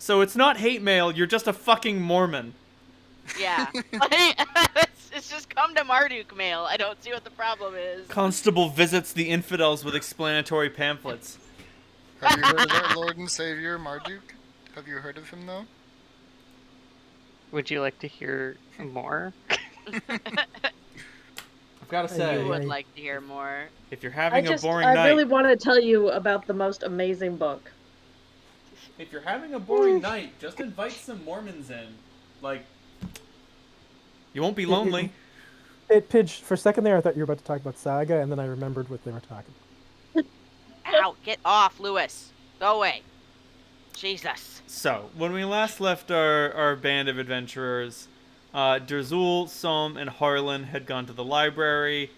So it's not hate mail, you're just a fucking Mormon. Yeah. It's just come to Marduk mail. I don't see what the problem is. Constable visits the infidels with explanatory pamphlets. Have you heard of our Lord and Savior, Marduk? Have you heard of him, though? Would you like to hear more? I've got to say, You would like to hear more. if you're having a boring night... I really want to tell you about the most amazing book. If you're having a boring night, just invite some Mormons in. Like, you won't be lonely. Pidge, for a second there, I thought you were about to talk about Saga, and then I remembered what they were talking about. Ow, get off, Lewis. Go away. Jesus. So, when we last left our band of adventurers, Derzul, Som, and Harlan had gone to the library,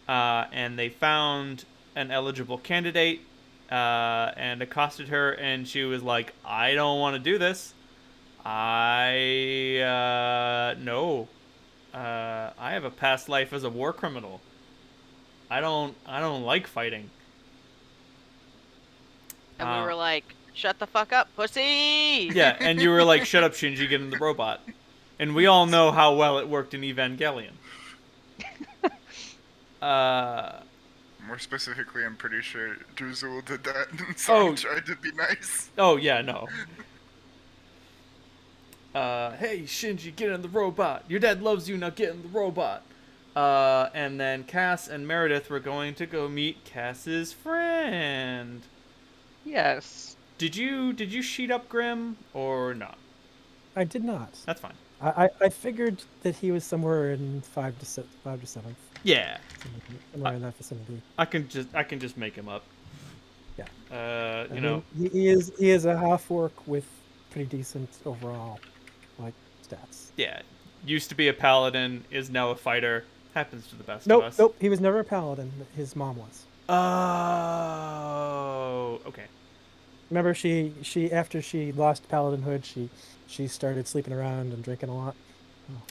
and they found an eligible candidate, and accosted her, and she was like, I don't want to do this. No. I have a past life as a war criminal. I don't like fighting. And we were like, shut the fuck up, pussy! Yeah, and you were like, shut up, Shinji, get in the robot. And we all know how well it worked in Evangelion. More specifically, I'm pretty sure Druzul did that and Sam tried to be nice. Oh, yeah, no. Hey, Shinji, get in the robot. Your dad loves you, now get in the robot. And then Cass and Meredith were going to go meet Cass's friend. Yes. Did you sheet up Grim or not? I did not. That's fine. I figured that he was somewhere in 5 to 7. Yeah. Somewhere in that vicinity. I can just make him up. Yeah. You know, he is a half orc with pretty decent overall stats. Yeah. Used to be a paladin, is now a fighter. Happens to the best of us. Nope. He was never a paladin. His mom was. Oh. Okay. Remember, she after she lost paladinhood, she started sleeping around and drinking a lot. Oh.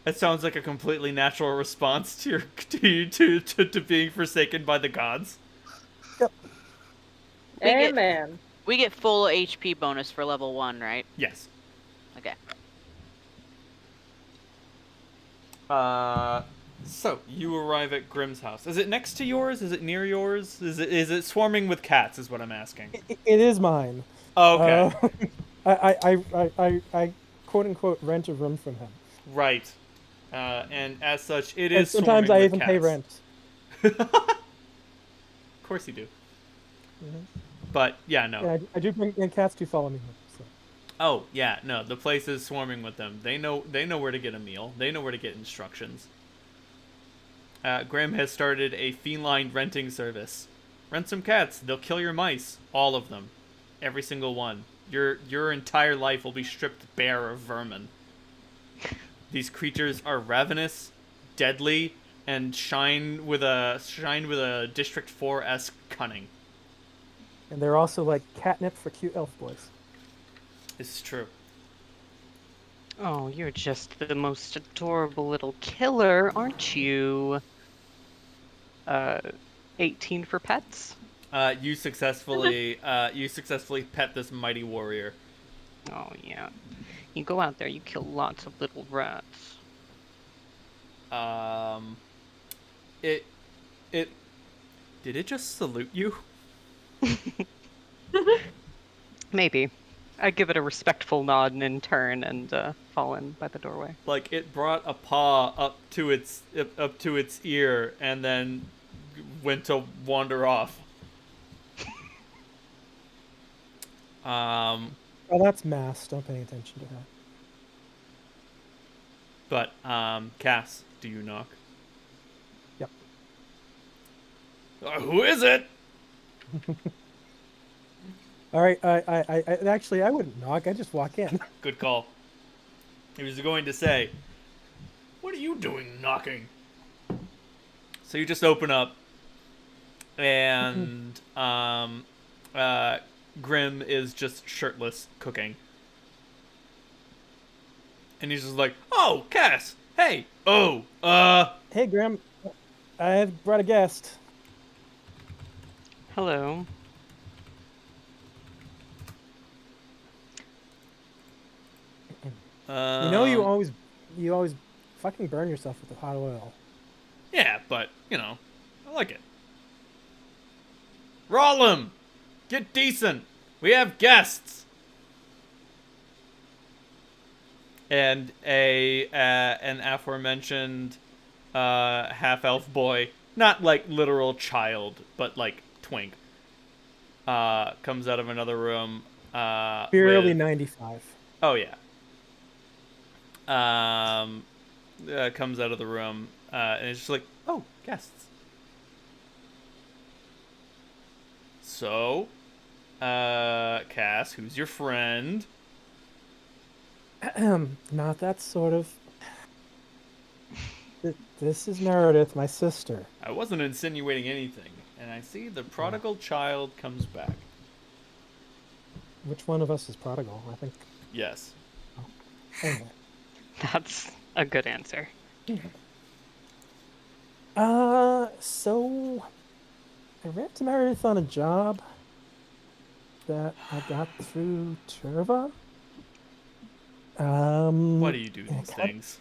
That sounds like a completely natural response to to being forsaken by the gods. Yep. Amen. We get full HP bonus for level 1, right? Yes. Okay. So you arrive at Grimm's house. Is it next to yours? Is it near yours? Is it swarming with cats? Is what I'm asking. It is mine. Oh, okay. I quote unquote rent a room from him. Right. And as such, it is. Sometimes I even cats. pay rent. Of course you do. Mm-hmm. But yeah, no. Yeah, I do bring cats to follow me home. So. Oh yeah, no. The place is swarming with them. They know where to get a meal. They know where to get instructions. Graham has started a feline renting service. Rent some cats. They'll kill your mice. All of them. Every single one. Your entire life will be stripped bare of vermin. These creatures are ravenous, deadly, and shine with a District 4-esque cunning. And they're also like catnip for cute elf boys. This is true. Oh, you're just the most adorable little killer, aren't you? 18 for pets? You successfully pet this mighty warrior. Oh, yeah. You go out there, you kill lots of little rats. Did it just salute you? Maybe. I give it a respectful nod and in turn and fall in by the doorway. Like it brought a paw up to its ear and then went to wander off. Oh, that's mass. Don't pay attention to that. But Cass, do you knock? Yep. Who is it? All right. I actually I wouldn't knock. I just walk in. Good call. He was going to say, "What are you doing knocking?" So you just open up, and Grim is just shirtless cooking. And he's just like, "Oh, Cass! Hey! Oh, Hey, Grim. I've brought a guest. Hello. You know, Um, you always fucking burn yourself with the hot oil. yeah, but, I like it. Rollum! Get decent! We have guests! And an aforementioned half-elf boy, not like literal child, but like twink, comes out of another room Barely with... 95. Oh, yeah. Comes out of the room, and it's just like, oh, guests. So, Cass, who's your friend? Not that sort of. This is Meredith, my sister. I wasn't insinuating anything, and I see the prodigal child comes back. Which one of us is prodigal? I think. Yes. Anyway. That's a good answer. So I ran to Meredith on a job that I got through Turva. Why do you do these it things?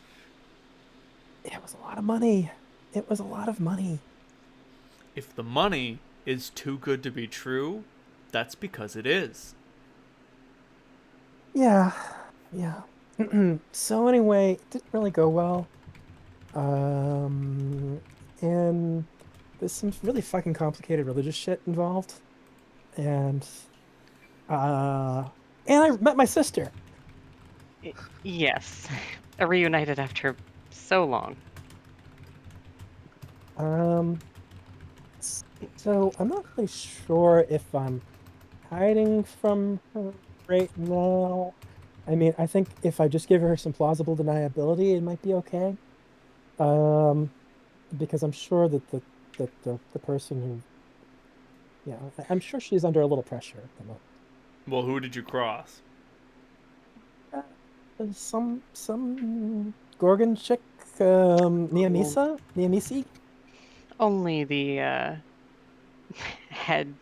was a lot of money. It was a lot of money. If the money is too good to be true, that's because it is. Yeah. So anyway, it didn't really go well. And there's some really fucking complicated religious shit involved. And I met my sister. Yes. Reunited after so long. So I'm not really sure if I'm hiding from her right now. I mean, I think if I just give her some plausible deniability, it might be okay. Because I'm sure that the person who, yeah, I'm sure she's under a little pressure at the moment. Well, who did you cross? Some Gorgon chick, Niamisi? Only the head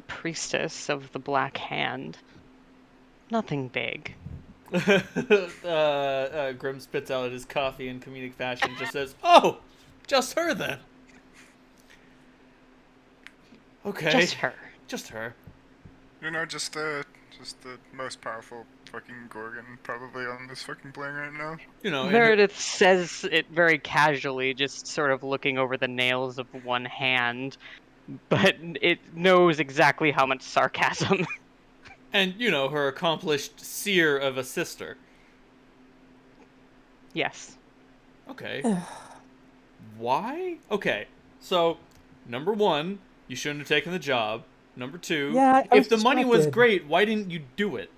priestess of the Black Hand. Nothing big. Grim spits out his coffee in comedic fashion and just says, oh, just her then. Okay. Just her. Just her. Just the most powerful fucking Gorgon probably on this fucking plane right now. Meredith says it very casually, just sort of looking over the nails of one hand, but it knows exactly how much sarcasm. And, her accomplished seer of a sister. Yes. Okay. Why? Okay, so, number one, you shouldn't have taken the job. Number two, Yeah, I if the money was distracted. great, why didn't you do it?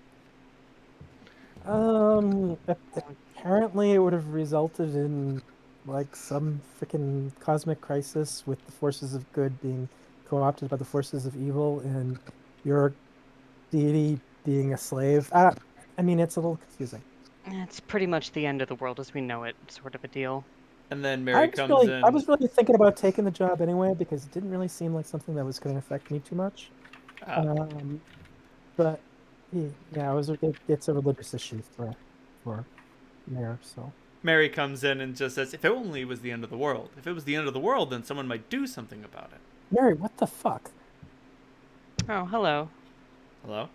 Apparently it would have resulted in like some freaking cosmic crisis with the forces of good being co-opted by the forces of evil and your deity being a slave. I mean, it's a little confusing. It's pretty much the end of the world as we know it, sort of a deal. And then Mary comes in. I was really thinking about taking the job anyway because it didn't really seem like something that was going to affect me too much. But yeah, it's a religious issue for Mayor, so. Mary comes in and just says, if it only was the end of the world. If it was the end of the world, then someone might do something about it. Mary, what the fuck? Oh, hello. Hello?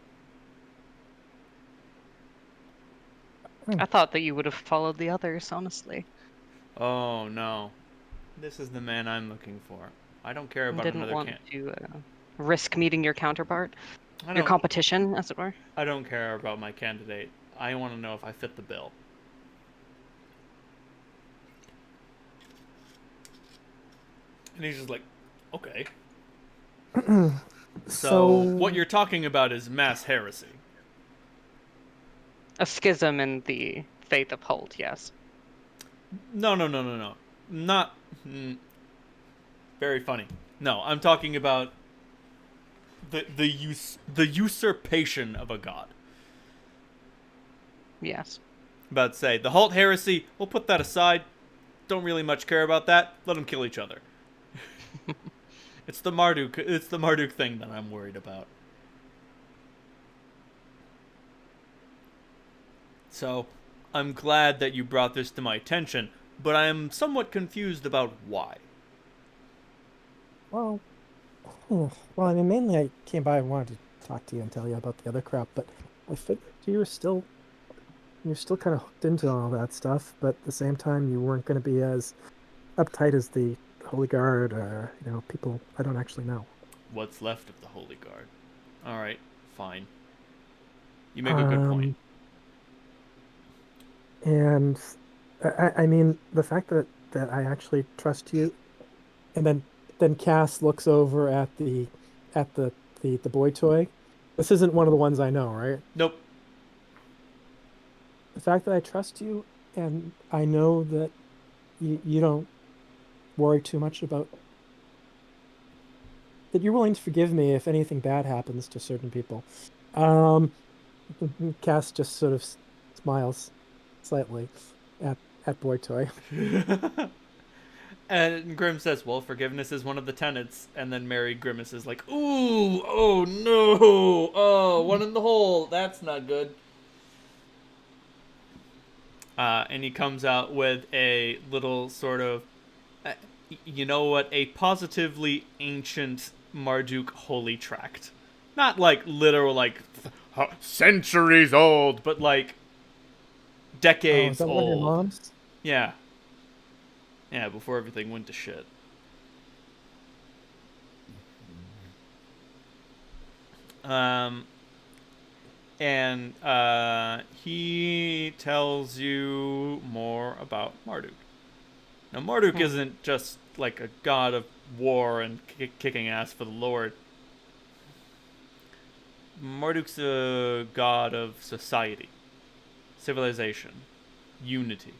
I thought that you would have followed the others, honestly. Oh, no. This is the man I'm looking for. I don't care about Didn't another want to risk meeting your counterpart. Your competition, as it were. I don't care about my candidate. I want to know if I fit the bill. And he's just like, okay. So, what you're talking about is mass heresy. A schism in the faith of Holt, yes. No. Not... very funny. No, I'm talking about the usurpation of a god. Yes. About to say, the Holt heresy, we'll put that aside. Don't really much care about that. Let them kill each other. It's the Marduk thing that I'm worried about. So, I'm glad that you brought this to my attention, but I am somewhat confused about why. Well, well, I mean, mainly I came by and wanted to talk to you and tell you about the other crap, but I figured you're still kind of hooked into all that stuff, but at the same time, you weren't going to be as uptight as the Holy Guard or, people I don't actually know. What's left of the Holy Guard? Alright, fine. You make a good point. And I mean, the fact that I actually trust you, and then Cass looks over at the boy toy. This isn't one of the ones I know, right? Nope. The fact that I trust you, and I know that you don't worry too much about that you're willing to forgive me if anything bad happens to certain people. Cass just sort of smiles slightly at boy toy. And Grim says, well, forgiveness is one of the tenets. And then Mary grimaces like, ooh, oh no, oh, one in the hole. That's not good. And he comes out with a little sort of, you know what, a positively ancient Marduk holy tract. Not like literal, like, centuries old, but like decades is that old. one of your mom's? Yeah. Yeah, before everything went to shit. And he tells you more about Marduk. Now, Marduk isn't just like a god of war and kicking ass for the Lord. Marduk's a god of society, civilization, unity.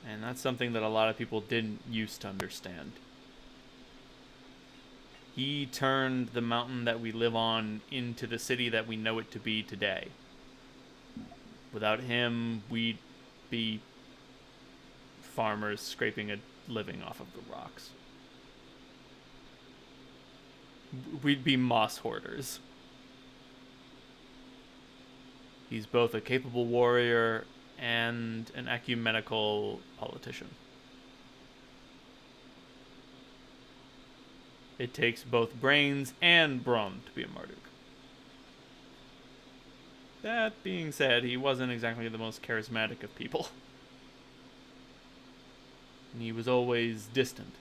And that's something that a lot of people didn't used to understand. He turned the mountain that we live on into the city that we know it to be today. Without him, we'd be farmers scraping a living off of the rocks. We'd be moss hoarders. He's both a capable warrior and an ecumenical politician. It takes both brains and brawn to be a Marduk. That being said, he wasn't exactly the most charismatic of people. And he was always distant.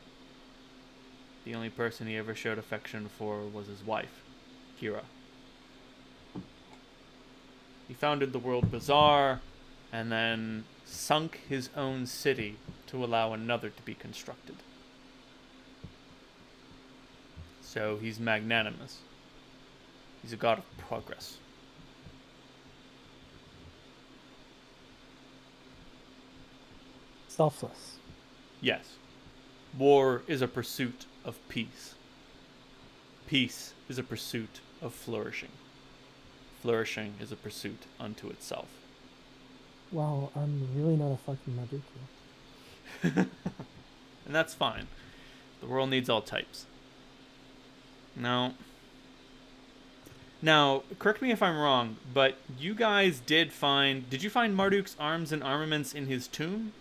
The only person he ever showed affection for was his wife, Kira. He founded the World Bazaar, and then sunk his own city to allow another to be constructed. So he's magnanimous. He's a god of progress. Selfless. Yes. War is a pursuit of peace. Peace is a pursuit of flourishing. Flourishing is a pursuit unto itself. Well, I'm really not a fucking Marduk. And that's fine. The world needs all types. Now, correct me if I'm wrong, but you guys did you find Marduk's arms and armaments in his tomb?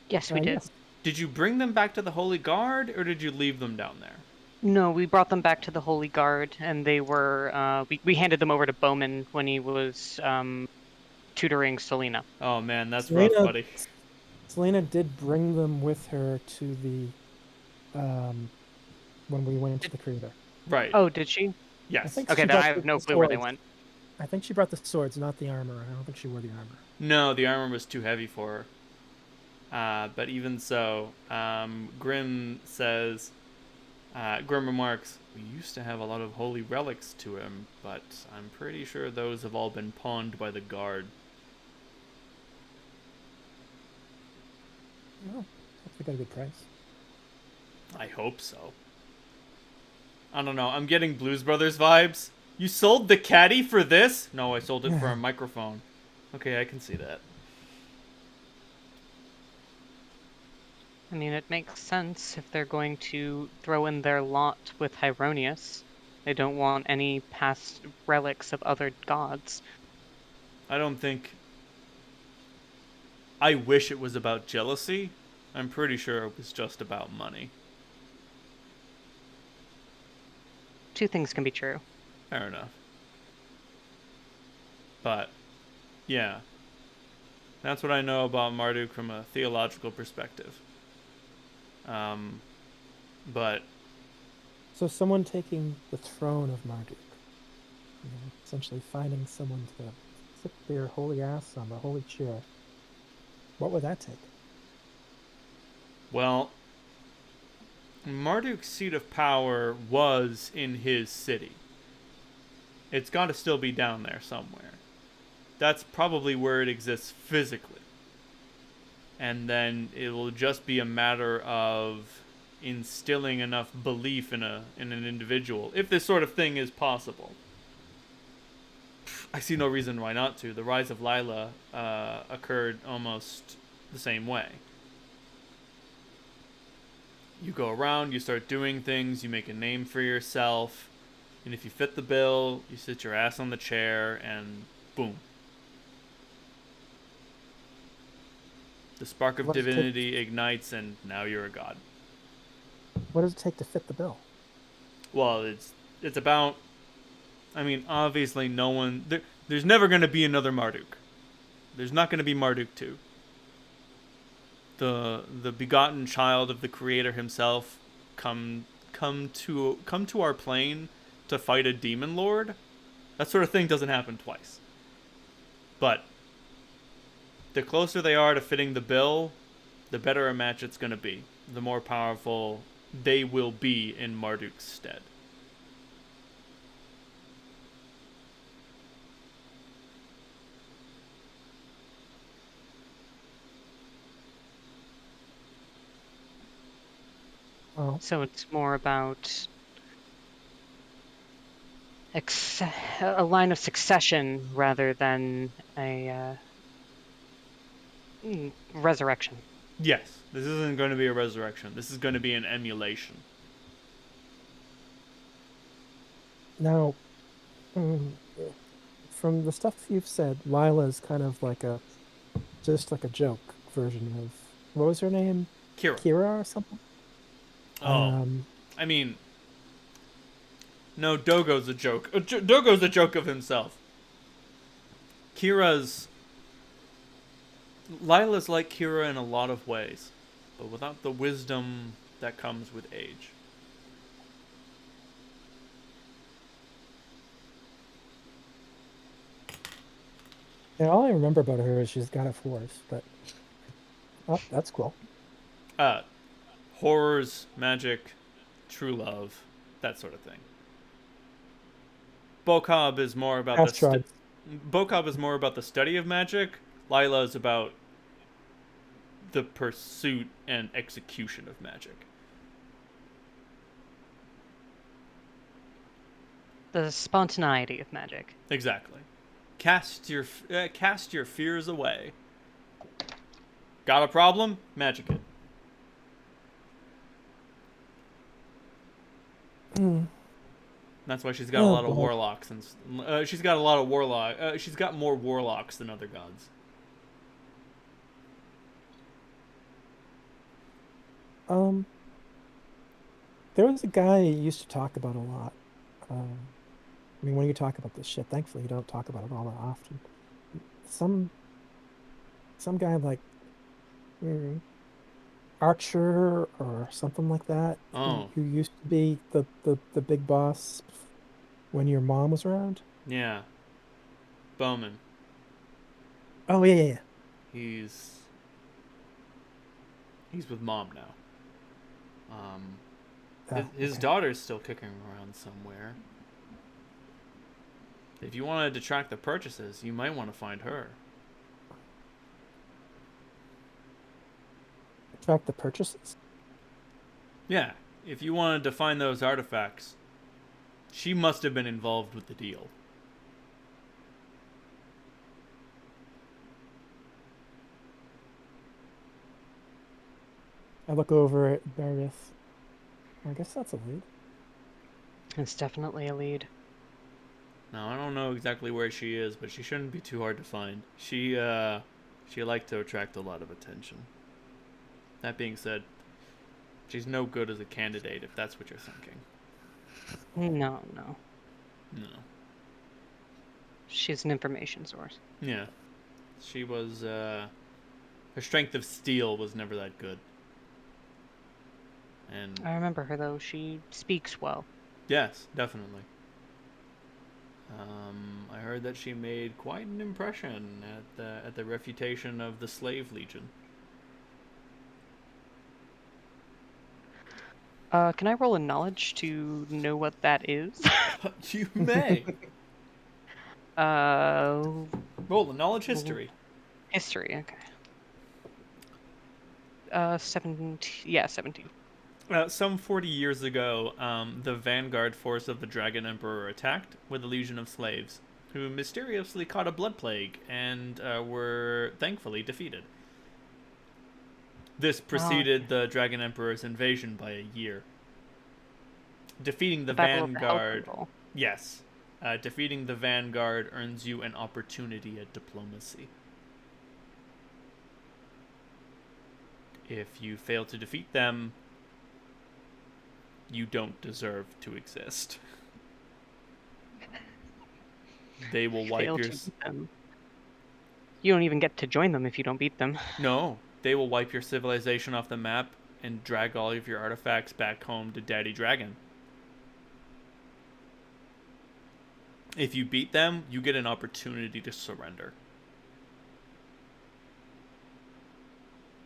Yes, we did. Yes. Did you bring them back to the Holy Guard, or did you leave them down there? No, we brought them back to the Holy Guard, and they were, we handed them over to Bowman when he was tutoring Selena. Oh man, that's Selena, rough, buddy. Selena did bring them with her to the, when we went to the Creator. Right. Oh, did she? Yes. think- Okay, She then brought I have the no clue where they swords. went. I think she brought the swords, not the armor. I don't think she wore the armor. No, the armor was too heavy for her. But even so, Grim says, Grim remarks, we used to have a lot of holy relics to him, but I'm pretty sure those have all been pawned by the guard. Well, I got a good price. I hope so. I don't know, I'm getting Blues Brothers vibes. You sold the caddy for this? No, I sold it for a microphone. Okay, I can see that. I mean, it makes sense if they're going to throw in their lot with Hyronius. They don't want any past relics of other gods. I don't think... I wish it was about jealousy. I'm pretty sure it was just about money. Two things can be true. Fair enough. But, yeah. That's what I know about Marduk from a theological perspective. But... So someone taking the throne of Marduk, essentially finding someone to sit their holy ass on the holy chair. What would that take? Well, Marduk's seat of power was in his city. It's got to still be down there somewhere. That's probably where it exists physically. And then it will just be a matter of instilling enough belief in an individual, if this sort of thing is possible. I see no reason why not to. The rise of Lila occurred almost the same way. You go around, you start doing things, you make a name for yourself, and if you fit the bill, you sit your ass on the chair, and boom. The spark of divinity ignites, and now you're a god. What does it take to fit the bill? Well, it's about... I mean, obviously no one... There's never going to be another Marduk. There's not going to be Marduk 2. The begotten child of the creator himself come to our plane to fight a demon lord. That sort of thing doesn't happen twice. But the closer they are to fitting the bill, the better a match it's going to be. The more powerful they will be in Marduk's stead. Oh, So it's more about a line of succession rather than a resurrection. Yes, this isn't going to be a resurrection. This is going to be an emulation. now, from the stuff you've said, Lila's kind of like just like a joke version of, what was her name? Kira. or something? Oh, I mean, no, Dogo's a joke. Dogo's a joke of himself. Lila's like Kira in a lot of ways, but without the wisdom that comes with age. Yeah, all I remember about her is she's got a force, but that's cool. Horrors, magic, true love, that sort of thing. Bokob is more about Bokob is more about the study of magic. Lila is about the pursuit and execution of magic. The spontaneity of magic. Exactly. Cast your fears away. Got a problem? Magic it. That's why she's got a lot of warlocks, and she's got more warlocks than other gods. There was a guy you used to talk about a lot. I mean, when you talk about this shit, thankfully you don't talk about it all that often. Some guy like Archer or something like that. Oh. Who used to be the big boss when your mom was around. Yeah. Bowman. Oh yeah. He's with mom now. His daughter's still kicking around somewhere. If you wanted to track the purchases, you might want to find her. Track the purchases? Yeah, if you wanted to find those artifacts, she must have been involved with the deal. I look over at Meredith. I guess that's a lead. It's definitely a lead. Now, I don't know exactly where she is, but she shouldn't be too hard to find. She liked to attract a lot of attention. That being said, she's no good as a candidate, if that's what you're thinking. No. No. She's an information source. Yeah. She was, her strength of steel was never that good. And I remember her, though. She speaks well. yes, definitely. I heard that she made quite an impression at the refutation of the Slave Legion. Can I roll a knowledge to know what that is? You may. Roll Roll the knowledge history. history, okay. 17. Yeah, 17. Some 40 years ago, the Vanguard force of the Dragon Emperor attacked with a legion of slaves, who mysteriously caught a blood plague and were thankfully defeated. This preceded the Dragon Emperor's invasion by a year. Defeating the Battle of the Vanguard... Hellpool. Yes. Defeating the Vanguard earns you an opportunity at diplomacy. If you fail to defeat them, you don't deserve to exist. They will wipe Fail your... to beat them. You don't even get to join them if you don't beat them. No, they will wipe your civilization off the map and drag all of your artifacts back home to Daddy Dragon. If you beat them, you get an opportunity to surrender.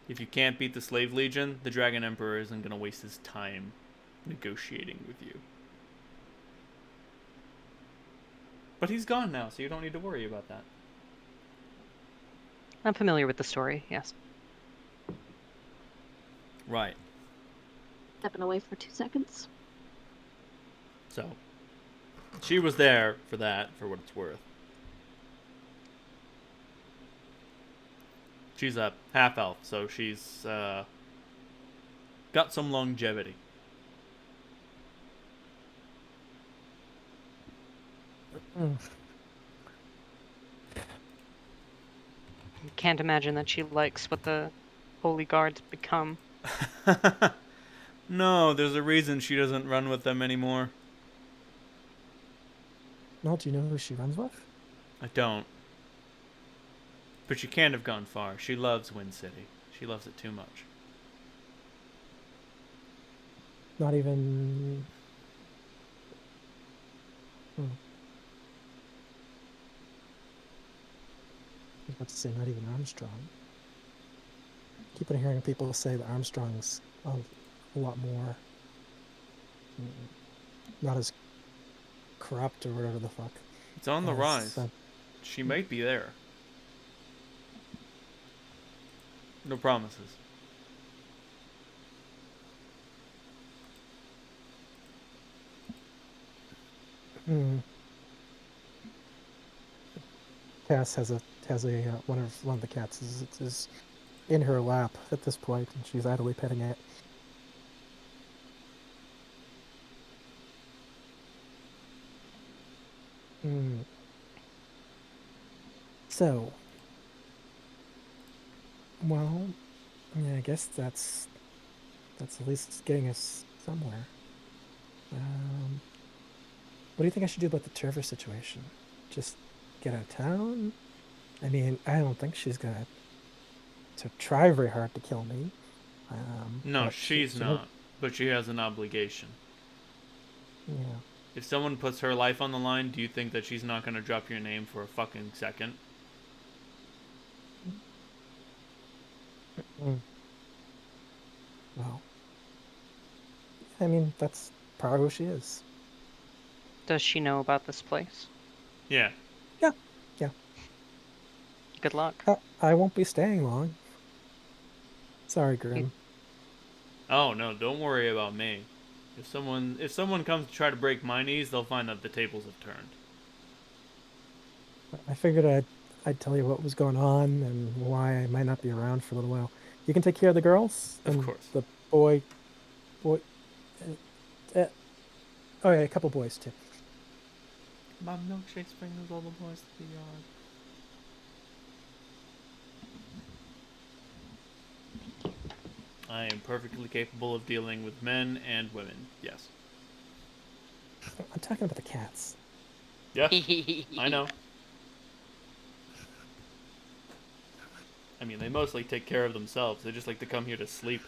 If you can't beat the Slave Legion, the Dragon Emperor isn't going to waste his time negotiating with you. But he's gone now, so you don't need to worry about that. I'm familiar with the story, yes. Right. Stepping away for 2 seconds. So, she was there for that, for what it's worth. She's a half-elf, so she's got some longevity. Can't imagine that she likes what the Holy Guards become. No, there's a reason she doesn't run with them anymore. Well, do you know who she runs with? I don't. But she can't have gone far. She loves Wind City. She loves it too much. Not even... I was about to say not even Armstrong. Keep on hearing people say that Armstrong's a lot more... not as corrupt or whatever the fuck. It's on the rise. So, She might be there. No promises. Cass has a one of the cats is in her lap at this point, and she's idly petting it. So, well, yeah, I guess that's at least getting us somewhere. What do you think I should do about the Trevor situation? Just get out of town? I mean, I don't think she's gonna to try very hard to kill me. No, but she's not. But she has an obligation. Yeah. If someone puts her life on the line, do you think that she's not going to drop your name for a fucking second? Well, I mean, that's probably who she is. Does she know about this place? Yeah. Yeah. Good luck. I won't be staying long. Sorry, Grim. Oh, no, don't worry about me. If someone comes to try to break my knees, they'll find that the tables have turned. I figured I'd tell you what was going on and why I might not be around for a little while. You can take care of the girls? Of and course. The boy... oh yeah, a couple boys too. My milkshake's bringing all the boys to the yard. I am perfectly capable of dealing with men and women. Yes. I'm talking about the cats. Yeah, I know. I mean, they mostly take care of themselves. They just like to come here to sleep.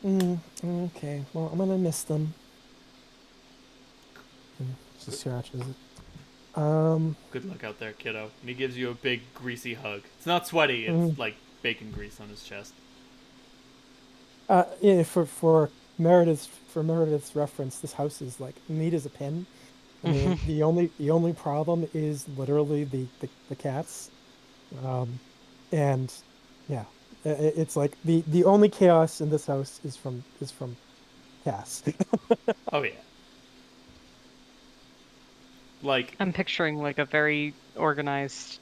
Okay, well, I'm gonna miss them. She scratches it. Good luck out there, kiddo. And he gives you a big, greasy hug. It's not sweaty. It's like bacon grease on his chest. Yeah, for Meredith's reference, this house is like neat as a pin. I mean, the only problem is literally the cats, and yeah, it's like the only chaos in this house is from cats. Oh yeah. Like I'm picturing like a very organized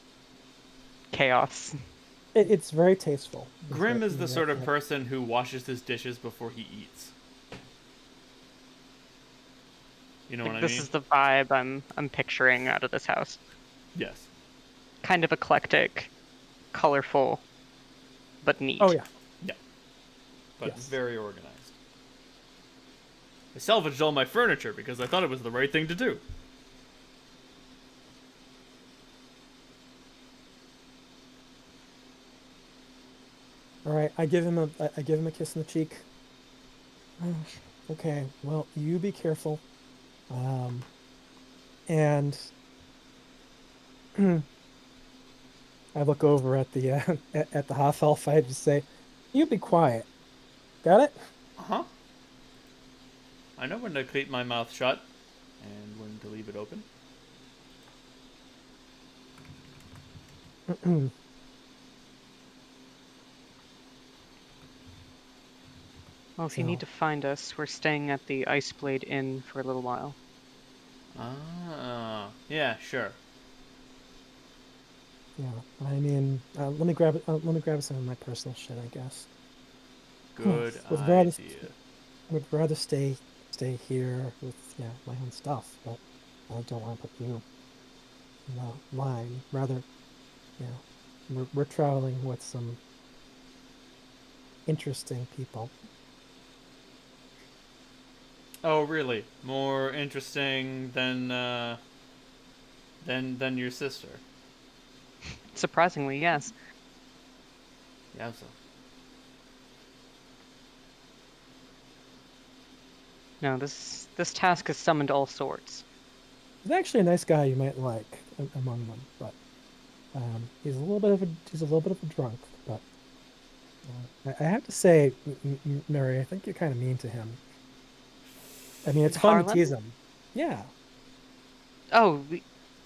chaos. It's very tasteful. Grim is the sort of person who washes his dishes before he eats. You know Like, what I this mean? is the vibe I'm picturing out of this house. Yes. Kind of eclectic, colorful, but neat. Oh yeah. Yeah. But Yes. very organized. I salvaged all my furniture because I thought it was the right thing to do. All right, I give him a kiss in the cheek. Okay, well, you be careful. And I look over at the at the half elf. I just say, "You be quiet." Got it? Uh-huh. I know when to keep my mouth shut and when to leave it open. Well, if you So, need to find us, we're staying at the Iceblade Inn for a little while. Ah, yeah, sure. yeah. I mean, let me grab some of my personal shit, I guess. Good Would rather idea. stay here with my own stuff, but I don't want to put you in the line. Rather, we're traveling with some interesting people. Oh, really? More interesting than your sister? Surprisingly, yes. Yeah, so. No, this task has summoned all sorts. There's actually a nice guy you might like among them, but he's a little bit of a drunk. But I have to say, Mary, I think you're kind of mean to him. I mean, it's fun to Harlan? tease him. Yeah. Oh,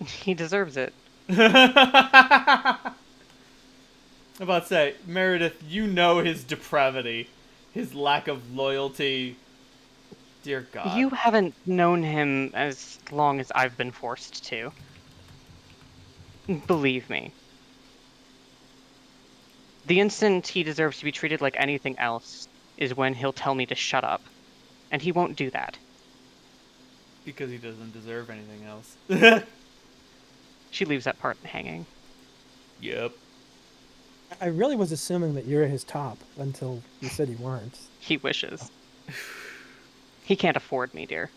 he deserves it. I'm about to say, Meredith, you know his depravity, his lack of loyalty. Dear God. You haven't known him as long as I've been forced to. Believe me. The instant he deserves to be treated like anything else is when he'll tell me to shut up. And he won't do that. Because he doesn't deserve anything else. She leaves that part hanging. Yep. I really was assuming that you're his top until you said you weren't. He wishes. He can't afford me, dear.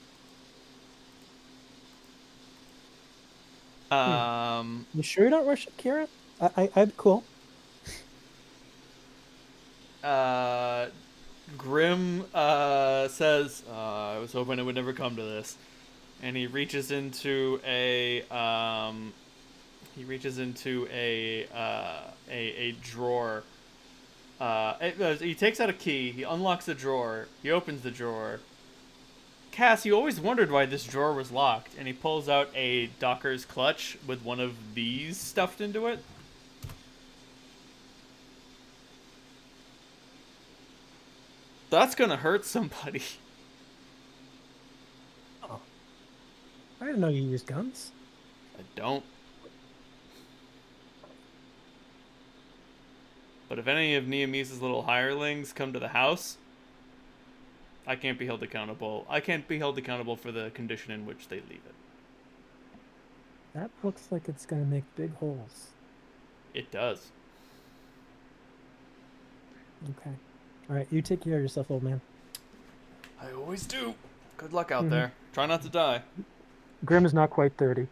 You sure you don't worship Kira? I'd be cool. Grim says, I was hoping it would never come to this. And he reaches into a drawer. He takes out a key, he unlocks the drawer, he opens the drawer. Cass, you always wondered why this drawer was locked, and he pulls out a Docker's clutch with one of these stuffed into it. That's gonna hurt somebody. Oh. I didn't know you used guns. I don't. But if any of Neemisa's little hirelings come to the house, I can't be held accountable. I can't be held accountable for the condition in which they leave it. That looks like it's gonna make big holes. It does. Okay. All right, you take care of yourself, old man. I always do. Good luck out there. Try not to die. Grim is not quite 30.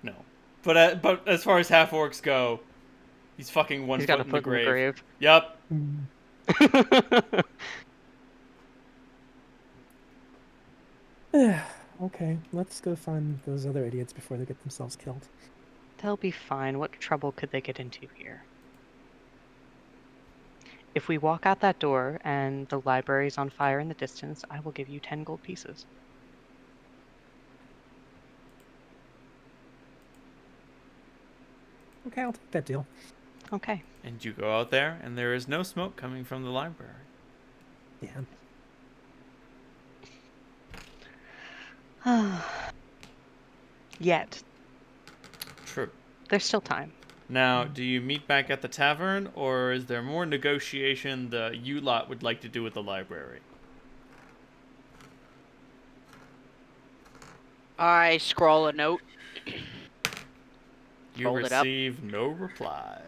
No. But as far as half-orcs go, he's fucking one He's foot got a in the foot in the grave. grave. Yep. Okay, let's go find those other idiots before they get themselves killed. They'll be fine. What trouble could they get into here? If we walk out that door and the library's on fire in the distance, I will give you 10 gold pieces. Okay, I'll take that deal. Okay. And you go out there, and there is no smoke coming from the library. Yeah. Yet. True. There's still time. Now, do you meet back at the tavern, or is there more negotiation the U-Lot would like to do with the library? I scroll a note. You Fold it up. receive no reply.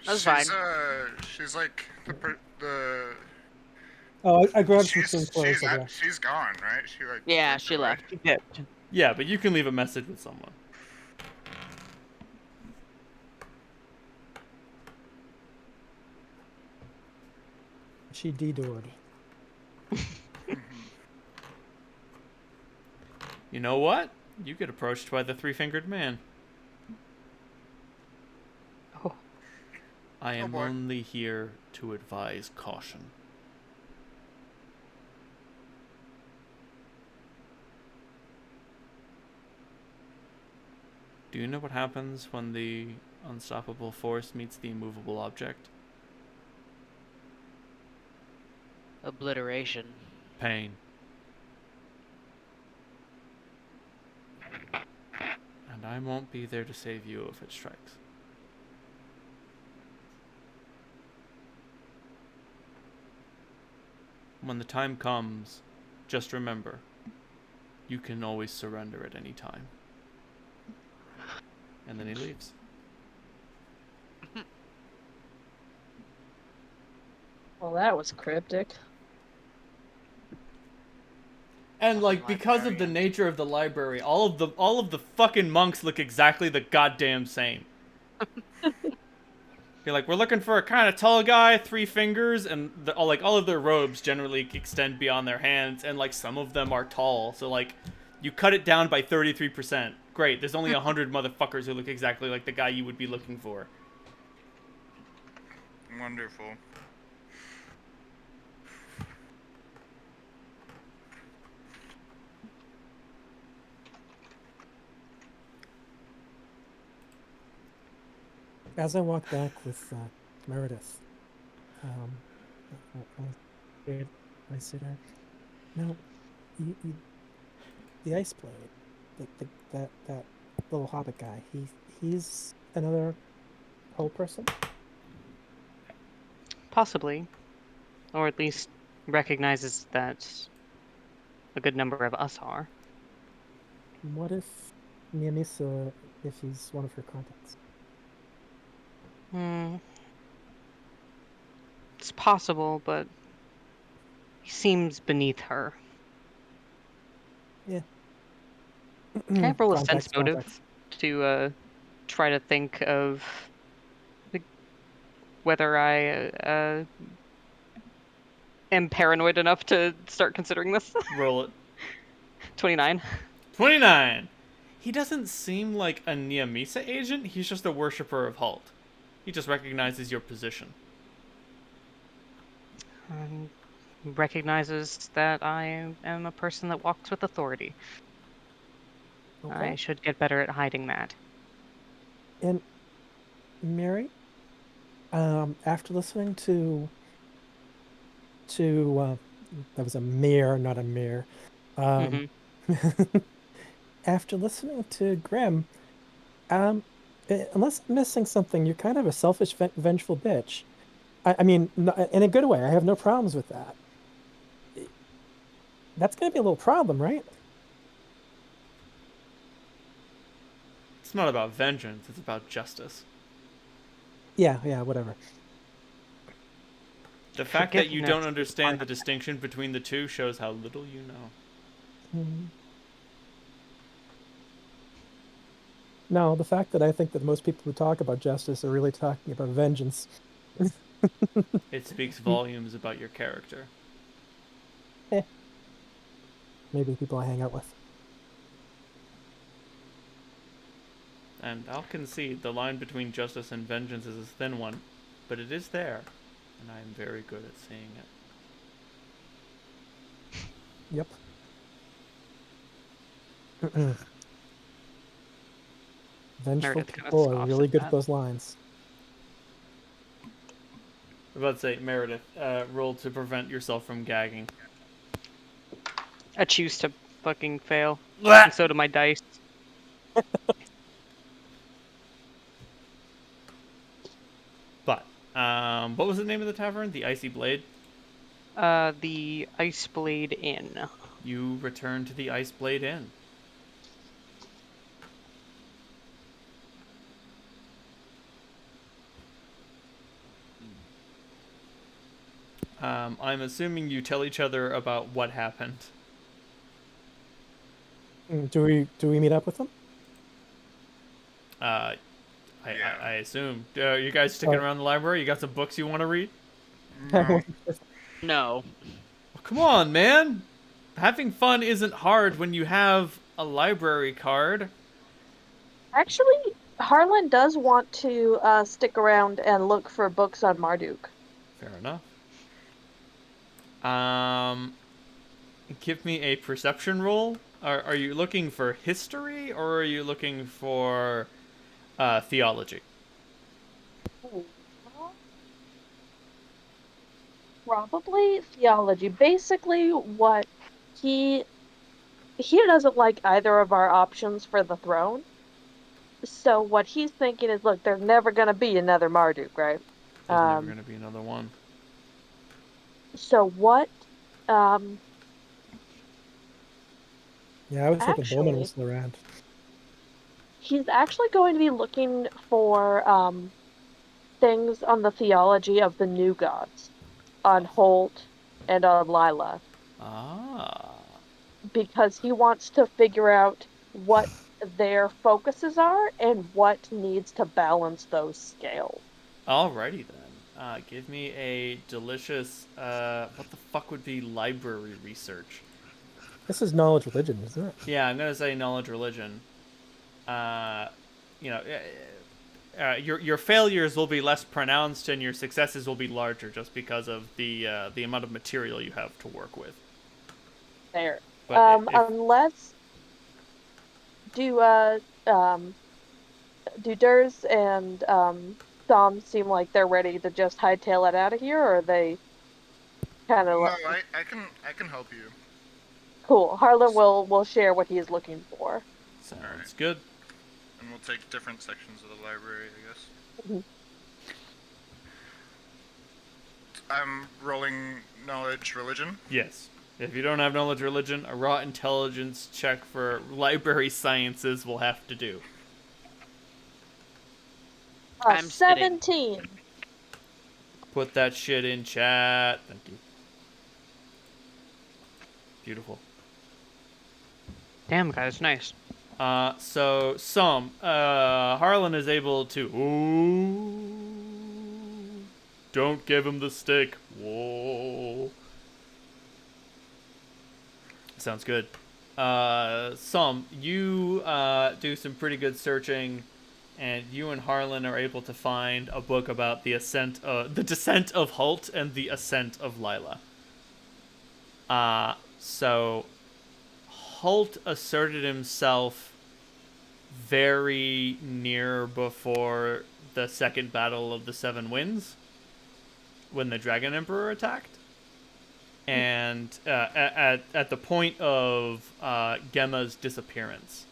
That's fine. She's like the. Oh, I grabbed some clothes. She's gone, right? She like. Yeah, she left. Yeah, but you can leave a message with someone. She de-doored. You know what? You get approached by the three-fingered man. Oh. I am boy. only here to advise caution. Do you know what happens when the unstoppable force meets the immovable object? Obliteration. Pain. And I won't be there to save you if it strikes. When the time comes, just remember, you can always surrender at any time. And then he leaves. Well, that was cryptic. And like because of the nature of the library, all of the fucking monks look exactly the goddamn same. You're like, we're looking for a kind of tall guy, 3 fingers, and all of their robes generally extend beyond their hands, and like some of them are tall, so like you cut it down by 33%. Great, there's only 100 motherfuckers who look exactly like the guy you would be looking for. Wonderful. As I walk back with Meredith, I said, "No, the Ice Blade, that little hobbit guy. He's another whole person." Possibly. Or at least recognizes that a good number of us are. What if Neomisa, if he's one of her contacts? It's possible, but he seems beneath her. Yeah. Can I roll a Contacts, sense motive contacts. to try to think of whether I am paranoid enough to start considering this? Roll it. 29. 29! He doesn't seem like a Neomisa agent, he's just a worshipper of Halt. He just recognizes your position. Recognizes that I am a person that walks with authority. Okay. I should get better at hiding that. And Mary, after listening to that was a mare, not a mare. After listening to Grim, unless I'm missing something, you're kind of a selfish, vengeful bitch. I mean, in a good way. I have no problems with that. That's going to be a little problem, right? It's not about vengeance, it's about justice. Yeah, whatever. The fact that you don't Forgiveness is understand part the of it. distinction between the two shows how little you know. Mhm. No, the fact that I think that most people who talk about justice are really talking about vengeance. It speaks volumes about your character. Maybe people I hang out with. And I'll concede the line between justice and vengeance is a thin one, but it is there, and I am very good at seeing it. Yep. Vengeful Meredith kinda people are scoffs really at good that. at those lines. I'm about to say, Meredith, roll to prevent yourself from gagging. I choose to fucking fail. Blah! And so do my dice. But, what was the name of the tavern? The Icy Blade? The Ice Blade Inn. You return to the Ice Blade Inn. I'm assuming you tell each other about what happened. Do we meet up with them? I Yeah. assume. You guys sticking Oh. around the library? You got some books you want to read? No. No. Well, come on, man. Having fun isn't hard when you have a library card. Actually, Harlan does want to stick around and look for books on Marduk. Fair enough. Give me a perception roll. Are you looking for history or are you looking for theology? Ooh. Probably theology. Basically, what he he doesn't like either of our options for the throne. So what he's thinking is, look, there's never gonna be another Marduk, right? There's never Um, going to be another one. so what? Um, Yeah, I was hoping Bowman was actually, still around. he's actually going to be looking for things on the theology of the new gods, on Holt and on Lila, Ah. because he wants to figure out what their focuses are and what needs to balance those scales. Alrighty then. Give me a delicious, what the fuck would be library research? This is knowledge religion, isn't it? Yeah, I'm gonna say knowledge religion. Uh, you know, your failures will be less pronounced and your successes will be larger just because of the amount of material you have to work with. There. But if Unless do do Durs and Tom seem like they're ready to just hightail it out of here, or are they kind of No, like I can help you. cool? Harlan will share what he is looking for. sounds Alright. good. And we'll take different sections of the library, I guess. Mhm. I'm rolling knowledge religion. Yes. If you don't have knowledge religion, a raw intelligence check for library sciences will have to do. I'm sitting. 17. Put that shit in chat. Thank you. Beautiful. Damn, guys, nice. So Harlan is able to. Ooh, don't give him the stick. Whoa. Sounds good. You do some pretty good searching, and you and Harlan are able to find a book about the the descent of Hult and the ascent of Lila. So Hult asserted himself very near before the second battle of the Seven Winds, when the Dragon Emperor attacked. And at the point of Gemma's disappearance,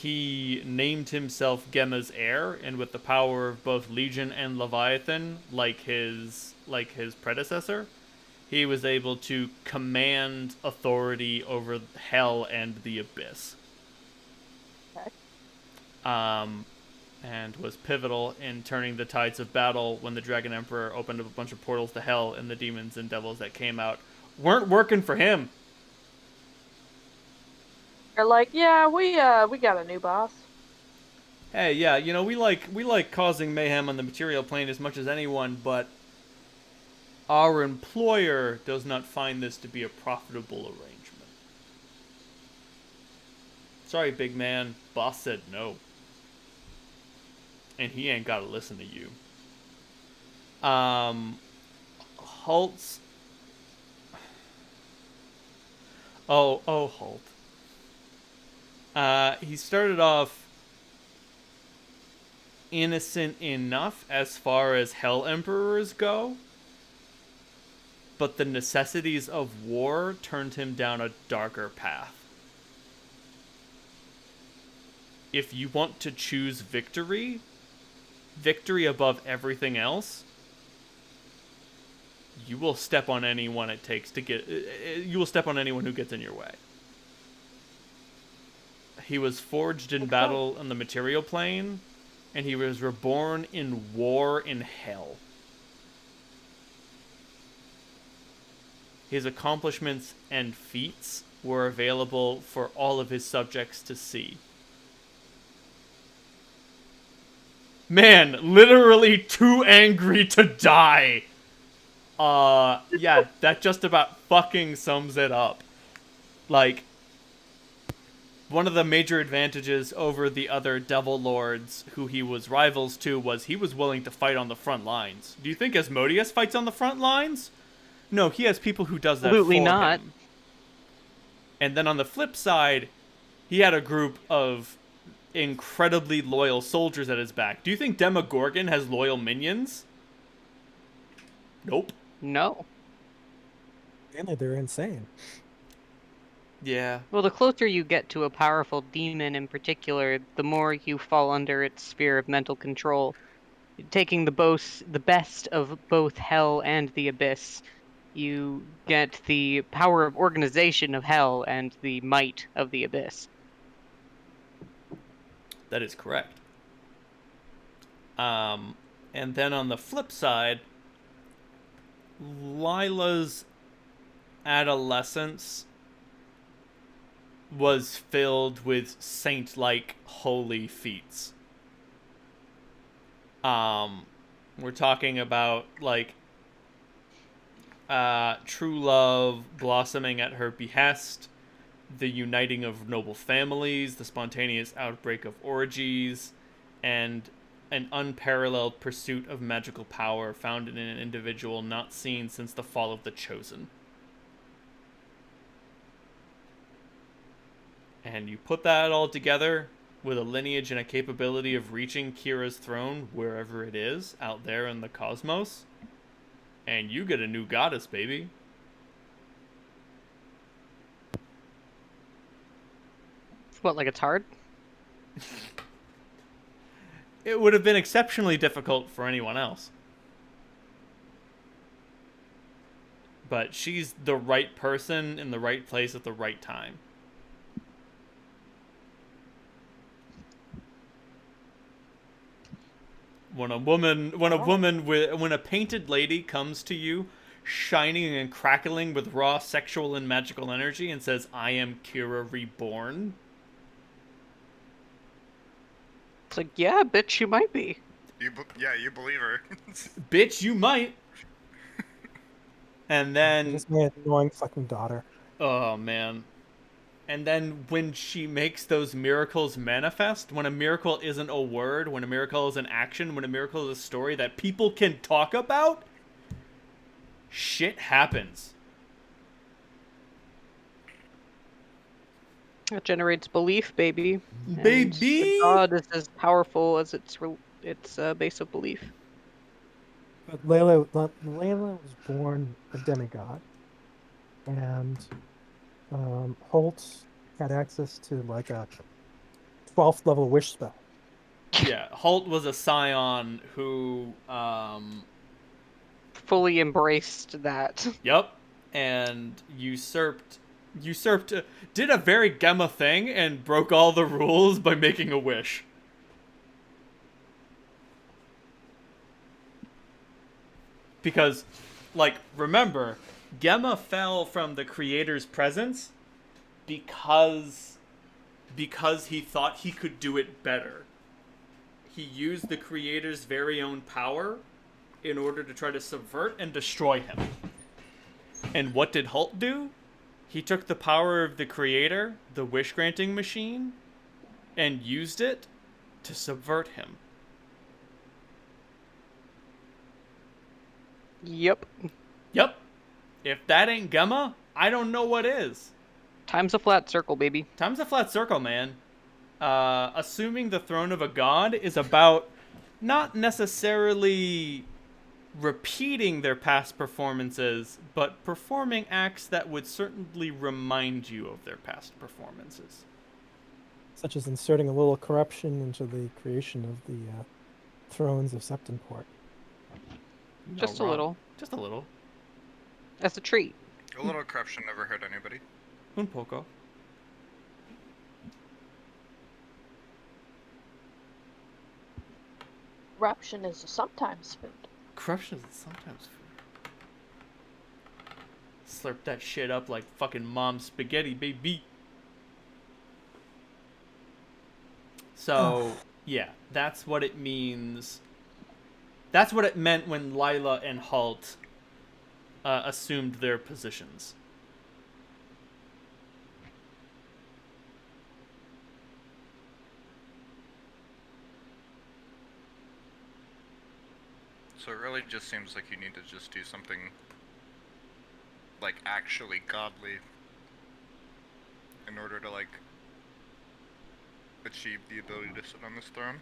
he named himself Gemma's heir, and with the power of both Legion and Leviathan, like his predecessor, he was able to command authority over Hell and the Abyss. Okay. And was pivotal in turning the tides of battle when the Dragon Emperor opened up a bunch of portals to Hell, and the demons and devils that came out weren't working for him. They're like, yeah, we got a new boss. Hey, yeah, you know, we like causing mayhem on the material plane as much as anyone, but our employer does not find this to be a profitable arrangement. Sorry, big man. Boss said no. And he ain't gotta listen to you. Holt's... Oh, Holt. He started off innocent enough as far as Hell Emperors go, but the necessities of war turned him down a darker path. If you want to choose victory above everything else, you will step on anyone it takes to get... You will step on anyone who gets in your way. He was forged in battle on the material plane, and he was reborn in war in Hell. His accomplishments and feats were available for all of his subjects to see. Man, literally too angry to die. Yeah, that just about fucking sums it up. Like, one of the major advantages over the other Devil Lords who he was rivals to was he was willing to fight on the front lines. Do you think Asmodeus fights on the front lines? No, he has people who does that Absolutely for not. him. And then on the flip side, he had a group of incredibly loyal soldiers at his back. Do you think Demogorgon has loyal minions? Nope. No. Mainly, they're insane. Yeah. Well, the closer you get to a powerful demon in particular, the more you fall under its sphere of mental control. Taking the best of both Hell and the Abyss, you get the power of organization of Hell and the might of the Abyss. That is correct. And then on the flip side, Lila's adolescence was filled with saint-like holy feats. We're talking about, like, true love blossoming at her behest, the uniting of noble families, the spontaneous outbreak of orgies, and an unparalleled pursuit of magical power found in an individual not seen since the fall of the Chosen. And you put that all together with a lineage and a capability of reaching Kira's throne wherever it is, out there in the cosmos, and you get a new goddess, baby. What, like it's hard? It would have been exceptionally difficult for anyone else. But she's the right person in the right place at the right time. When a painted lady comes to you, shining and crackling with raw sexual and magical energy, and says, "I am Kira reborn," It's like, yeah, bitch, you might be. You believe her. bitch, you might. And then, Just my annoying fucking daughter. oh man. And then when she makes those miracles manifest, when a miracle isn't a word, when a miracle is an action, when a miracle is a story that people can talk about, shit happens. It generates belief, baby. Baby! And the god is as powerful as its base of belief. But Layla was born a demigod, and Holt had access to like a 12th level wish spell. Yeah, Holt was a scion who, Fully embraced that. yep, and usurped, did a very Gemma thing and broke all the rules by making a wish. Because, like, remember, Gemma fell from the creator's presence because he thought he could do it better. He used the creator's very own power in order to try to subvert and destroy him. And what did Holt do? He took the power of the creator, the wish-granting machine, and used it to subvert him. Yep. Yep. If that ain't Gemma, I don't know what is. Time's a flat circle, baby. Time's a flat circle, man. Assuming the throne of a god is about not necessarily repeating their past performances, but performing acts that would certainly remind you of their past performances. Such as inserting a little corruption into the creation of the thrones of Septemport. No, Just wrong. a little. Just a little. As a treat. A little corruption never hurt anybody. Un poco. Corruption is sometimes food. Corruption is sometimes food. Slurp that shit up like fucking mom's spaghetti, baby. So, yeah, that's what it means. That's what it meant when Lila and Halt assumed their positions. So it really just seems like you need to just do something, like, actually godly in order to, like, achieve the ability to sit on this throne.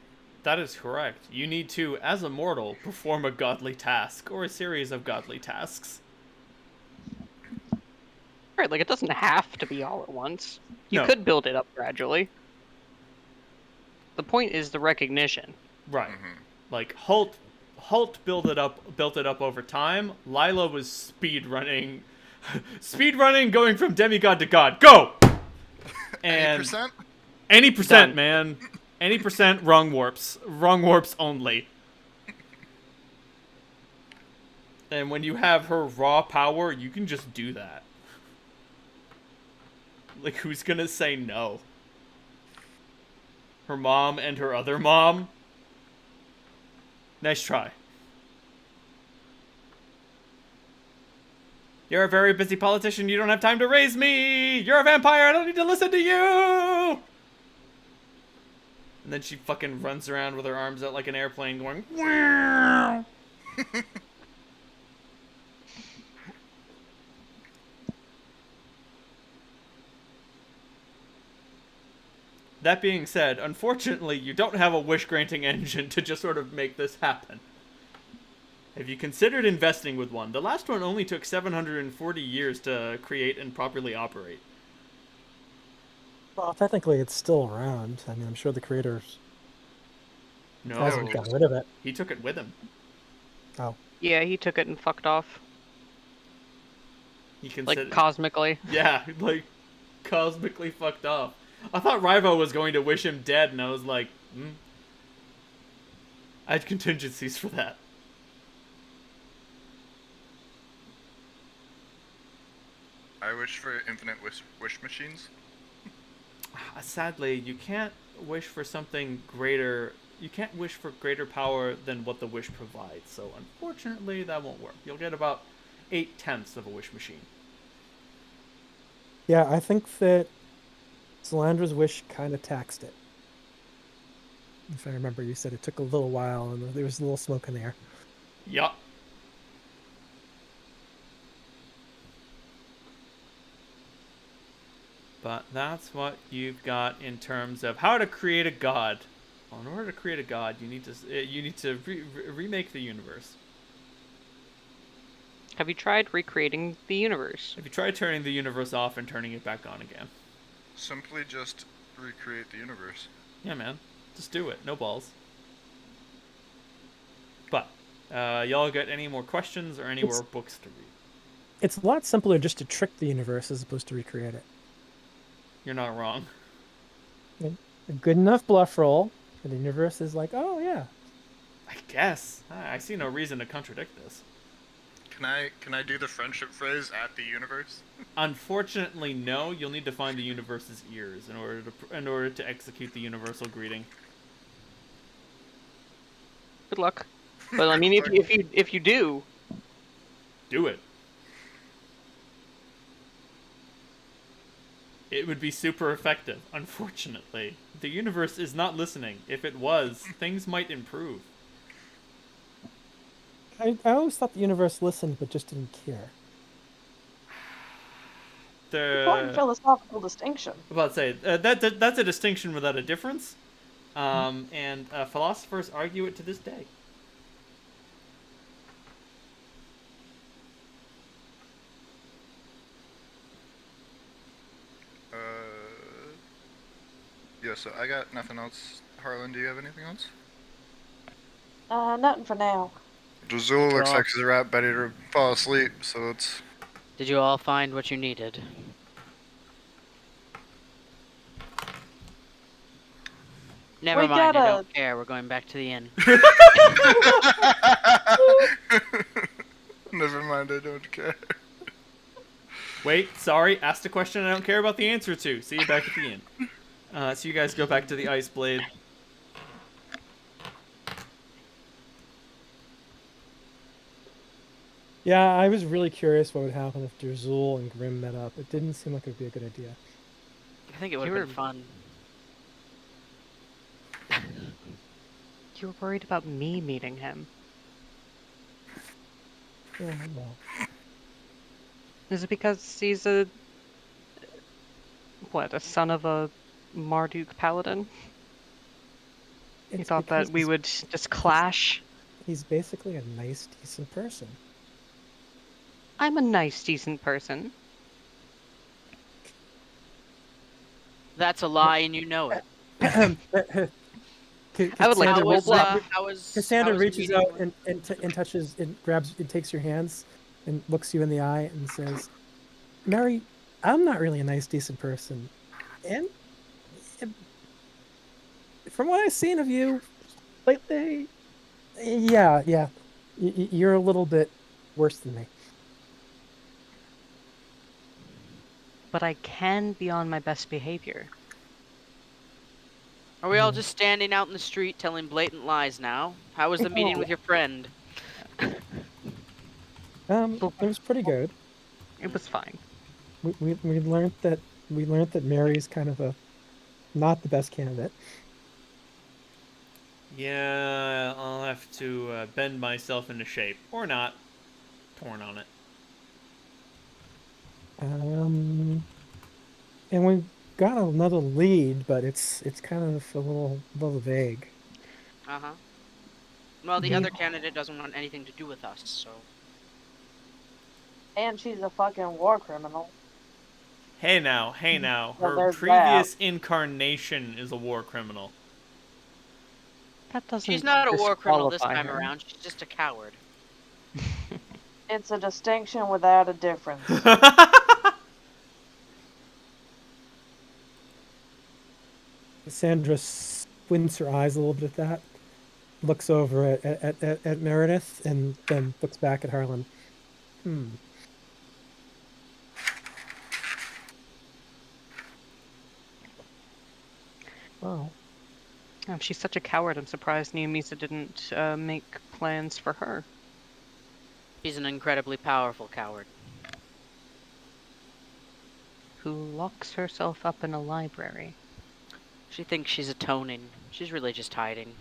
That is correct. You need to, as a mortal, perform a godly task, or a series of godly tasks. Right, like it doesn't have to be all at once. You No. could build it up gradually. The point is the recognition. Right. Mm-hmm. Like, Halt built it up over time. Lila was speed running, going from demigod to god. Go! And 80%? any percent, Done. man. Any percent, wrong warps only. And when you have her raw power, you can just do that. Like, who's gonna say no? Her mom and her other mom? Nice try. You're a very busy politician. You don't have time to raise me. You're a vampire. I don't need to listen to you. And then she fucking runs around with her arms out like an airplane going, wow. That being said, unfortunately, you don't have a wish-granting engine to just sort of make this happen. Have you considered investing with one? The last one only took 740 years to create and properly operate. Well, technically, it's still around. I mean, I'm sure the creators hasn't No, gotten rid of it. he took it with him. Oh, Yeah, he took it and fucked off. He considered, Like, cosmically. yeah, like cosmically fucked off. I thought Rivo was going to wish him dead, and I was like, I had contingencies for that. I wish for infinite wish machines. Sadly, you can't wish for something greater. You can't wish for greater power than what the wish provides. So unfortunately, that won't work. You'll get about 8/10 of a wish machine. yeah, I think that Solandra's wish kind of taxed it. If I remember, you said it took a little while and there was a little smoke in the air. Yup. But that's what you've got in terms of how to create a god. Well, in order to create a god, you need to remake the universe. Have you tried recreating the universe? Have you tried turning the universe off and turning it back on again? Simply just recreate the universe. Yeah, man. Just do it. No balls. But, y'all got any more questions or any more books to read? It's a lot simpler just to trick the universe as opposed to recreate it. You're not wrong. A good enough bluff roll, and the universe is like, oh yeah. I guess. I see no reason to contradict this. Can I do the friendship phrase at the universe? Unfortunately, no. You'll need to find the universe's ears in order to execute the universal greeting. Good luck. But I mean, if you do, Do it. It would be super effective. Unfortunately, the universe is not listening. If it was, things might improve. I always thought the universe listened, but just didn't care. Important philosophical distinction. I'm about to say that's a distinction without a difference, and philosophers argue it to this day. Yeah, so I got nothing else. Harlan, do you have anything else? Nothing for now. Jazul looks like she's about ready to fall asleep, so it's... Did you all find what you needed? Never mind, I don't care. We're going back to the inn. Never mind, I don't care. Wait, sorry, asked a question I don't care about the answer to. See you back at the inn. So you guys go back to the Ice Blade. Yeah, I was really curious what would happen if Derzul and Grim met up. It didn't seem like it would be a good idea. I think it would have been fun. you were worried about me meeting him. Yeah, well. Is it because he's a son of a Marduk paladin? You thought that we would just clash? He's basically a nice, decent person. I'm a nice, decent person. That's a lie, and you know it. I would like to roleplay. Cassandra reaches out and touches and grabs and takes your hands and looks you in the eye and says, "Mary, I'm not really a nice, decent person, and from what I've seen of you lately, yeah, you're a little bit worse than me." But I can be on my best behavior. Are we all just standing out in the street telling blatant lies now? How was the meeting with your friend? It was pretty good. It was fine. We learned that Mary's kind of not the best candidate. Yeah, I'll have to bend myself into shape. Or not. Torn on it. And we got another lead, but it's kind of a little vague. Uh-huh. Well, the other candidate doesn't want anything to do with us, so... And she's a fucking war criminal. Hey now. Well, Her previous incarnation is a war criminal. That doesn't She's not a war criminal this disqualify time her. around. She's just a coward. It's a distinction without a difference. Sandra squints her eyes a little bit at that, looks over at Meredith, and then looks back at Harlan. Wow. Oh, she's such a coward. I'm surprised Neomisa didn't make plans for her. She's an incredibly powerful coward. Who locks herself up in a library. She thinks she's atoning. She's really just hiding.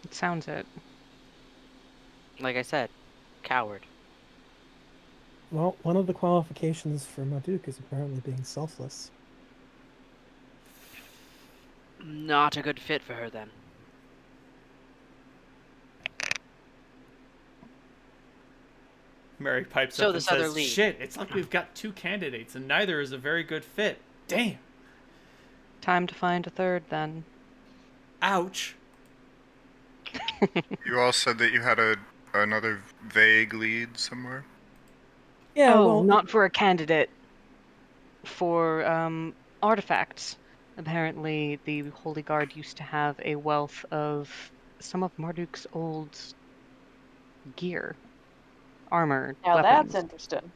It sounds it. Like I said, coward. Well, one of the qualifications for Marduk is apparently being selfless. Not a good fit for her, then. Mary pipes So up and this other says, lead. "Shit, it's like we've got two candidates and neither is a very good fit. Damn." Time to find a third, then. Ouch. You all said that you had another vague lead somewhere. Yeah, Oh, well, not for a candidate. For artifacts. Apparently, the Holy Guard used to have a wealth of some of Marduk's old gear, armor, Now weapons. that's interesting.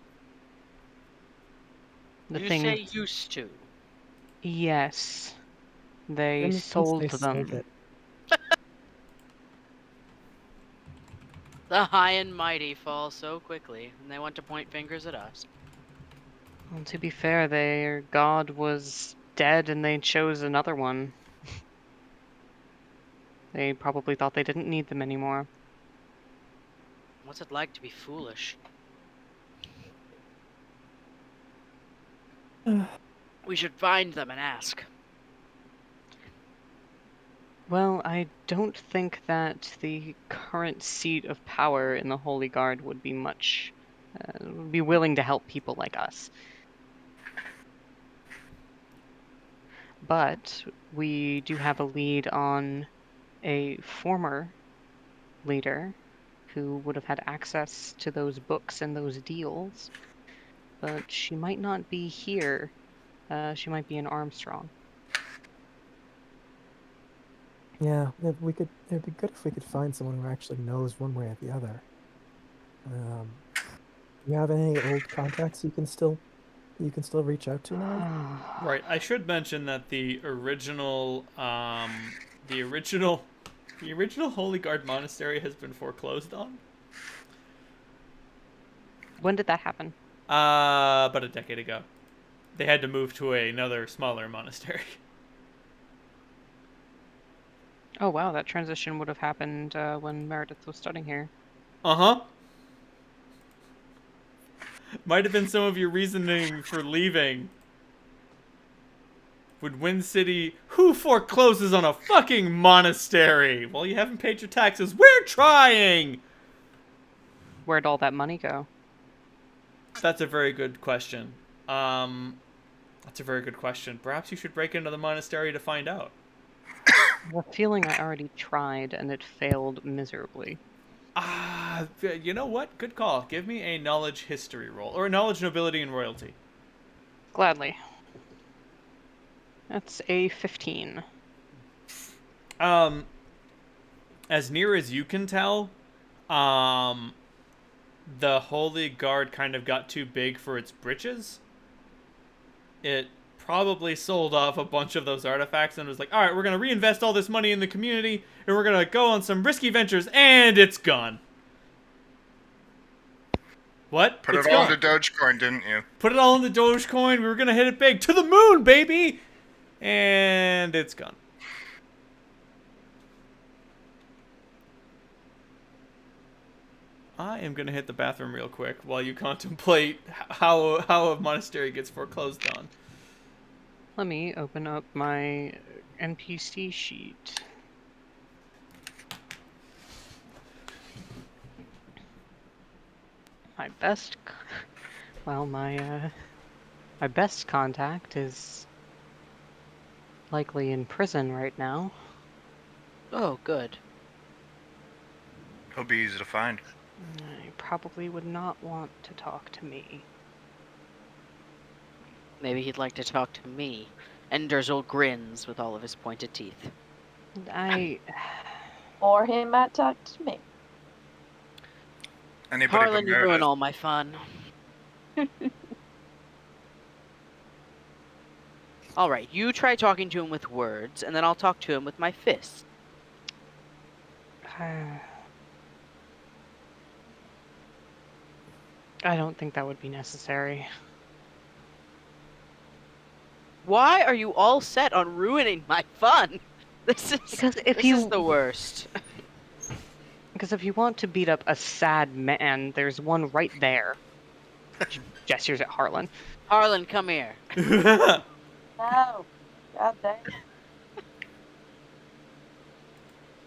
The You thing. say used to. Yes, they Grimm's thinks sold they sold them. it. The high and mighty fall so quickly, and they want to point fingers at us. Well, to be fair, their god was dead and they chose another one. They probably thought they didn't need them anymore. What's it like to be foolish? We should find them and ask. Well, I don't think that the current seat of power in the Holy Guard would be would be willing to help people like us. But we do have a lead on a former leader who would have had access to those books and those deals, but she might not be here. She might be in Armstrong. Yeah, if we could, it'd be good if we could find someone who actually knows one way or the other. You have any old contacts you can still reach out to, Nard? Right. I should mention that the original Holy Guard monastery has been foreclosed on. When did that happen? About a decade ago. They had to move to another smaller monastery. Oh wow, that transition would have happened when Meredith was studying here. Uh-huh. Might have been some of your reasoning for leaving. Would Wind City... Who forecloses on a fucking monastery? Well, you haven't paid your taxes. We're trying! Where'd all that money go? That's a very good question. That's a very good question. Perhaps you should break into the monastery to find out. The feeling I already tried and it failed miserably. You know what? Good call. Give me a knowledge history roll. Or a knowledge, nobility, and royalty. Gladly. That's a 15. As near as you can tell, the Holy Guard kind of got too big for its britches. It probably sold off a bunch of those artifacts and was like, alright, we're going to reinvest all this money in the community, and we're going to go on some risky ventures, and it's gone. What? Put it all into Dogecoin, didn't you? Put it all in the Dogecoin. We were going to hit it big. To the moon, baby! And it's gone. I am going to hit the bathroom real quick while you contemplate how a monastery gets foreclosed on. Let me open up my NPC sheet. My best... Well, my best contact is likely in prison right now. Oh, good. He'll be easy to find. I probably would not want to talk to me. Maybe he'd like to talk to me. Enderzel grins with all of his pointed teeth. Or he might talk to me. Anybody Harlan, but you ruin Meredith. all my fun. Alright, you try talking to him with words, and then I'll talk to him with my fists. I don't think that would be necessary. Why are you all set on ruining my fun? This is the worst. Because if you want to beat up a sad man, there's one right there. Gestures at Harlan. Harlan, come here. No. God dang.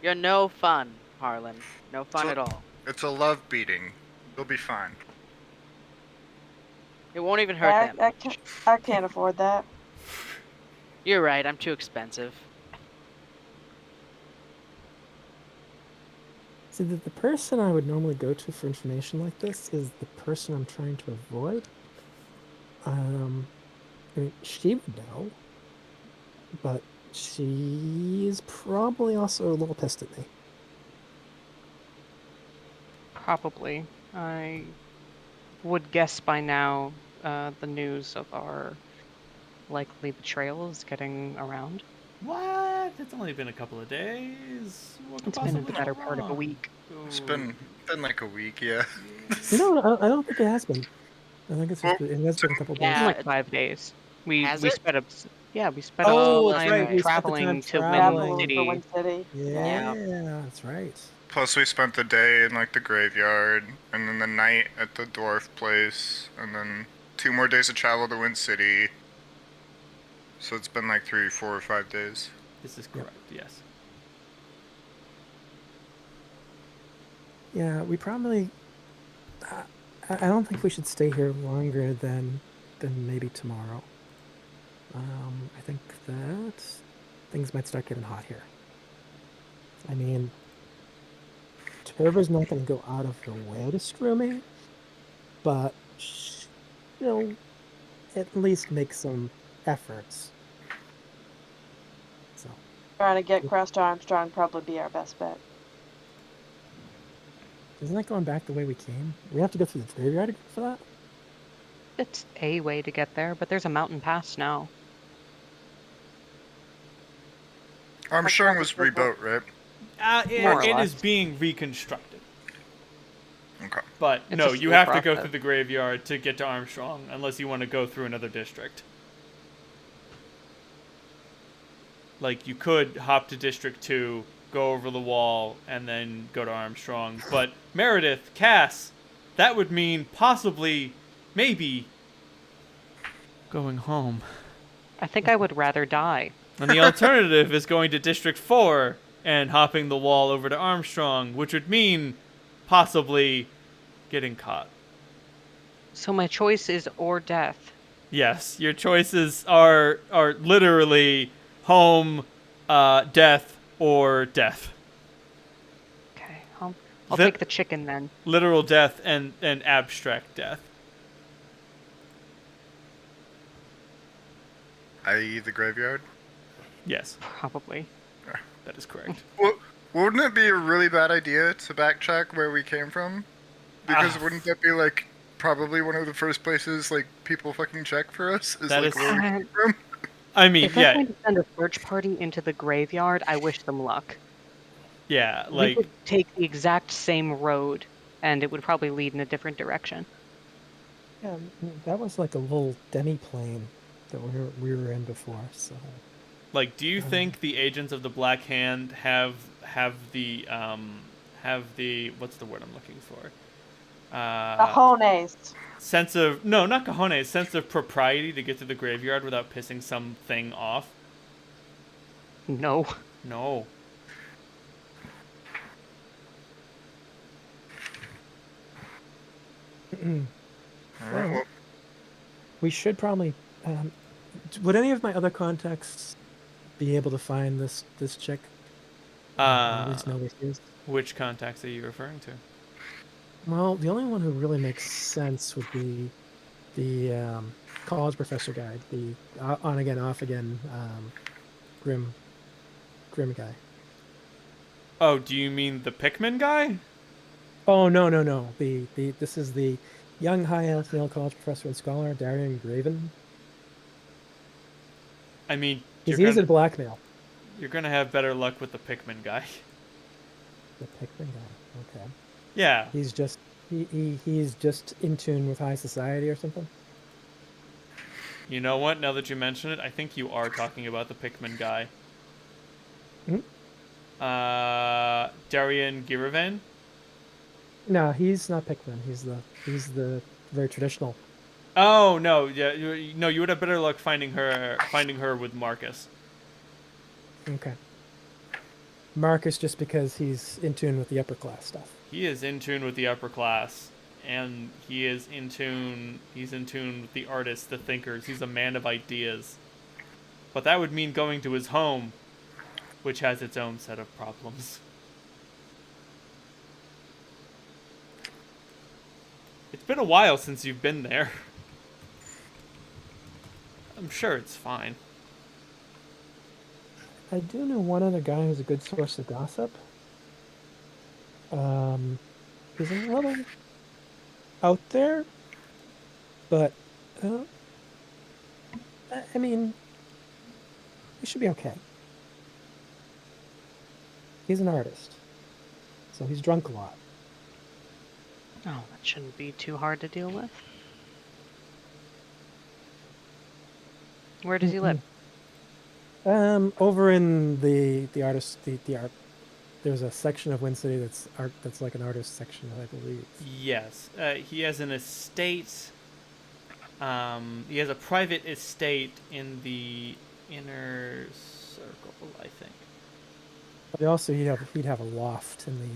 You're no fun, Harlan. No fun So- at all. It's a love beating. You'll be fine. It won't even hurt them. I can't afford that. You're right, I'm too expensive. See, the person I would normally go to for information like this is the person I'm trying to avoid. I mean, she would know, but she's probably also a little pissed at me. Probably. I would guess by now the news of our likely betrayal is getting around. What? It's only been a couple of days. What could It's been the possibly better go part of a wrong? week. It's Ooh. been like a week, yeah. No, I don't think it has been. I think it's just Well, it has been a couple It's days. been Yeah, like 5 days. We has it? sped up. Yeah, we sped up Oh, some that's that's time right. right. We spent the time traveling to Wind traveling. For City. Wind City. Yeah, that's right. plus we spent the day in like the graveyard, and then the night at the dwarf place, and then 2 more days of travel to Wind City. So it's been like 3, 4, or 5 days. This is correct, yes. Yeah, we probably. I don't think we should stay here longer than maybe tomorrow. I think that things might start getting hot here. I mean, Turbo's not going to go out of her way to screw me, but she'll at least make some efforts. So, Trying to get Crest Armstrong probably be our best bet. isn't that going back the way we came? We have to go through the graveyard again for that? It's a way to get there, but there's a mountain pass now. Armstrong was rebuilt, right? More or It less. is being reconstructed. Okay. But It's no, a you slow have to go process. through the graveyard to get to Armstrong, unless you want to go through another district. Like, you could hop to District 2, go over the wall, and then go to Armstrong. But Meredith, Cass, that would mean possibly, maybe, going home. I think I would rather die. And the alternative is going to District 4 and hopping the wall over to Armstrong, which would mean possibly getting caught. So my choice is or death. Yes, your choices are literally home, death, or death. Okay, I'll Lit- take the chicken then. Literal death and abstract death. I.e. the graveyard? Yes, Probably. that is correct. Well, wouldn't it be a really bad idea to backtrack where we came from? Because wouldn't that be like probably one of the first places like people fucking check for us? Is That like is- where we came from? I mean, If they're yeah, going to send a search party into the graveyard, I wish them luck. yeah, We like, could take the exact same road, and it would probably lead in a different direction. Yeah, that was like a little demi-plane that we were in before, so... do you think the agents of the Black Hand have the what's the word I'm looking for? Cajones. Sense of not cojones, sense of propriety to get to the graveyard without pissing something off? No. No. Alright, well, We should probably... would any of my other contacts be able to find this chick? Or at least know where she is? Which contacts are you referring to? Well, the only one who really makes sense would be the college professor guy, the on again, off again, grim guy. Oh, do you mean the Pikmin guy? Oh no. This is the young high male college professor and scholar Darian Graven. I mean, He's easy to blackmail. you're gonna have better luck with the Pikmin guy. The Pikmin guy. Okay. Yeah. He's just he's just in tune with high society or something. You know what? Now that you mention it, I think you are talking about the Pikmin guy. Hmm? Darian Giravan? No, he's not Pikmin. He's the very traditional. Oh no, yeah, you would have better luck finding her with Marcus. Okay. Marcus, just because he's in tune with the upper class stuff. He is in tune with the upper class, and he's in tune with the artists, the thinkers. He's a man of ideas. But that would mean going to his home, which has its own set of problems. It's been a while since you've been there. I'm sure it's fine. I do know one other guy who's a good source of gossip. He's a little out there, but I mean, he should be okay. He's an artist, so he's drunk a lot. Oh, that shouldn't be too hard to deal with. Where does he live? Over in the artist the art. There's a section of Wind City that's art. That's like an artist section, I believe. Yes, he has an estate. He has a private estate in the inner circle, I think. But also he'd have a loft in the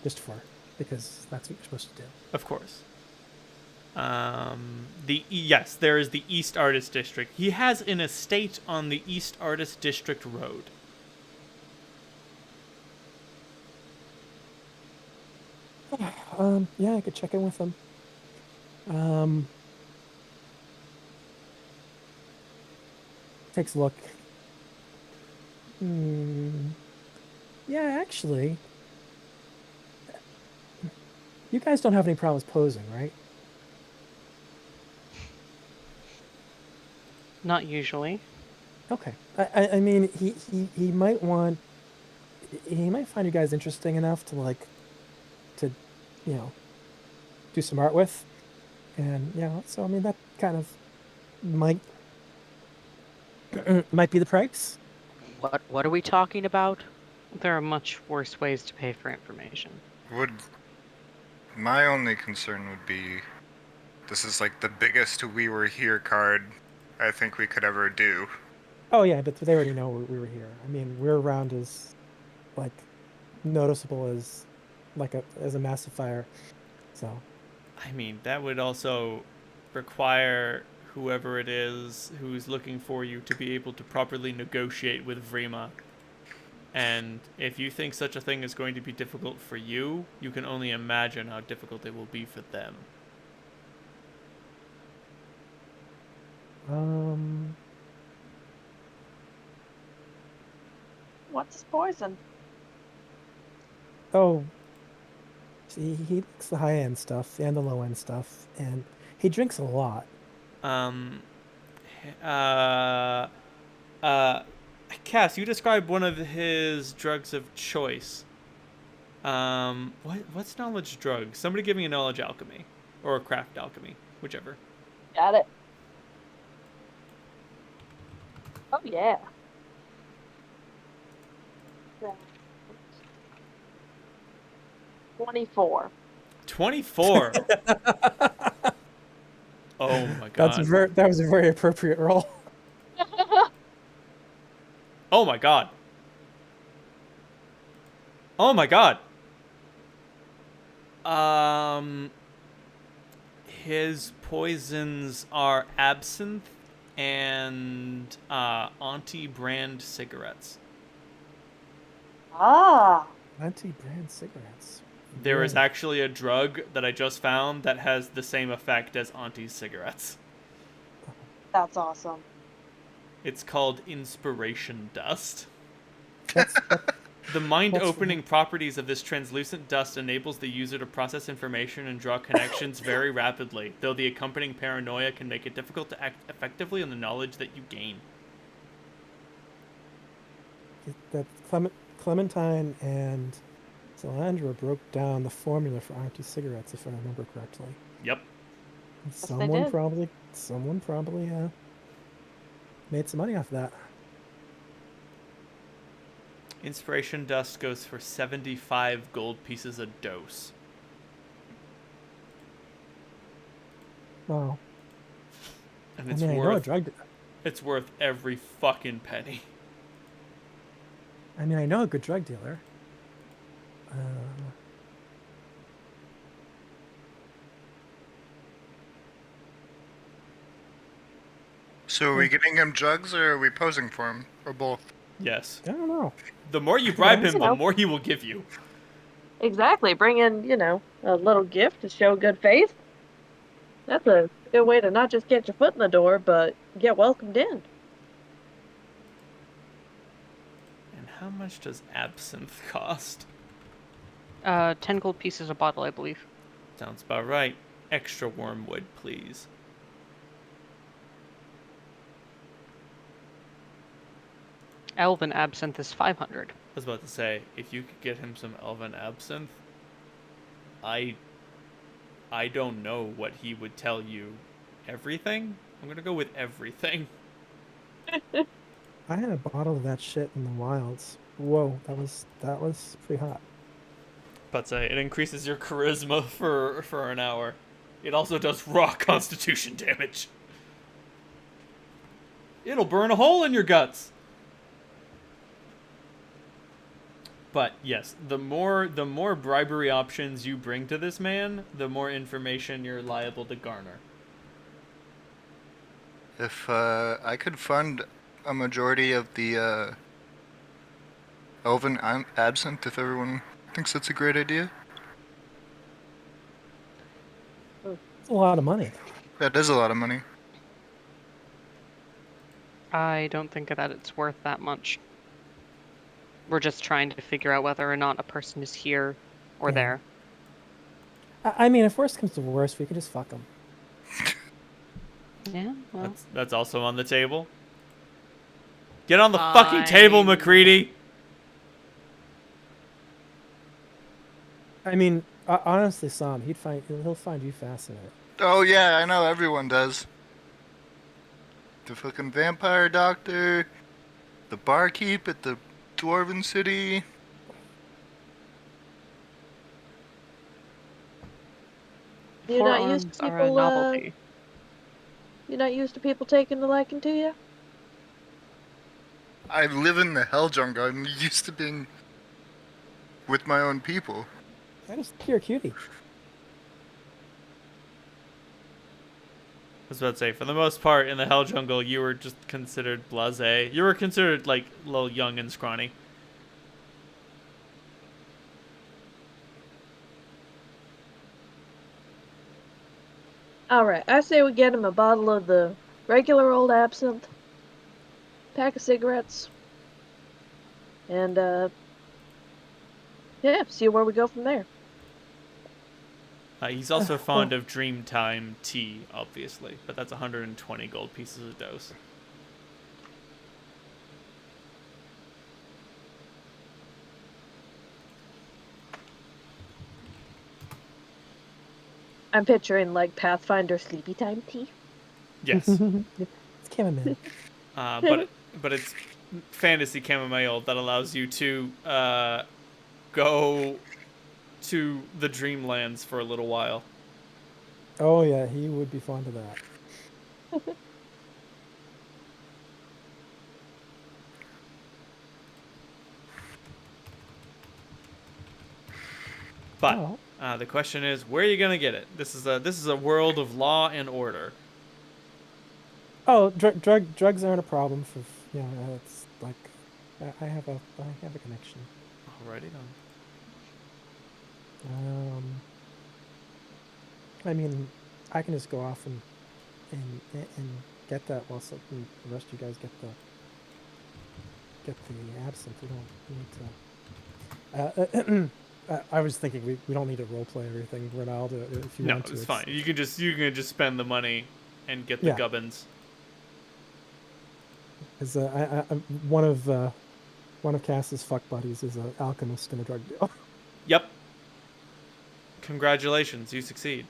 just because that's what you're supposed to do. Of course. Yes, there is the East Artist District. He has an estate on the East Artist District Road. Yeah, I could check in with him. Takes a look. Yeah, actually, you guys don't have any problems posing, right? Not usually. Okay. I mean, he might find you guys interesting enough to do some art with, and so I mean that kind of might might be the price. What are we talking about? There are much worse ways to pay for information. My only concern would be, this is like the biggest "we were here" card I think we could ever do. Oh yeah, but they already know we were here. I mean, we're around as like noticeable as as a massive fire. So I mean, that would also require whoever it is who's looking for you to be able to properly negotiate with Vrima. And if you think such a thing is going to be difficult for you, you can only imagine how difficult it will be for them. What's his poison? Oh, see, he likes the high end stuff and the low end stuff, and he drinks a lot. Cass, you described one of his drugs of choice. What's knowledge drug? Somebody give me a knowledge alchemy. Or a craft alchemy. Whichever. Got it. Oh, yeah. 24. 24? Oh my god. That was a very appropriate roll. Oh my god. Oh my god. His poisons are absinthe and Auntie brand cigarettes. Ah. Auntie brand cigarettes. There is actually a drug that I just found that has the same effect as Auntie's cigarettes. That's awesome. It's called inspiration dust. That's The mind-opening properties of this translucent dust enables the user to process information and draw connections very rapidly, though the accompanying paranoia can make it difficult to act effectively on the knowledge that you gain. that Clementine and Salandra broke down the formula for Auntie cigarettes, if I remember correctly. Yep. Someone probably made some money off that. Inspiration dust goes for 75 gold pieces a dose. Wow. And it's I know a drug. It's worth every fucking penny. I mean, I know a good drug dealer. So are we getting him drugs or are we posing for him? Or both? Yes. I don't know. The more you bribe him, You the know. more he will give you. Exactly. Bring in, a little gift to show good faith. That's a good way to not just get your foot in the door, but get welcomed in. And how much does absinthe cost? 10 gold pieces a bottle, I believe. Sounds about right. Extra wormwood, please. Elven absinthe is 500. I was about to say, if you could get him some elven absinthe, I don't know what he would tell you. Everything? I'm gonna go with everything. I had a bottle of that shit in the wilds. Whoa, that was pretty hot. But it increases your charisma for an hour. It also does raw constitution damage. It'll burn a hole in your guts. But yes, the more bribery options you bring to this man, the more information you're liable to garner. If I could fund a majority of the Elven Absinthe, if everyone thinks that's a great idea. It's a lot of money. That is a lot of money. I don't think that it's worth that much. We're just trying to figure out whether or not a person is here or Yeah. there. I mean, if worst comes to worst, we could just fuck them. Yeah, well. That's also on the table. Get on the fucking table, McCready! I mean, honestly, Sam, he'll find you fascinating. Oh yeah, I know, everyone does. The fucking vampire doctor, the barkeep at the Dwarven City. You're not used to Forearms are a people, novelty. You're not used to people taking a liking to you? I live in the Hell Jungle. I'm used to being with my own people. You're a cutie. I was about to say, for the most part, in the Hell Jungle, you were just considered blasé. You were considered, like, a little young and scrawny. Alright, I say we get him a bottle of the regular old absinthe, pack of cigarettes, and, yeah, see where we go from there. He's also fond of Dreamtime tea, obviously, but that's 120 gold pieces a dose. I'm picturing, like, Pathfinder Sleepy Time tea. Yes. It's chamomile. but it's fantasy chamomile that allows you to go to the Dreamlands for a little while. Oh yeah, he would be fond of that. But the question is, where are you gonna get it? This is a world of law and order. Oh, drugs aren't a problem for it's like I have a connection. Alrighty then. I mean, I can just go off and get that while the rest of you guys get the absinthe. We don't need to. I was thinking we don't need to roleplay everything, Ronaldo. If you want to, it's fine. You can just spend the money and get the gubbins. Because one of Cass's fuck buddies is an alchemist and a drug dealer. Yep. Congratulations, you succeed.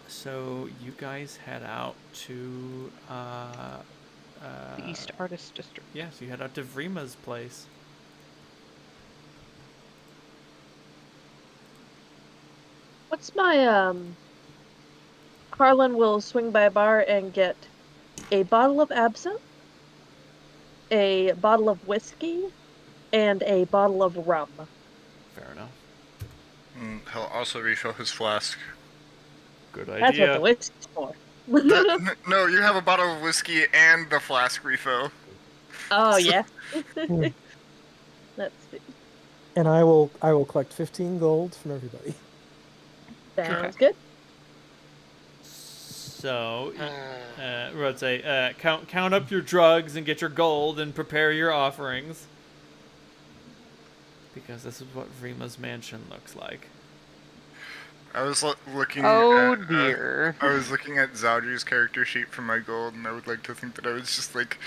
So you guys head out to The East Artist District. Yeah, so you head out to Vrima's place. What's my, Harlan will swing by a bar and get a bottle of absinthe, a bottle of whiskey, and a bottle of rum. Fair enough. He'll also refill his flask. Good That's what the idea. whiskey's for. No, you have a bottle of whiskey and the flask refill. Oh, yeah. Hmm. Let's see. And I will collect 15 gold from everybody. Sounds good. So, I'd say, count up your drugs and get your gold and prepare your offerings. Because this is what Rima's mansion looks like. I was looking Oh at, dear. I was looking at Zaudri's character sheet for my gold, and I would like to think that I was just like,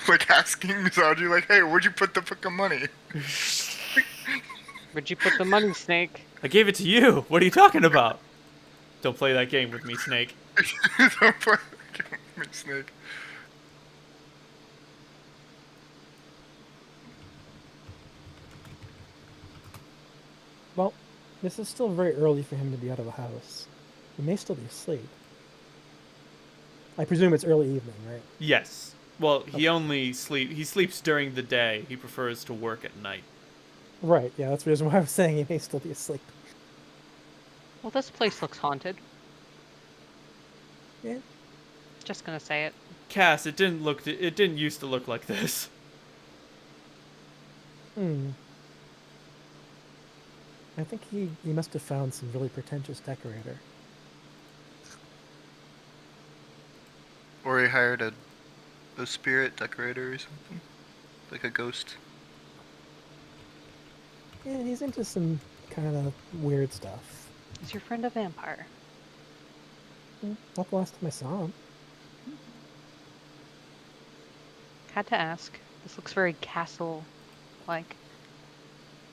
like asking Zaudri, like, hey, where'd you put the fucking money? Where'd you put the money, Snake? I gave it to you. What are you talking about? Don't play that game with me, Snake. Don't play that game with me, Snake. Well, this is still very early for him to be out of the house. He may still be asleep. I presume it's early evening, right? Yes. Well, he sleeps during the day. He prefers to work at night. Right, yeah, that's the reason why I was saying he may still be asleep. Well, this place looks haunted. Yeah. Just gonna say it. Cass, it didn't used to look like this. I think he must have found some really pretentious decorator. Or he hired a spirit decorator or something. Like a ghost. Yeah, he's into some kind of weird stuff. Is your friend a vampire? Not the last time I saw him. Had to ask. This looks very castle-like.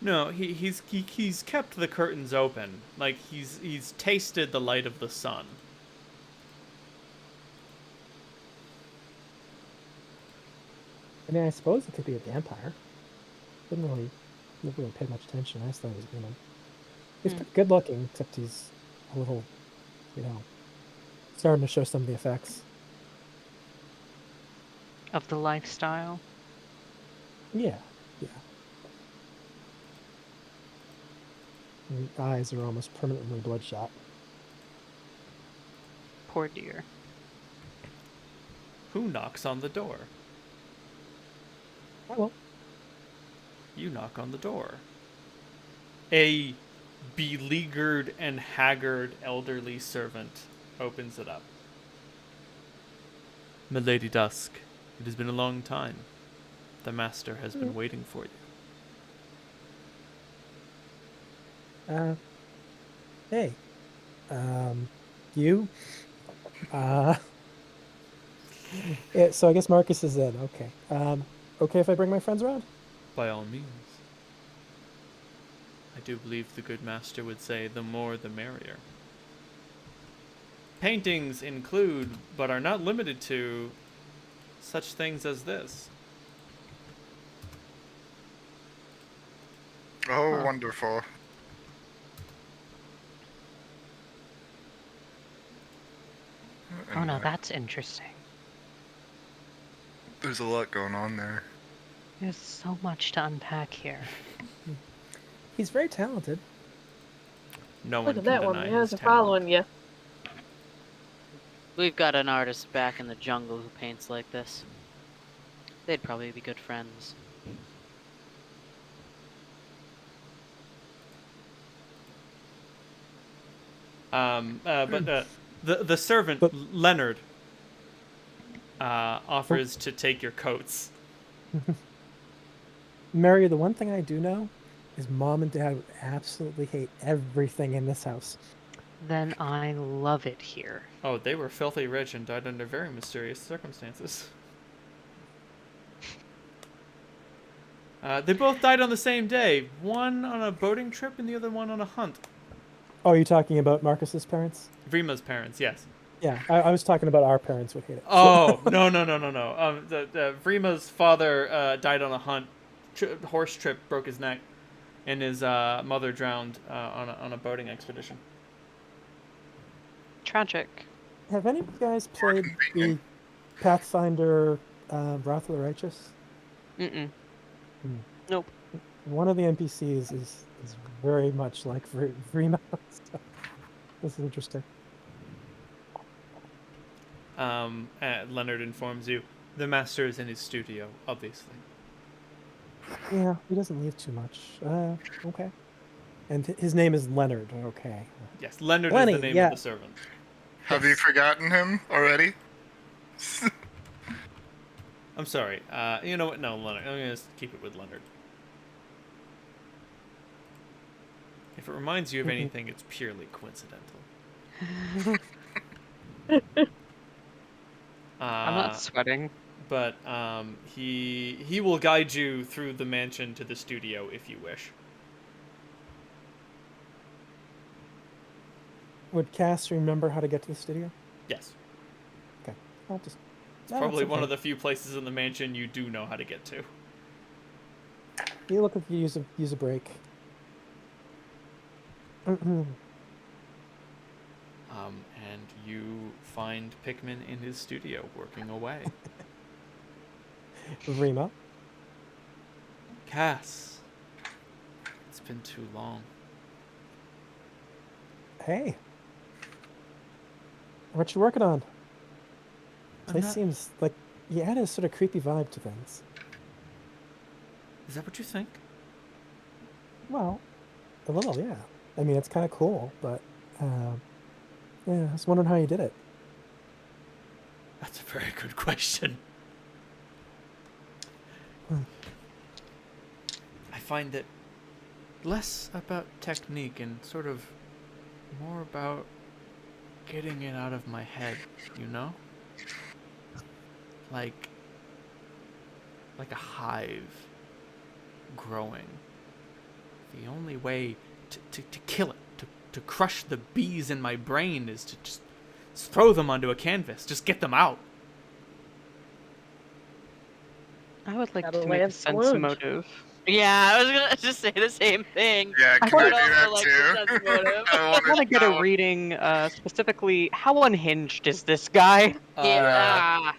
No, he's kept the curtains open. Like he's tasted the light of the sun. I mean, I suppose it could be a vampire. Never really paid much attention. I just thought he was human. He's pretty good looking, except he's a little, starting to show some of the effects. Of the lifestyle? Yeah. And the eyes are almost permanently bloodshot. Poor dear. Who knocks on the door? I will. You knock on the door. A beleaguered and haggard elderly servant opens it up. Milady Dusk, it has been a long time. The master has been waiting for you. Hey. You? Yeah, so I guess Marcus is in. Okay. Okay if I bring my friends around? By all means. I do believe the good master would say the more the merrier. Paintings include, but are not limited to, such things as this. Oh, wonderful. Oh no, that's interesting. There's a lot going on there. There's so much to unpack here. He's very talented. No Look one at can that one. deny The guys his are talent. following you. We've got an artist back in the jungle who paints like this. They'd probably be good friends. But the servant, Leonard, offers to take your coats. Mary, the one thing I do know is Mom and Dad would absolutely hate everything in this house. Then I love it here. Oh, they were filthy rich and died under very mysterious circumstances. They both died on the same day. One on a boating trip and the other one on a hunt. Oh, are you talking about Marcus's parents? Vrima's parents, yes. Yeah, I was talking about our parents would hate it. Oh, no. The Vrima's father died on a hunt. Horse trip, broke his neck. And his mother drowned on a boating expedition. Tragic. Have any of you guys played the Pathfinder Wrath of the Righteous? Mm-mm. Nope. One of the NPCs is very much like Vrima. So this is interesting. Leonard informs you, the master is in his studio, obviously. Yeah, he doesn't leave too much. Okay. And his name is Leonard. Okay. Yes, Leonard Lenny, is the name yeah. of the servant. Have you forgotten him already? I'm sorry. You know what? No, Leonard. I'm going to keep it with Leonard. If it reminds you of anything, it's purely coincidental. I'm not sweating. But he will guide you through the mansion to the studio if you wish. Would Cass remember how to get to the studio? Yes. Okay. I'll just... It's probably one of the few places in the mansion you do know how to get to. You look if you use a break. And you find Pikmin in his studio working away. Rima. Cass. It's been too long. Hey. What you working on? Place seems like you added a sort of creepy vibe to things. Is that what you think? Well, a little, yeah. I mean, it's kind of cool, but yeah, I was wondering how you did it. That's a very good question. I find it less about technique and sort of more about getting it out of my head, you know? Like a hive growing. The only way to kill it, to crush the bees in my brain is to just throw them onto a canvas. Just get them out. I would like Gotta to make a lance the sense wound. motive. Yeah, I was gonna just say the same thing. Yeah, I can I would do also that like too? the sense motive. I want to get a reading, specifically, how unhinged is this guy? Yeah.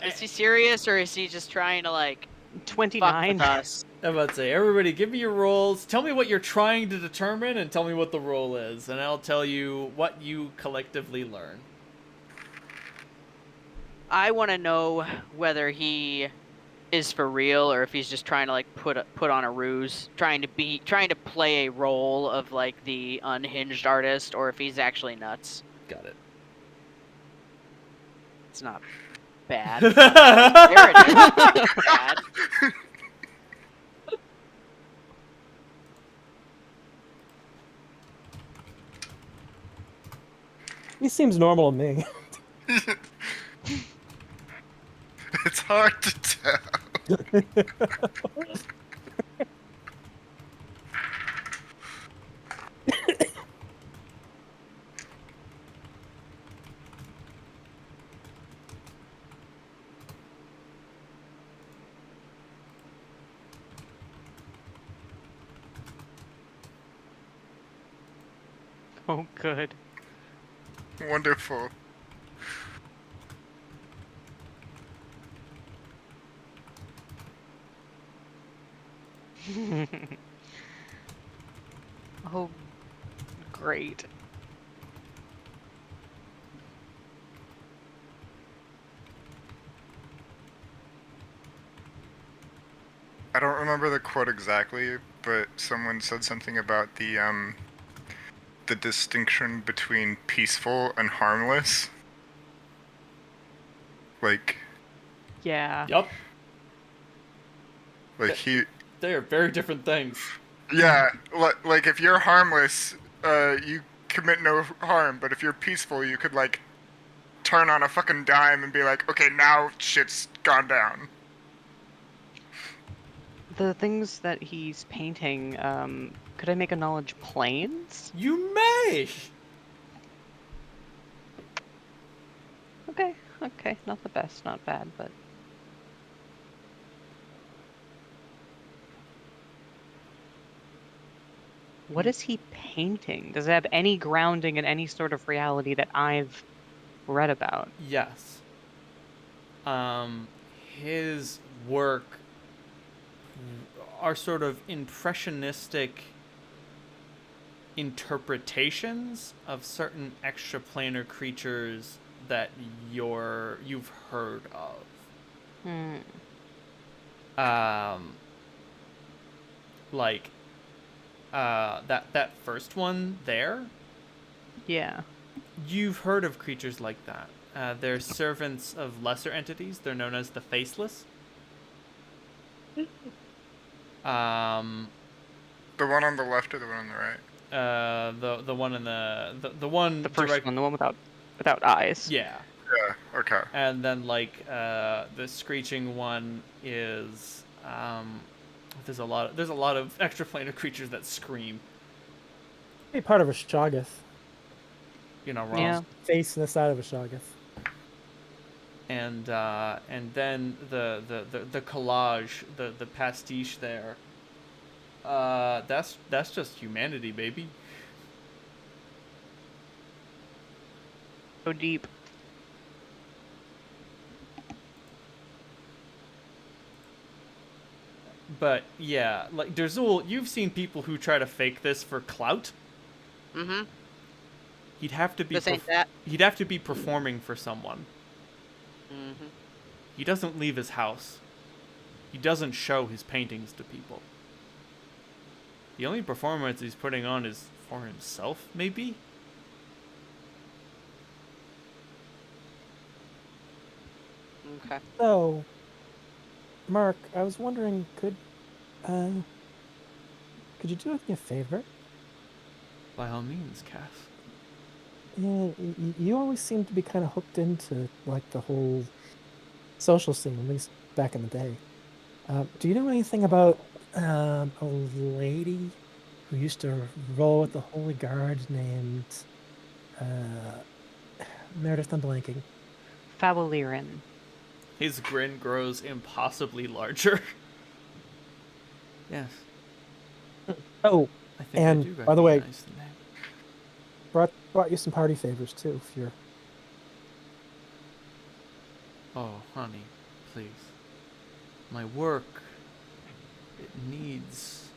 Is he serious or is he just trying to like fuck 29. with us? I'm about to say, everybody give me your rolls. Tell me what you're trying to determine and tell me what the roll is. And I'll tell you what you collectively learn. I want to know whether he is for real or if he's just trying to like put on a ruse, trying to play a role of like the unhinged artist, or if he's actually nuts. Got it. It's not bad. There it is. It's bad. He seems normal to me. It's hard to tell. Oh, good. Wonderful. Oh, great. I don't remember the quote exactly, but someone said something about the distinction between peaceful and harmless. Like, Yeah. Yup. like They are very different things. yeah, like if you're harmless, you commit no harm, but if you're peaceful, you could like turn on a fucking dime and be like, okay, now shit's gone down. The things that he's painting, could I make a knowledge planes? You may! Okay, not the best, not bad, but... What is he painting? Does it have any grounding in any sort of reality that I've read about? Yes. His work are sort of impressionistic interpretations of certain extraplanar creatures that you've heard of. Hmm. Like that first one there, Yeah. you've heard of creatures like that. They're servants of lesser entities. They're known as the Faceless. Um, The one on the left or the one on the right? the one in the one The first direct. one, the one without eyes. Yeah, Yeah, okay. and then like the screeching one is there's a lot of extraplanar creatures that scream. Be part of a Shoggoth. You're not wrong. Yeah. Face and the side of a Shoggoth. And then the collage, the pastiche there. That's just humanity, baby. So deep. But yeah, like Derzul, you've seen people who try to fake this for clout. Mm-hmm. He'd have to be This ain't that. he'd have to be performing for someone. Mm-hmm. He doesn't leave his house. He doesn't show his paintings to people. The only performance he's putting on is for himself, maybe? Okay. So, Mark, I was wondering, could you do me a favor? By all means, Cass. Yeah, you always seem to be kind of hooked into like the whole social scene, at least back in the day. Do you know anything about a lady who used to roll with the Holy Guard named Meredith? I'm blanking. Fabolirin. His grin grows impossibly larger. Yes, Oh, I think and I do by the way, recognize the name. brought you some party favors too, if you're. Oh, honey, please. My work, it needs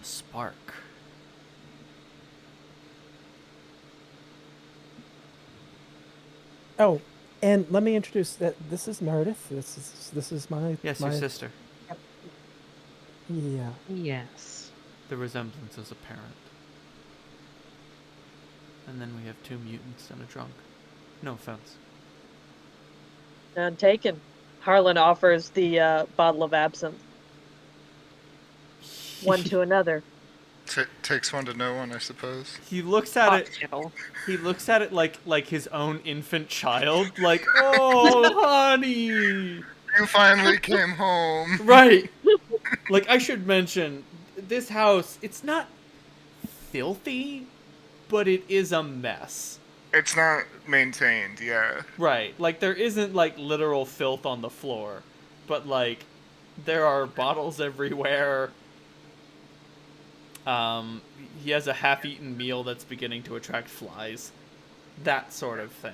a spark. Oh, and let me introduce that. This is Meredith. This is my Yes, my your sister. yeah. Yes. The resemblance is apparent. And then we have two mutants and a drunk. No offense. None taken. Harlan offers the bottle of absinthe. One to another. Takes one to know one, I suppose. He looks at it. Cocktail. He looks at it like his own infant child. Like, oh, honey. You finally came home. Right. Like, I should mention, this house, it's not filthy, but it is a mess. It's not maintained, yeah. Right. Like, there isn't, like, literal filth on the floor. But, like, there are bottles everywhere. He has a half-eaten meal that's beginning to attract flies. That sort of thing.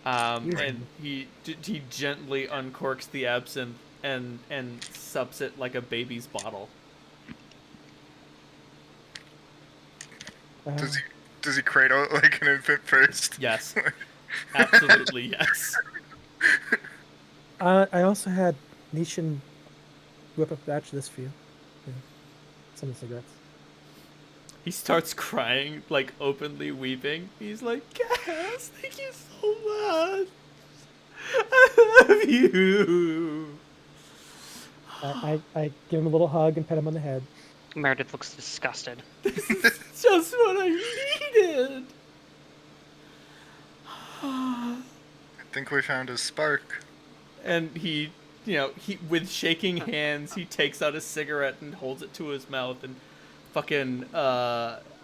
And he gently uncorks the absinthe and sups it like a baby's bottle. Does he cradle it like an infant first? Yes. Absolutely yes. I also had Nishan whip up a batch of this for you. Yeah. Some cigarettes. He starts crying, like openly weeping. He's like, Cass, thank you so much. I love you. I give him a little hug and pet him on the head. Meredith looks disgusted. This is just what I needed. I think we found his spark. And he with shaking hands, he takes out a cigarette and holds it to his mouth and fucking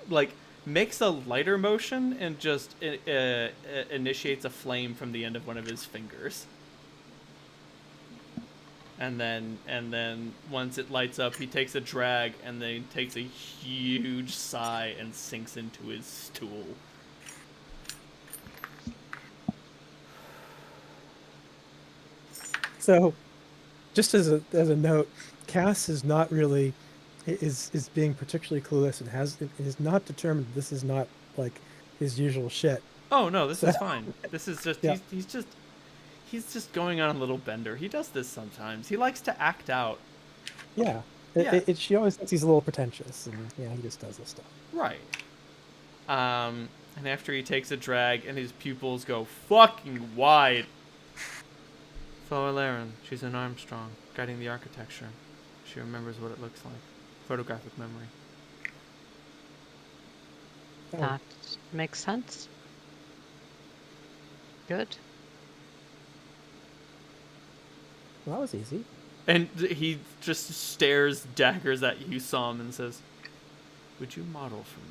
like makes a lighter motion and just initiates a flame from the end of one of his fingers. And then once it lights up, he takes a drag and then takes a huge sigh and sinks into his stool. So, just as a note, Cass is not really is being particularly clueless and is not determined. This is not like his usual shit. Oh no, this So is fine. This is just yeah, he's just going on a little bender. He does this sometimes. He likes to act out. yeah. Yeah. She always thinks he's a little pretentious, and yeah, he just does this stuff. Right. And after he takes a drag and his pupils go fucking wide. Follow Laren. She's in Armstrong, guiding the architecture. She remembers what it looks like. Photographic memory. Oh, That makes sense. Good. well, that was easy. And he just stares daggers at you, Sam, and says, "Would you model for me?"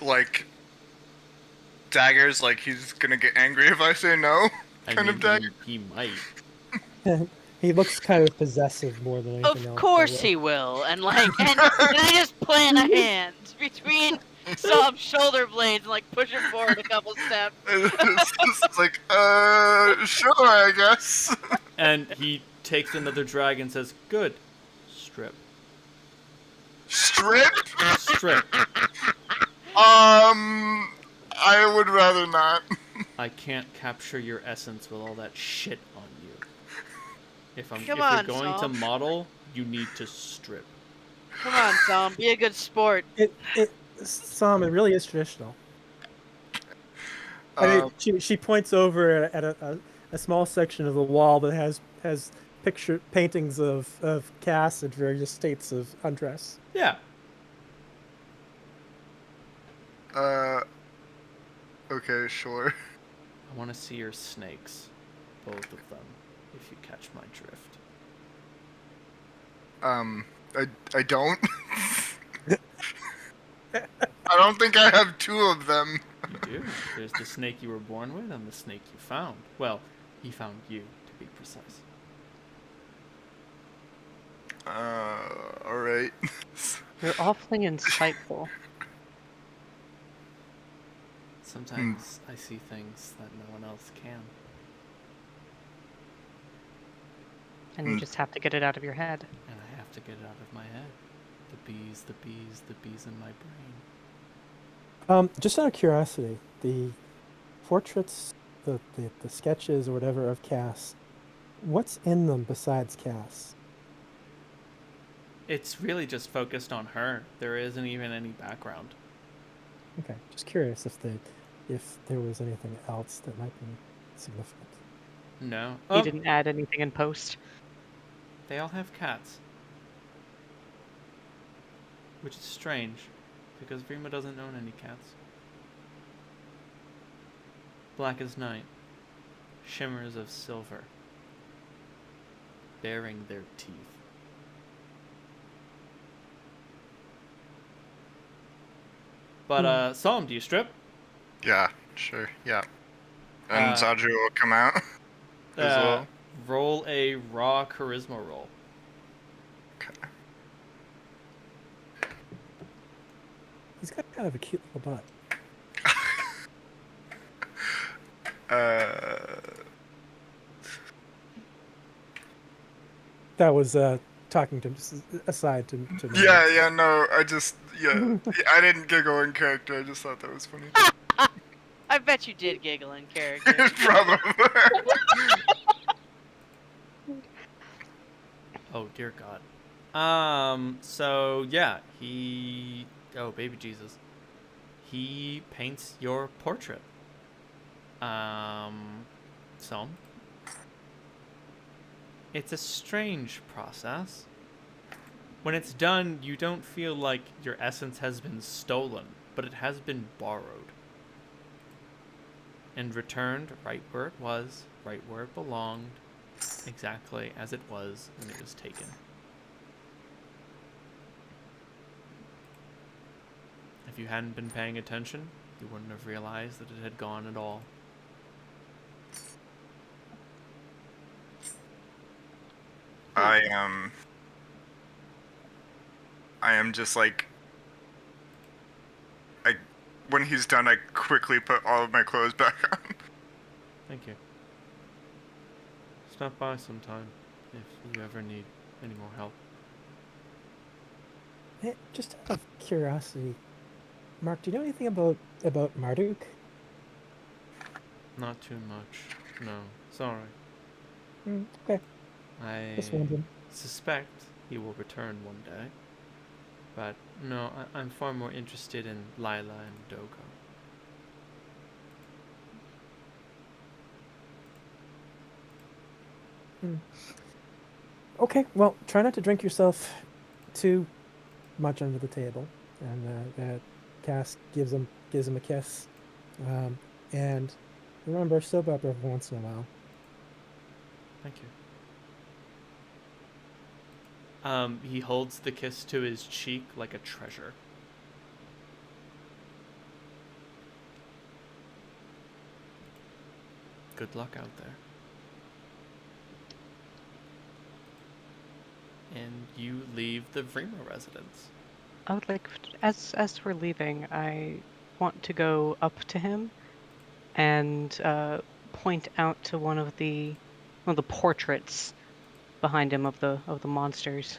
Like daggers, like he's gonna get angry if I say no. I Kind mean, of dagger. he might. He looks kind of possessive more than anything else. Of course he will, and like, and I just plant a hand between some shoulder blades and like push him forward a couple steps. It's like, sure, I guess. And he takes another drag and says, "Good. Strip. Strip? Strip. I would rather not. I can't capture your essence with all that shit on you. If Come you're on, going to Sam. model, you need to strip." Come on, Tom, be a good sport. Sam, it really is traditional. I mean, she points over at a small section of the wall that has paintings of Cass at various states of undress. Yeah. Okay, sure. I want to see your snakes. Both of them, if you catch my drift. I don't. I don't think I have two of them. You do. There's the snake you were born with and the snake you found. Well, he found you, to be precise. Alright. You're awfully insightful. Sometimes I see things that no one else can. And you just have to get it out of your head. And I have to get it out of my head. The bees in my brain. Just out of curiosity, the portraits, the sketches or whatever of Cass, what's in them besides Cass? It's really just focused on her. There isn't even any background. Okay, just curious if there was anything else that might be significant. No. He didn't add anything in post. They all have cats. Which is strange, because Vrima doesn't own any cats. Black as night, shimmers of silver, baring their teeth. But, Psalm, do you strip? Yeah, sure, yeah. And Zadru will come out as well. Roll a raw charisma roll. Okay. He's got kind of a cute little butt. That was talking to aside to Yeah, no, I didn't giggle in character, I just thought that was funny. I bet you did giggle in character. Probably. Oh, dear God. So, yeah, oh, baby Jesus. He paints your portrait. So, it's a strange process. When it's done, you don't feel like your essence has been stolen, but it has been borrowed. And returned right where it was, right where it belonged, exactly as it was when it was taken. If you hadn't been paying attention, you wouldn't have realized that it had gone at all. I am just like, when he's done, I quickly put all of my clothes back on. Thank you. Stop by sometime if you ever need any more help. Hey, just out of curiosity, Mark, do you know anything about Marduk? Not too much. No. Sorry. Okay, I just wondering. suspect he will return one day. But no, I'm far more interested in Lila and Dogo. Okay, well, try not to drink yourself too much under the table. And Cass gives him a kiss. And remember, sober up every once in a while. Thank you. He holds the kiss to his cheek like a treasure. Good luck out there. And you leave the Vrima residence. I would like, as we're leaving, I want to go up to him and point out to one of the portraits behind him of the monsters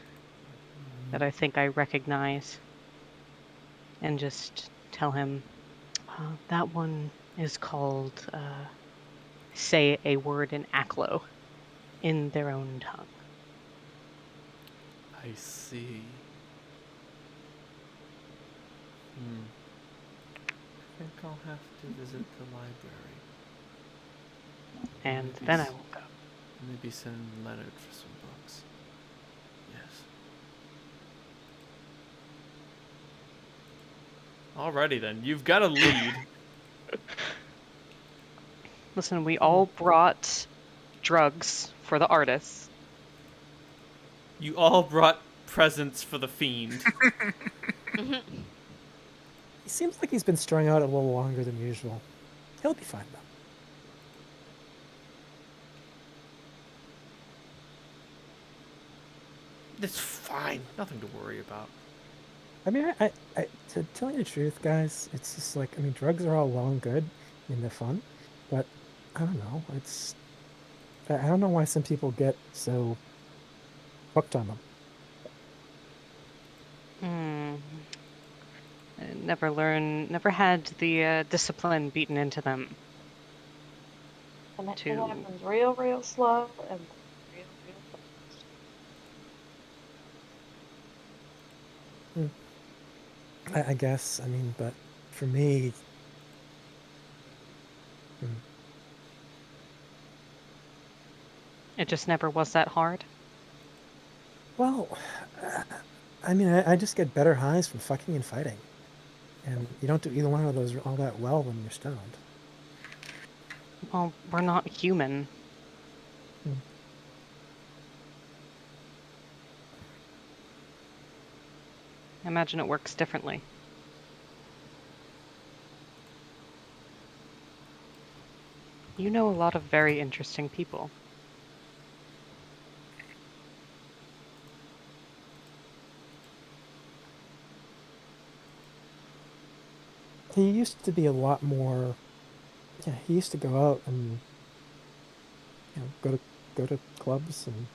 that I think I recognize, and just tell him that one is called "Say a Word in Aklo" in their own tongue. I see. I think I'll have to visit the library. And Maybe then I will go. Maybe send Leonard for some books. Yes. Alrighty then, you've got a lead. Listen, we all brought drugs for the artists. You all brought presents for the fiend. He seems like he's been strung out a little longer than usual. He'll be fine though. It's fine. Nothing to worry about. I mean, I to tell you the truth, guys, it's just like, I mean, drugs are all well and good and they're fun, but I don't know. I don't know why some people get so hooked on them. Never had the discipline beaten into them. And it To- happens real slow and real fast. I guess. I mean, but for me, It just never was that hard. well, I mean, I just get better highs from fucking and fighting, and you don't do either one of those all that well when you're stoned. Well, we're not human. I imagine it works differently. You know a lot of very interesting people. He used to be a lot more. Yeah, he used to go out and go to clubs and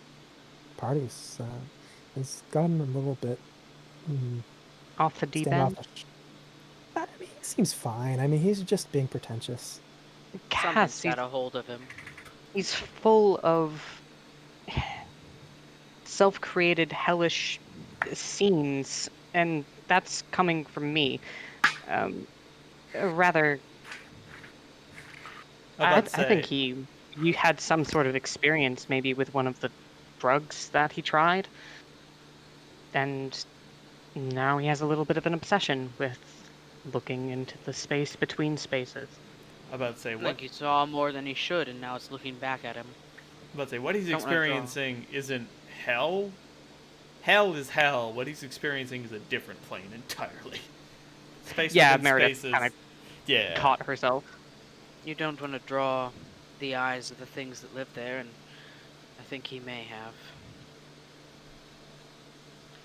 parties. He's gotten a little bit Off the deep end. standoffish. I mean, he seems fine. I mean, he's just being pretentious. Something's Cass, got a hold of him. he's full of self-created hellish scenes, and that's coming from me. Rather, I think you had some sort of experience maybe with one of the drugs that he tried, and now he has a little bit of an obsession with looking into the space between spaces. I'm about to say I what. think he saw more than he should, and now it's looking back at him. I'm about to say what he's Don't wanna draw. experiencing isn't hell. Hell is hell. What he's experiencing is a different plane entirely. Space within Meredith spaces. kind of caught herself. You don't want to draw the eyes of the things that live there, and I think he may have.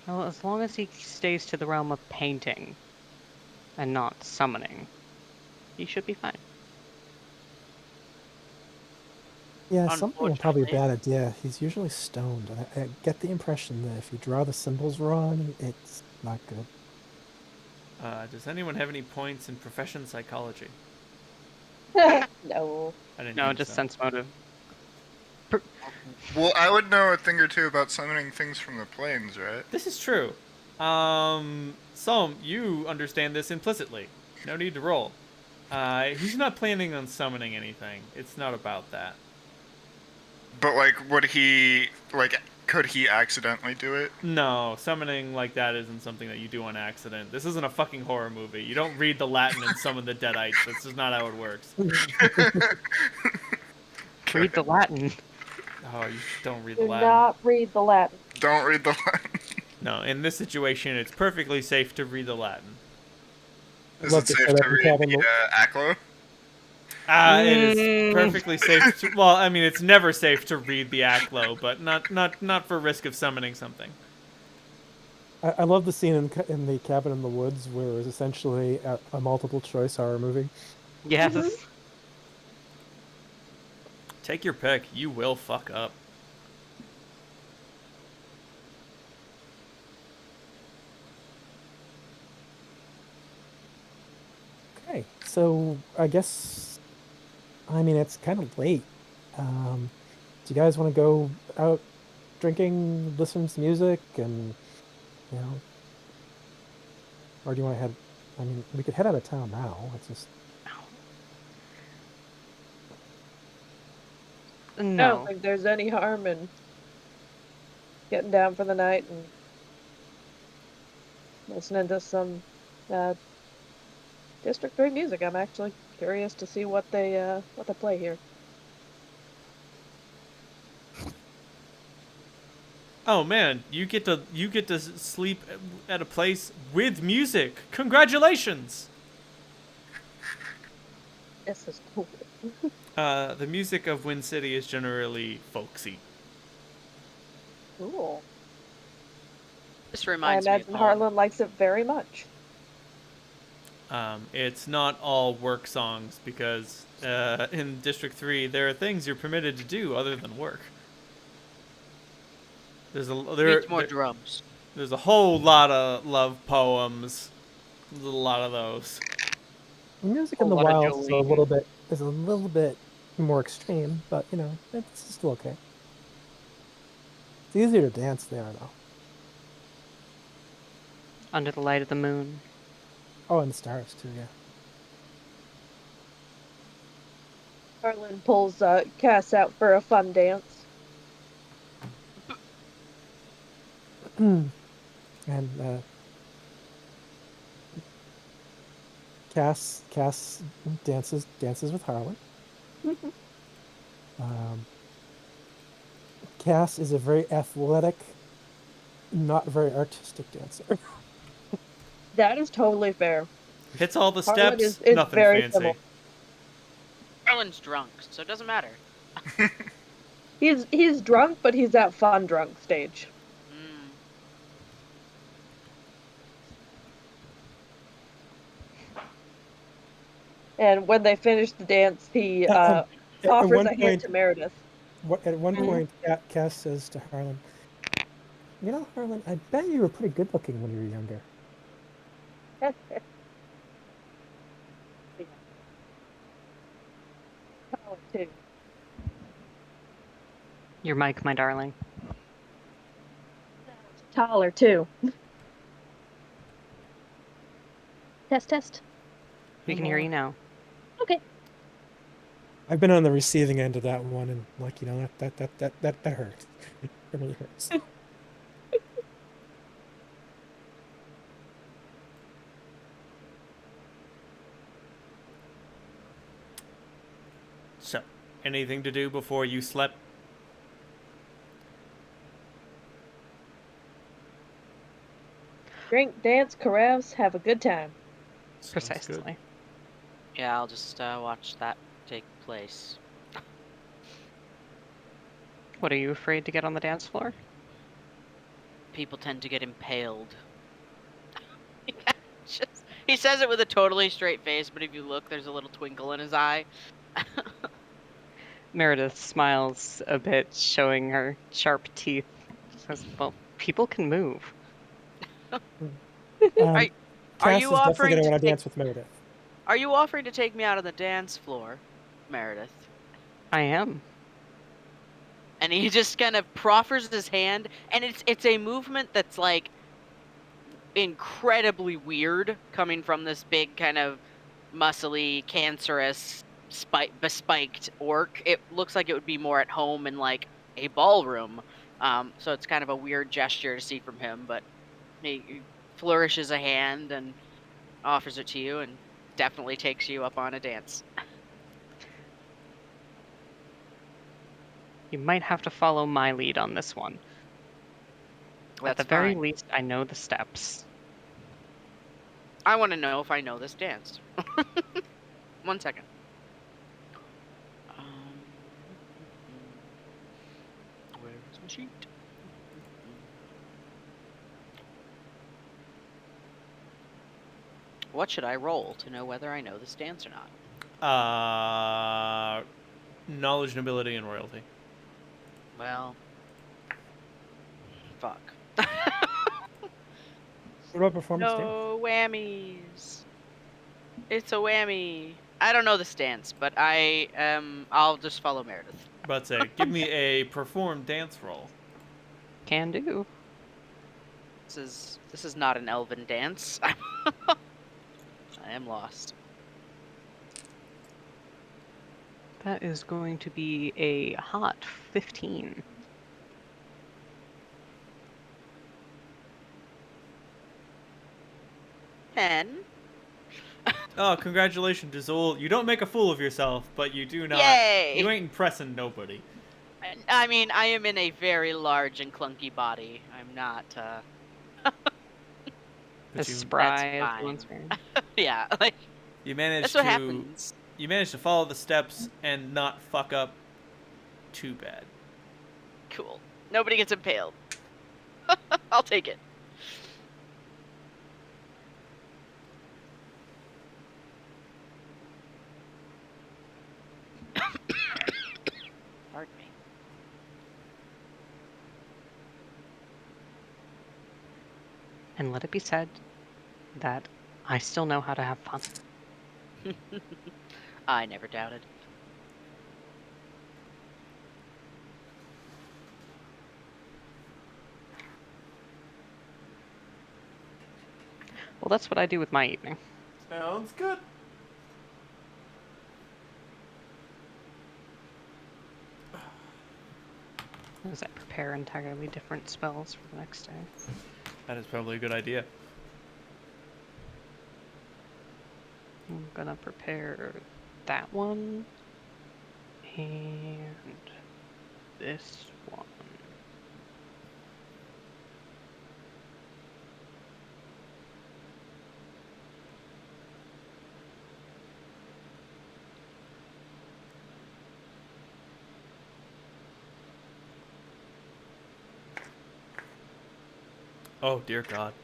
Well, as long as he stays to the realm of painting and not summoning. he should be fine. Yeah, something would probably be a Unfortunately. bad idea. He's usually stoned. I get the impression that if you draw the symbols wrong, it's not good. Does anyone have any points in profession psychology? No. I didn't No, think just so. sense motive. Well, I would know a thing or two about summoning things from the planes, right? This is true. Psalm, you understand this implicitly. No need to roll. He's not planning on summoning anything. It's not about that. But like, would he like? Could he accidentally do it? No, summoning like that isn't something that you do on accident. This isn't a fucking horror movie. You don't read the Latin and summon the Deadites. That's just not how it works. Read the Latin. Oh, you don't read the Do Latin. not read the Latin. Don't read the line. No, in this situation, it's perfectly safe to read the Latin. I'd Is love it to safe say that to in read cabin. the Aklo? It is perfectly safe to. Well, I mean, it's never safe to read the Aklo, but not for risk of summoning something. I love the scene in the cabin in the woods where it was essentially a multiple choice horror movie. Yes. Mhm. Take your pick. You will fuck up. Okay, so I guess, I mean, it's kind of late. Do you guys want to go out drinking, listen to music, and, you know, or do you want to head? I mean, we could head out of town now. It's just I don't No. think there's any harm in getting down for the night and listening to some District 3 music. I'm actually curious to see what they play here. Oh man, you get to sleep at a place with music. Congratulations. This is cool. The music of Wind City is generally folksy. Cool. This I reminds me of imagine home. Harlan likes it very much. It's not all work songs because in District 3 there are things you're permitted to do other than work. There's Needs more drums. there's a whole lot of love poems. There's a lot of those. the music Whole in the lot of wilds is a Jolene. little bit more extreme, but you know, it's still okay. It's easier to dance there though. Under the light of the moon. Oh, and the stars too, yeah. Harlan pulls Cass out for a fun dance. And Cass dances with Harlan. Cass is a very athletic, not very artistic dancer. That is totally fair. Hits all the Harlan steps, is nothing very fancy. similar. Harlan's drunk, so it doesn't matter. He's drunk, but he's at fun drunk stage. Mm. And when they finish the dance, he At offers one a hand point, to Meredith. at one point, Cass says to Harlan, "You know, Harlan, I bet you were pretty good looking when you were younger." Taller too. Your mic, my darling. Taller too. Test, test. We can hear you now. Okay. I've been on the receiving end of that one, and like, you know, that hurts. It really hurts. So, anything to do before you slept? Drink, dance, carouse, have a good time. Sounds Precisely. good. Yeah, I'll just watch that take place. What, are you afraid to get on the dance floor? People tend to get impaled. Just He says it with a totally straight face, but if you look, there's a little twinkle in his eye. Meredith smiles a bit, showing her sharp teeth. Says, well, people can move. Are Cass you is definitely offering going to to want to take? dance with Meredith. Are you offering to take me out on the dance floor, Meredith? I am. And he just kind of proffers his hand, and it's a movement that's like incredibly weird, coming from this big kind of muscly, cancerous, bespiked orc. It looks like it would be more at home in like a ballroom. So it's kind of a weird gesture to see from him, but he flourishes a hand and offers it to you, and definitely takes you up on a dance. You might have to follow my lead on this one. At That's the very fine. least, I know the steps. I want to know if I know this dance. 1 second. Where is my sheet? What should I roll to know whether I know this dance or not? Knowledge, nobility, and royalty. Well, fuck. What about performance dance? No whammies. It's a whammy. I don't know this dance, but I'll just follow Meredith. But say, give me a perform dance roll. Can do. This is not an elven dance. I am lost. That is going to be a hot 15. Pen. Oh, congratulations, Azul. You don't make a fool of yourself, but you do not. Yay! You ain't impressing nobody. I mean, I am in a very large and clunky body. I'm not, But As you, spry That's as the one's fine. wearing. yeah, like, you managed that's what to happens. you managed to follow the steps and not fuck up too bad. Cool. Nobody gets impaled. I'll take it. Pardon me. And let it be said that I still know how to have fun. I never doubted. Well, that's what I do with my evening. Sounds good. As I prepare entirely different spells for the next day. That is probably a good idea. I'm gonna prepare that one. And this one. Oh dear God.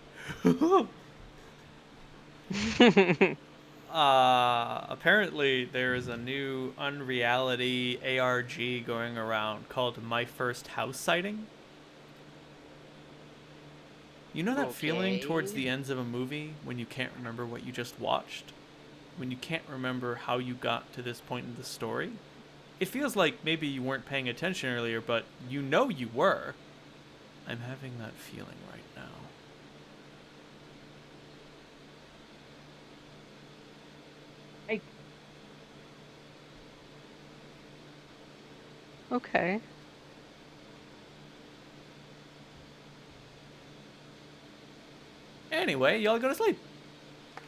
Apparently there is a new unreality ARG going around called My First House Sighting. You know that feeling towards the Okay. ends of a movie when you can't remember what you just watched? When you can't remember how you got to this point in the story? It feels like maybe you weren't paying attention earlier, but you know you were. I'm having that feeling right now. Okay. Anyway, y'all go to sleep.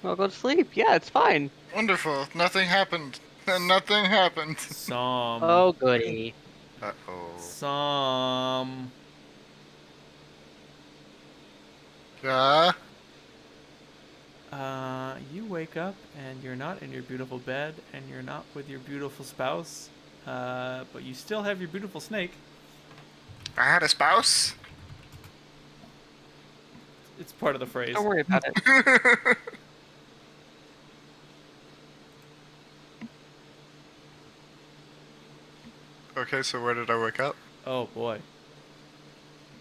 I'll go to sleep. Yeah, it's fine. Wonderful. Nothing happened. And nothing happened. Oh, goody. Uh-oh. Some. Yeah? You wake up and you're not in your beautiful bed and you're not with your beautiful spouse, but you still have your beautiful snake. I had a spouse? It's part of the phrase. Don't worry about it. Okay, so where did I wake up? Oh boy.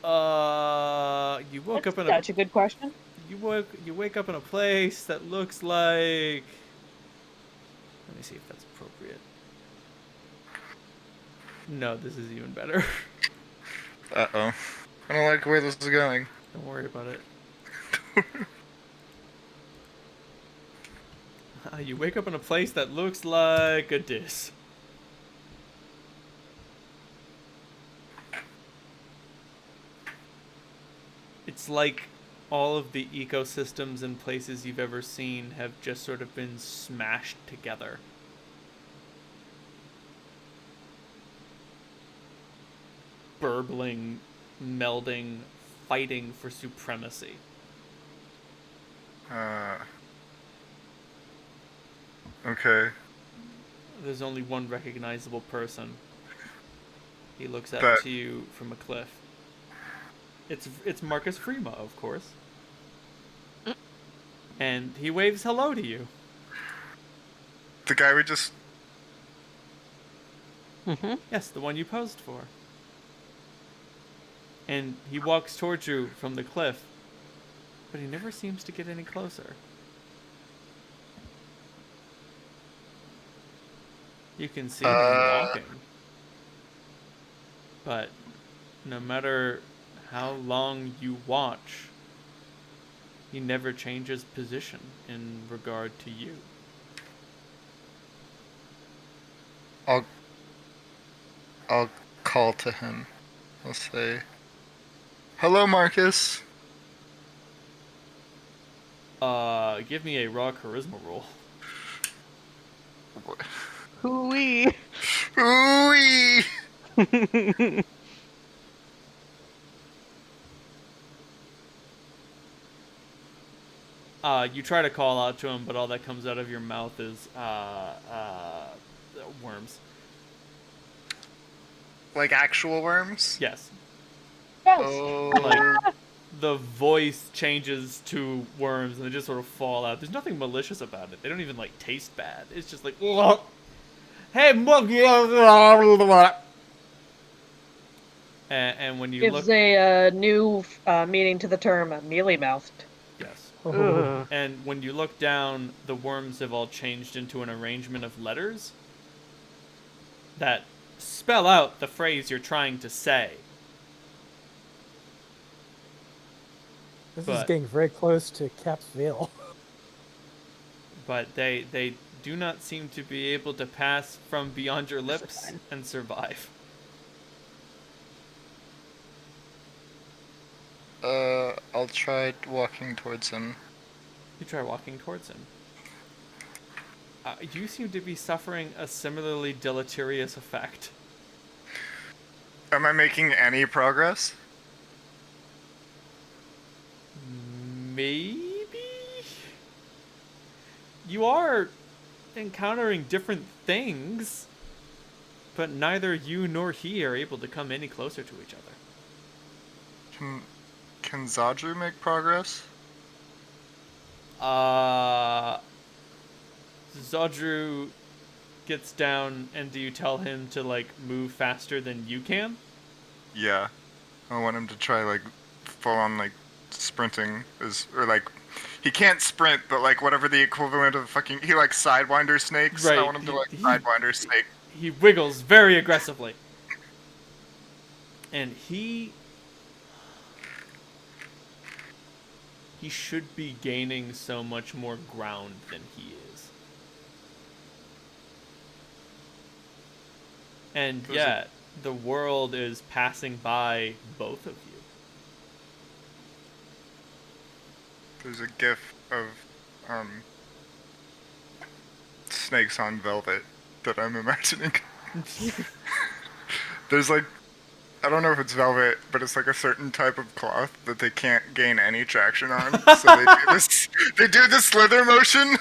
You woke That's up in such a good question. you wake up in a place that looks like. Let me see if that's appropriate. No, this is even better. Uh-oh. I don't like where this is going. Don't worry about it. You wake up in a place that looks like a dis. It's like all of the ecosystems and places you've ever seen have just sort of been smashed together. Burbling, melding, fighting for supremacy. Okay. There's only one recognizable person. He looks up But- to you from a cliff. It's Marcus Freema, of course. And he waves hello to you. The guy we just... Mm-hmm. Yes, the one you posed for. And he walks towards you from the cliff, but he never seems to get any closer. You can see him walking. But no matter how long you watch, he never changes position in regard to you. I'll call to him. I'll say, "Hello, Marcus." Give me a raw charisma roll. Hooey. Ooh-wee! You try to call out to him, but all that comes out of your mouth is, worms. Like actual worms? Yes. Yes. Oh. Like, the voice changes to worms and they just sort of fall out. There's nothing malicious about it. They don't even, like, taste bad. It's just like, hey, monkey. And when you Gives look... a new meaning to the term mealy-mouthed. Yes. Ugh. And when you look down, the worms have all changed into an arrangement of letters that spell out the phrase you're trying to say. This is But- getting very close to Cap's Veil. But they do not seem to be able to pass from beyond your That's lips fine. and survive. I'll try walking towards him. You try walking towards him. You seem to be suffering a similarly deleterious effect. Am I making any progress? Maybe? You are encountering different things, but neither you nor he are able to come any closer to each other. Can Zadru make progress? Zadru gets down, and do you tell him to, like, move faster than you can? Yeah. I want him to try, like, full on, like, sprinting is, or, like, he can't sprint, but, like, whatever the equivalent of fucking, he, like, sidewinder snakes. I Right, want him to, like, he- sidewinder snake. He wiggles very aggressively. And he should be gaining so much more ground than he is. And yet, the world is passing by both of you. There's a gif of, snakes on velvet that I'm imagining. There's, like, I don't know if it's velvet, but it's like a certain type of cloth that they can't gain any traction on. So they do the slither motion,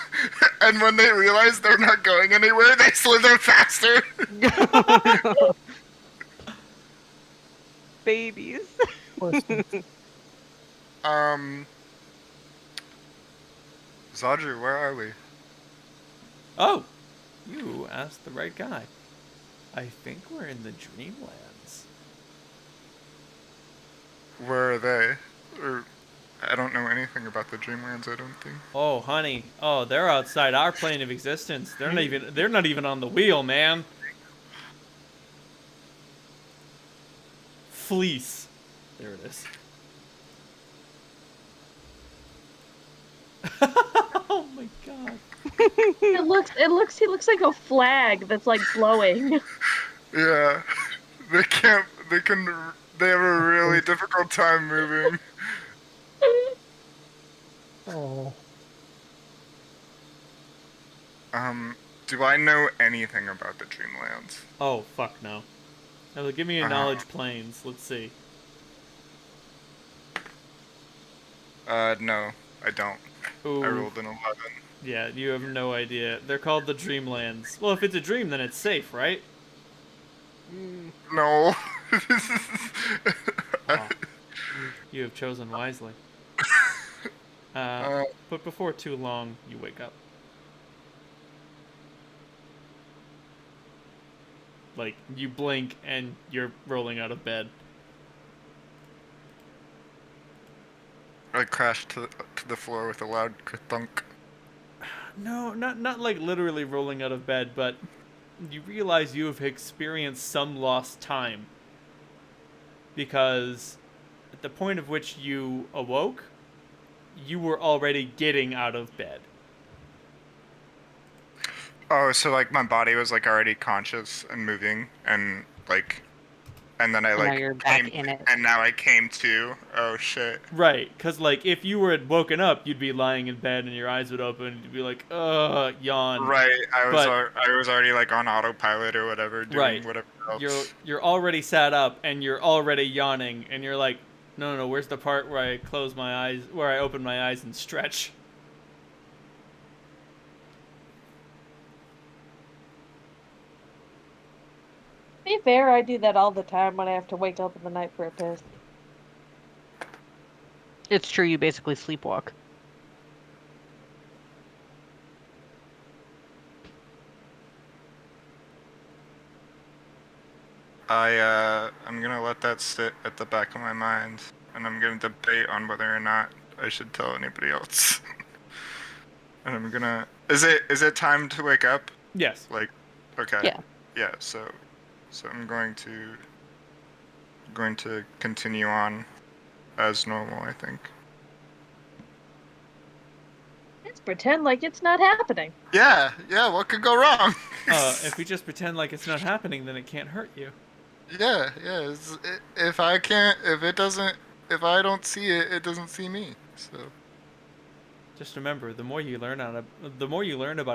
and when they realize they're not going anywhere, they slither faster. Babies. Zadru, where are we? Oh! You asked the right guy. I think we're in the Dreamlands. Where are they? Or I don't know anything about the Dreamlands. I don't think. Oh, honey. Oh, they're outside our plane of existence. They're not even on the wheel, man. Fleece. There it is. Oh my god. He looks like a flag that's like blowing. Yeah, they can't. They can. They have a really difficult time moving. Oh, Do I know anything about the Dreamlands? Oh, fuck no. Now, give me a knowledge planes. Let's see. No, I don't. Ooh. I rolled an 11. Yeah, you have no idea. They're called the Dreamlands. Well, if it's a dream, then it's safe, right? No. Oh, you have chosen wisely. But before too long, you wake up. Like, you blink and you're rolling out of bed. I crashed to the floor with a loud thunk. No, not like literally rolling out of bed, but you realize you have experienced some lost time. Because at the point of which you awoke, you were already getting out of bed. Oh, so like my body was like already conscious and moving, and like, and then I Now like you're back came, in it. and now I came to. Oh shit. Right, because, like, if you were woken up, you'd be lying in bed and your eyes would open and you'd be like, yawn. Right, I But- was already like on autopilot or whatever, doing Right. whatever else. You're already sat up and you're already yawning and you're like, no, where's the part where I close my eyes, where I open my eyes and stretch? To be fair, I do that all the time when I have to wake up in the night for a piss. It's true, you basically sleepwalk. I'm gonna let that sit at the back of my mind, and I'm gonna debate on whether or not I should tell anybody else. And I'm gonna. Is it time to wake up? Yes. Like, okay. Yeah. Yeah. So I'm going to continue on as normal, I think. Let's pretend like it's not happening. Yeah. What could go wrong? If we just pretend like it's not happening, then it can't hurt you. Yeah. If I don't see it, it doesn't see me. So. Just remember, the more you learn about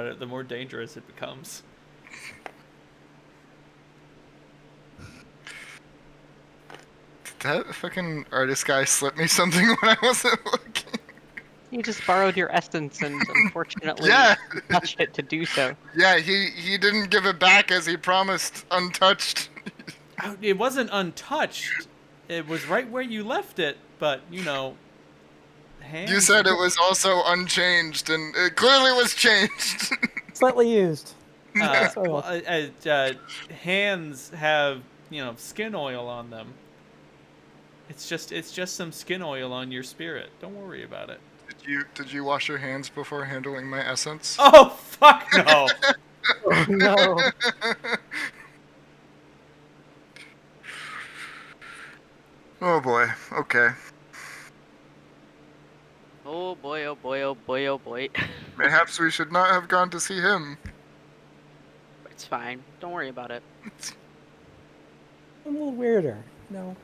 it, the more dangerous it becomes. Did that fucking artist guy slip me something when I wasn't looking? You just borrowed your essence and unfortunately Yeah. touched it to do so. Yeah, he didn't give it back as he promised, untouched. It wasn't untouched. It was right where you left it, but, hands... You said it was also unchanged, and it clearly was changed. slightly used. Hands have, skin oil on them. It's just some skin oil on your spirit. Don't worry about it. Did you wash your hands before handling my essence? Oh, fuck no! Oh, no. Oh boy. Okay. Oh boy, oh boy, oh boy, oh boy. Perhaps we should not have gone to see him. It's fine. Don't worry about it. A little weirder, no.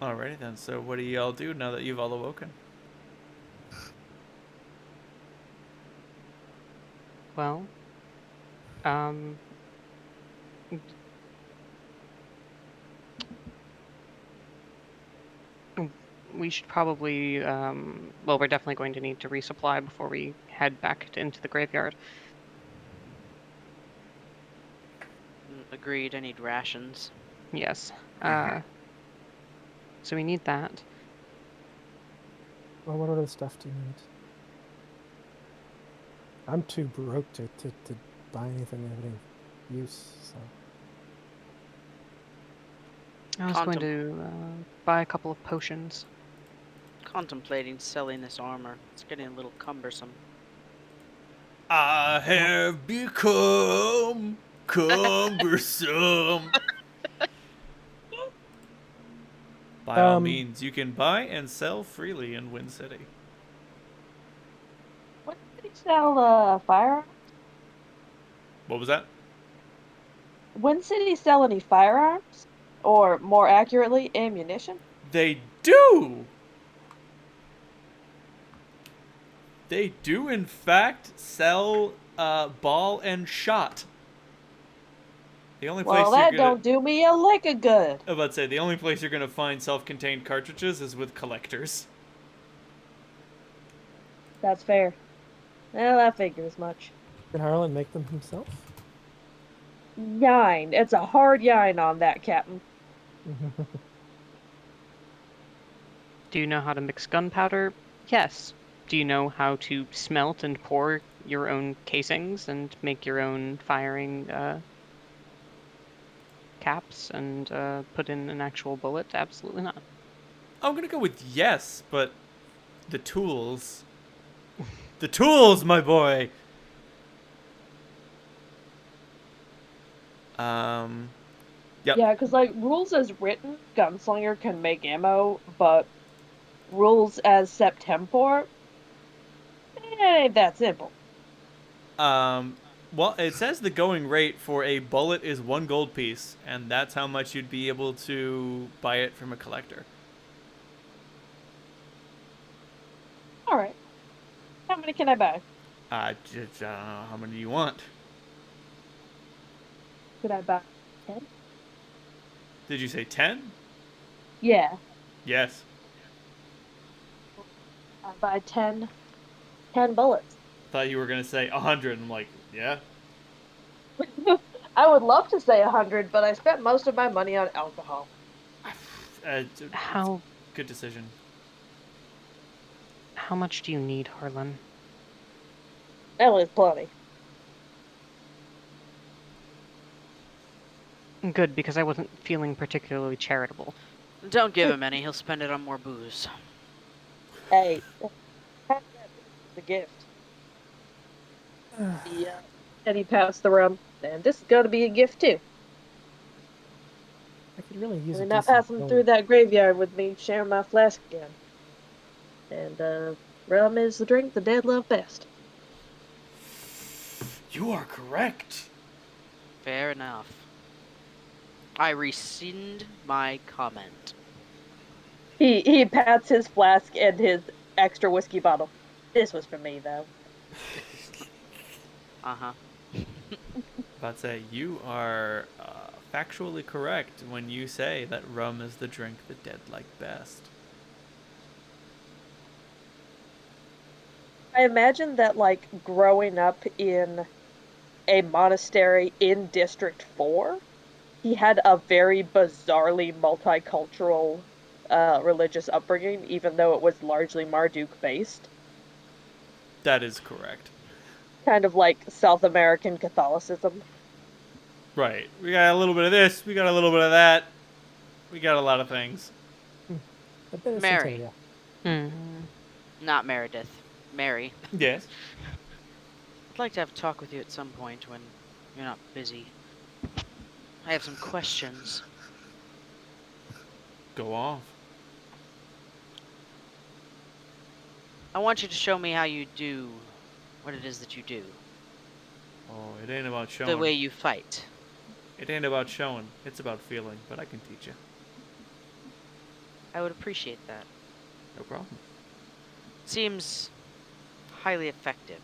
Alrighty then, so what do y'all do now that you've all awoken? Well, we should probably, well, we're definitely going to need to resupply before we head back into the graveyard. Agreed, I need rations. Yes. So we need that. Well, what other stuff do you need? I'm too broke to buy anything of any use, so. I was going to buy a couple of potions. Contemplating selling this armor. It's getting a little cumbersome. I have become cumbersome. By all means, you can buy and sell freely in Wind City. When did he sell firearms? What was that? When did he sell any firearms? Or more accurately, ammunition? They do! They do, in fact, sell ball and shot. The only place Well, you're that gonna... don't do me a lick of good. I was about to say, the only place you're gonna find self-contained cartridges is with collectors. That's fair. Well, I figure as much. Can Harlan make them himself? Yine. It's a hard yine on that, Captain. Do you know how to mix gunpowder? Yes. Do you know how to smelt and pour your own casings and make your own firing caps and put in an actual bullet? Absolutely not. I'm gonna go with yes, but the tools. The tools, my boy! Yep. Yeah, because, like, rules as written, Gunslinger can make ammo, but rules as Septemport, it ain't that simple. Well, it says the going rate for a bullet is 1 gold piece, and that's how much you'd be able to buy it from a collector. Alright. How many can I buy? I don't know how many you want. Could I buy 10? Did you say 10? Yeah. Yes. I buy 10 bullets. Thought you were gonna say 100. I'm like, yeah. I would love to say 100, but I spent most of my money on alcohol. How Good decision. much do you need, Harlan? That is plenty. Good, because I wasn't feeling particularly charitable. Don't give him any. He'll spend it on more booze. Hey, pass that as a gift. Yeah. And he passed the rum. And this is going to be a gift, too. I could really use We're a not decent passing goal. through that graveyard with me, sharing my flask again. And, rum is the drink the dead love best. You are correct. Fair enough. I rescind my comment. He pats his flask and his extra whiskey bottle. This was for me, though. Uh-huh. About to say, you are factually correct when you say that rum is the drink the dead like best. I imagine that, like, growing up in a monastery in District 4, he had a very bizarrely multicultural religious upbringing, even though it was largely Marduk-based. That is correct. Kind of like South American Catholicism. Right. We got a little bit of this, we got a little bit of that. We got a lot of things. A bit of Mary. Centennial. Not Meredith. Mary. Yes. I'd like to have a talk with you at some point when you're not busy. I have some questions. Go off. I want you to show me how you do what it is that you do. Oh, it ain't about showing. The way you fight. It ain't about showing. It's about feeling, but I can teach you. I would appreciate that. No problem. Seems highly effective.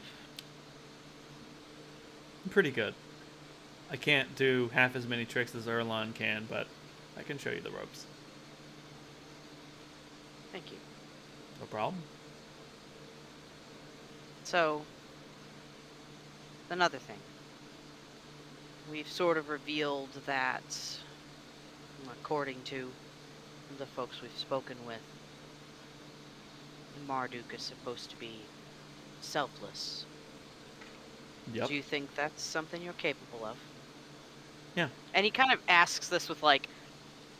I'm pretty good. I can't do half as many tricks as Erlon can, but I can show you the ropes. Thank you. No problem. So, another thing. We've sort of revealed that, according to the folks we've spoken with, Marduk is supposed to be selfless. Yep. Do you think that's something you're capable of? Yeah. And he kind of asks this with like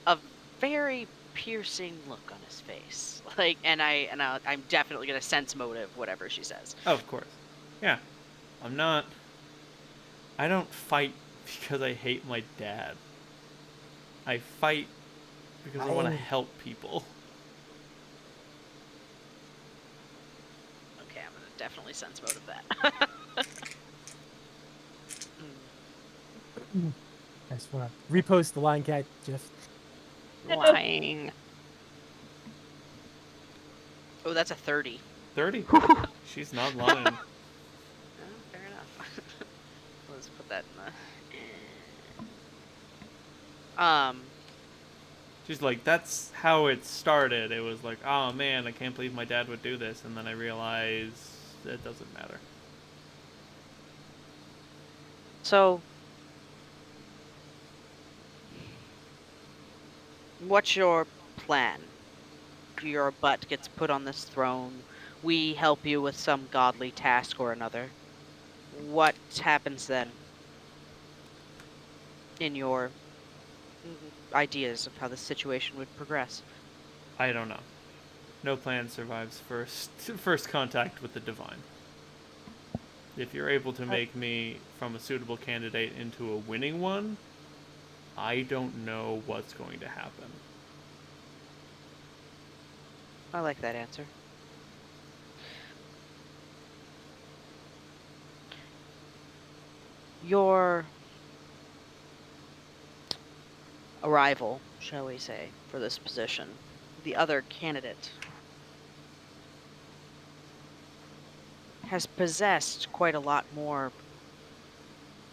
a very piercing look on his face. Like, I'm definitely gonna sense motive whatever she says. Oh, of course. Yeah. I don't fight because I hate my dad. I fight because I want to help people. Okay, I'm gonna definitely sense motive that. I just want to repost the Lion Cat gif. Lying. Oh, that's a 30. 30. She's not lying. Oh, fair enough. Let's put that in the. She's like, that's how it started. It was like, oh man, I can't believe my dad would do this. And then I realized it doesn't matter. So, what's your plan? Your butt gets put on this throne. We help you with some godly task or another. What happens then? In your ideas of how the situation would progress? I don't know. No plan survives first contact with the divine. If you're able to make me from a suitable candidate into a winning one, I don't know what's going to happen. I like that answer. Your arrival, shall we say, for this position, the other candidate has possessed quite a lot more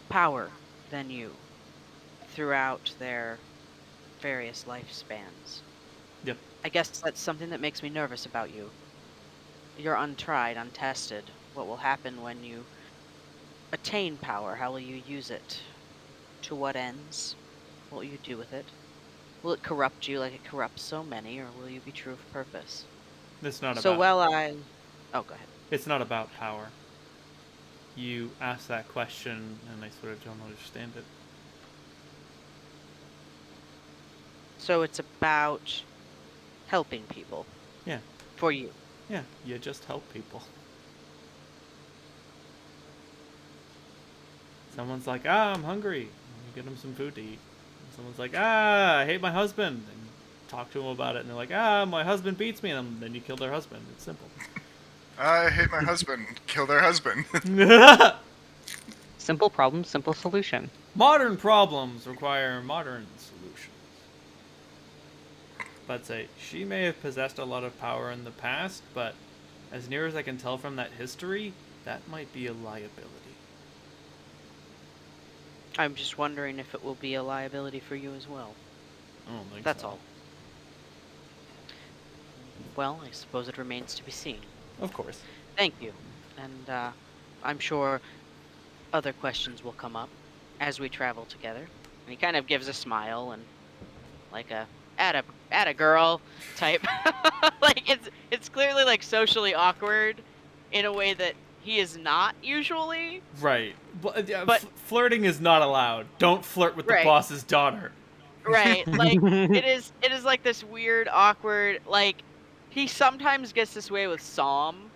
power than you throughout their various lifespans. Yep. I guess that's something that makes me nervous about you. You're untried, untested. What will happen when you attain power? How will you use it? To what ends? What will you do with it? Will it corrupt you like it corrupts so many, or will you be true of purpose? It's not So about Oh, go ahead. It's not about power. You ask that question and I sort of don't understand it. So it's about helping people. Yeah. For you. Yeah, you just help people. Someone's like, I'm hungry. You get them some food to eat. Someone's like, I hate my husband. And talk to them about it. And they're like, my husband beats me. And then you kill their husband. It's simple. I hate my husband. Kill their husband. Simple problem, simple solution. Modern problems require modern solutions. But say, she may have possessed a lot of power in the past, but as near as I can tell from that history, that might be a liability. I'm just wondering if it will be a liability for you as well. I don't think That's so. all. Well, I suppose it remains to be seen. Of course. Thank you. And I'm sure other questions will come up as we travel together. And he kind of gives a smile and like a atta girl type. Like it's clearly like socially awkward in a way that he is not usually. Right. But flirting is not allowed. Don't flirt with the Right. boss's daughter. Right. Like it is like this weird awkward like he sometimes gets this way with Psalm.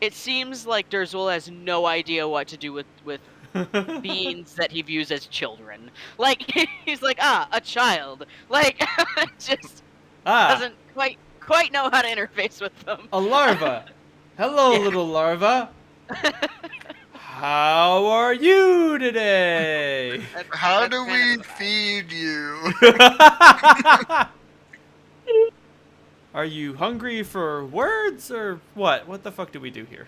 It seems like Derzul has no idea what to do with beings that he views as children. Like he's like, a child. Like just doesn't quite know how to interface with them. A larva. Hello, Yeah. little larva. How are you today? How That's do kind we of the vibe. feed you? Are you hungry for words or what? What the fuck do we do here?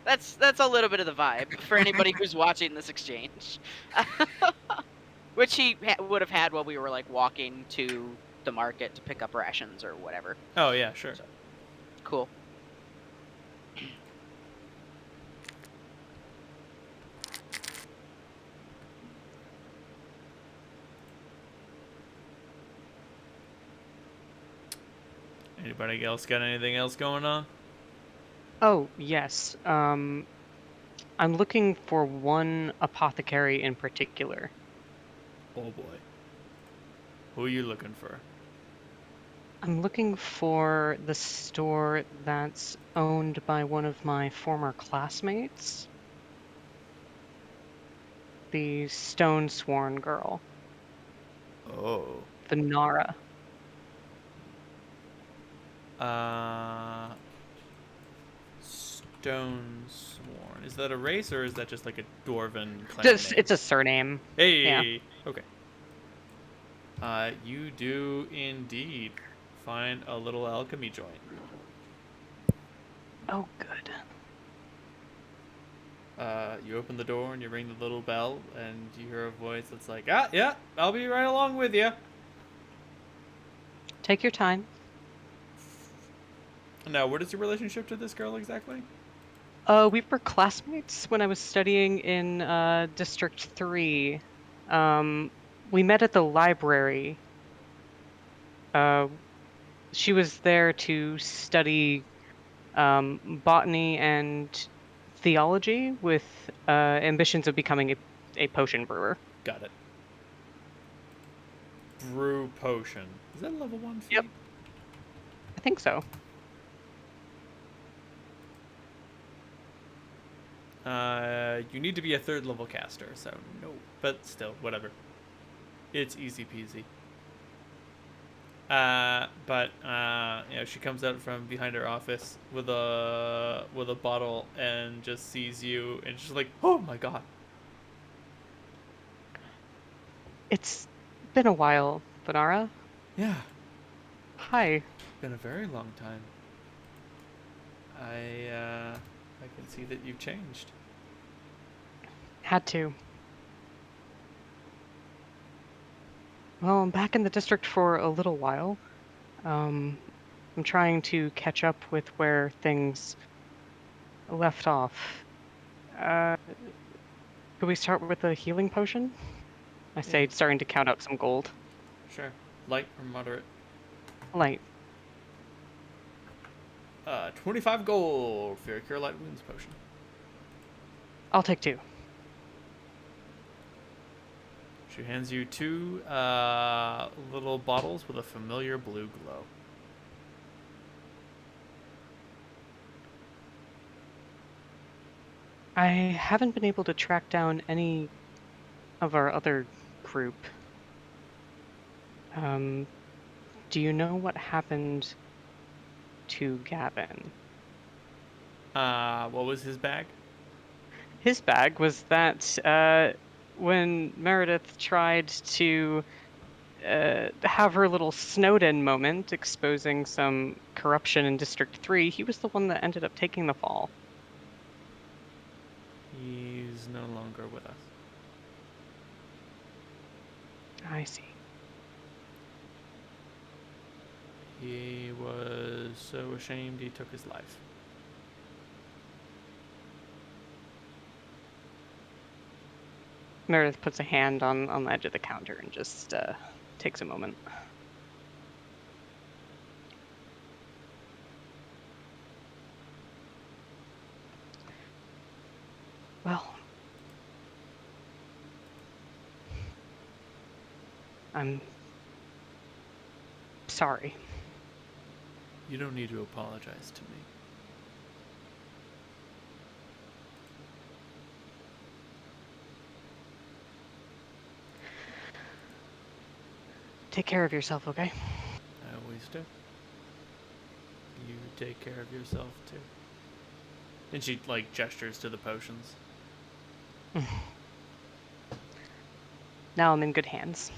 That's a little bit of the vibe for anybody who's watching this exchange. Which he would have had while we were like walking to the market to pick up rations or whatever. Oh yeah, sure. So, cool. Anybody else got anything else going on? Oh, yes. I'm looking for one apothecary in particular. Oh boy. Who are you looking for? I'm looking for the store that's owned by one of my former classmates. The Stone Sworn girl, Oh. Vanara. Stone Sworn. Is that a race or is that just like a dwarven clan Just, name? it's a surname. Hey. Yeah. Okay. You do indeed find a little alchemy joint. Oh, good. You open the door and you ring the little bell, and you hear a voice that's like, "Ah, yeah, I'll be right along with you." Take your time. Now, what is your relationship to this girl exactly? We were classmates when I was studying in District 3. We met at the library. She was there to study botany and theology with ambitions of becoming a potion brewer. Got it. Brew potion. Is that a level 1 feat? Yep. I think so. You need to be a 3rd level caster, so no. But still, whatever. It's easy peasy. She comes out from behind her office with a bottle and just sees you, and she's like, "Oh my god!" It's been a while, Vanara. Yeah, Hi. been a very long time. I can see that you've changed. Had to. Well, I'm back in the district for a little while. I'm trying to catch up with where things left off. Could we start with a healing potion? I say, Yeah. starting to count out some gold. Sure. Light or moderate? Light. 25 gold for your Cure Light Wounds potion. I'll take 2. She hands you 2 little bottles with a familiar blue glow. I haven't been able to track down any of our other group. Do you know what happened to Gavin? What was his bag? His bag was that when Meredith tried to have her little Snowden moment exposing some corruption in District 3, he was the one that ended up taking the fall. He's no longer with us. I see. He was so ashamed he took his life. Meredith puts a hand on the edge of the counter and just takes a moment. Well, I'm sorry. You don't need to apologize to me. Take care of yourself, okay? I always do. You take care of yourself too. And she gestures to the potions. Now I'm in good hands.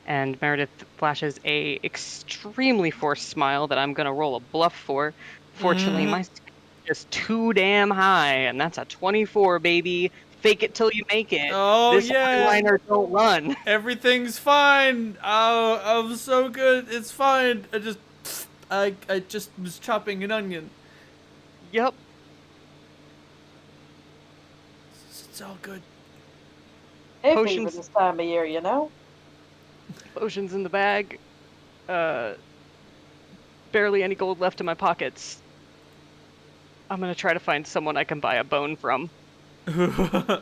And Meredith flashes a extremely forced smile that I'm gonna roll a bluff for. Fortunately, my skill is just too damn high, and that's a 24, baby. Fake it till you make it. Oh This yeah! eyeliner don't run. Everything's fine. Oh, I'm so good. It's fine. I just was chopping an onion. Yep. It's all good. Hay fever Potions. this time of year, you know? Potions in the bag. barely any gold left in my pockets. I'm gonna try to find someone I can buy a bone from for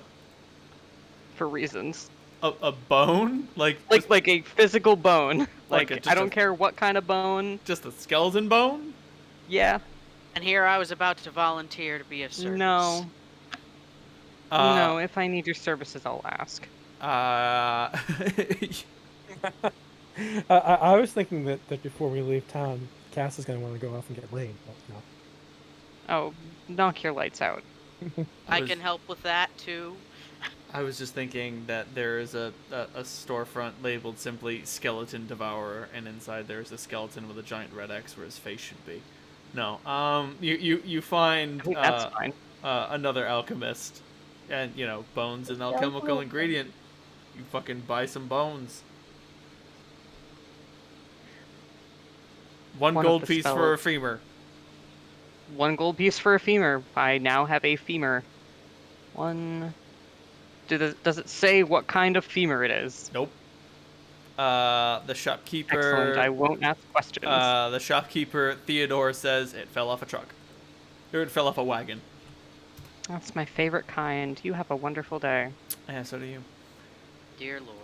reasons. A bone? Like Like a physical bone. Like Like, a- I just don't a- care what kind of bone. just a skeleton bone? Yeah. And here I was about to volunteer to be of service. No. No, if I need your services, I'll ask. I was thinking that before we leave town, Cass is going to want to go off and get laid. But no. Oh, knock your lights out. I can help with that too. I was just thinking that there is a storefront labeled simply Skeleton Devourer, and inside there's a skeleton with a giant red X where his face should be. No, you find I think that's fine. another alchemist, and bones an alchemical ingredient. You fucking buy some bones. One One of gold the piece for a femur. 1 gold piece for a femur. I now have a femur. Does it say what kind of femur it is? Nope. The shopkeeper. Excellent. I won't ask questions. The shopkeeper Theodore says it fell off a truck. Or it fell off a wagon. That's my favorite kind. You have a wonderful day. Yeah, so do you. Dear Lord.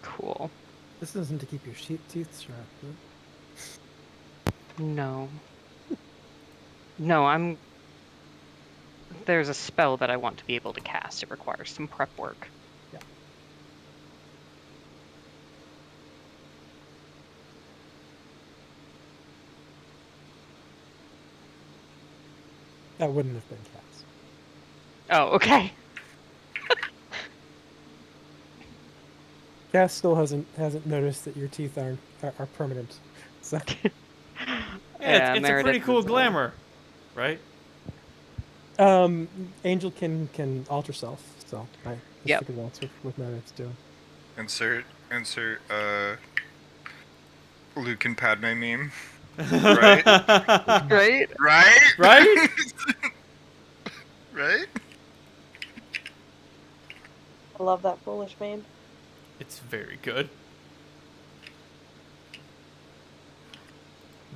Cool. This isn't to keep your teeth sharp. Huh? No. No, there's a spell that I want to be able to cast. It requires some prep work. Yeah. That wouldn't have been Cass. Oh, okay. Cass still hasn't noticed that your teeth are permanent. So Yeah, it's a Meredith pretty cool is, glamour, right? Angel can alter self, so I just Yep. figured that's what Meredith's doing. Insert Luke and Padme meme. Right? Right? Right? Right? Right? I love that foolish meme. It's very good.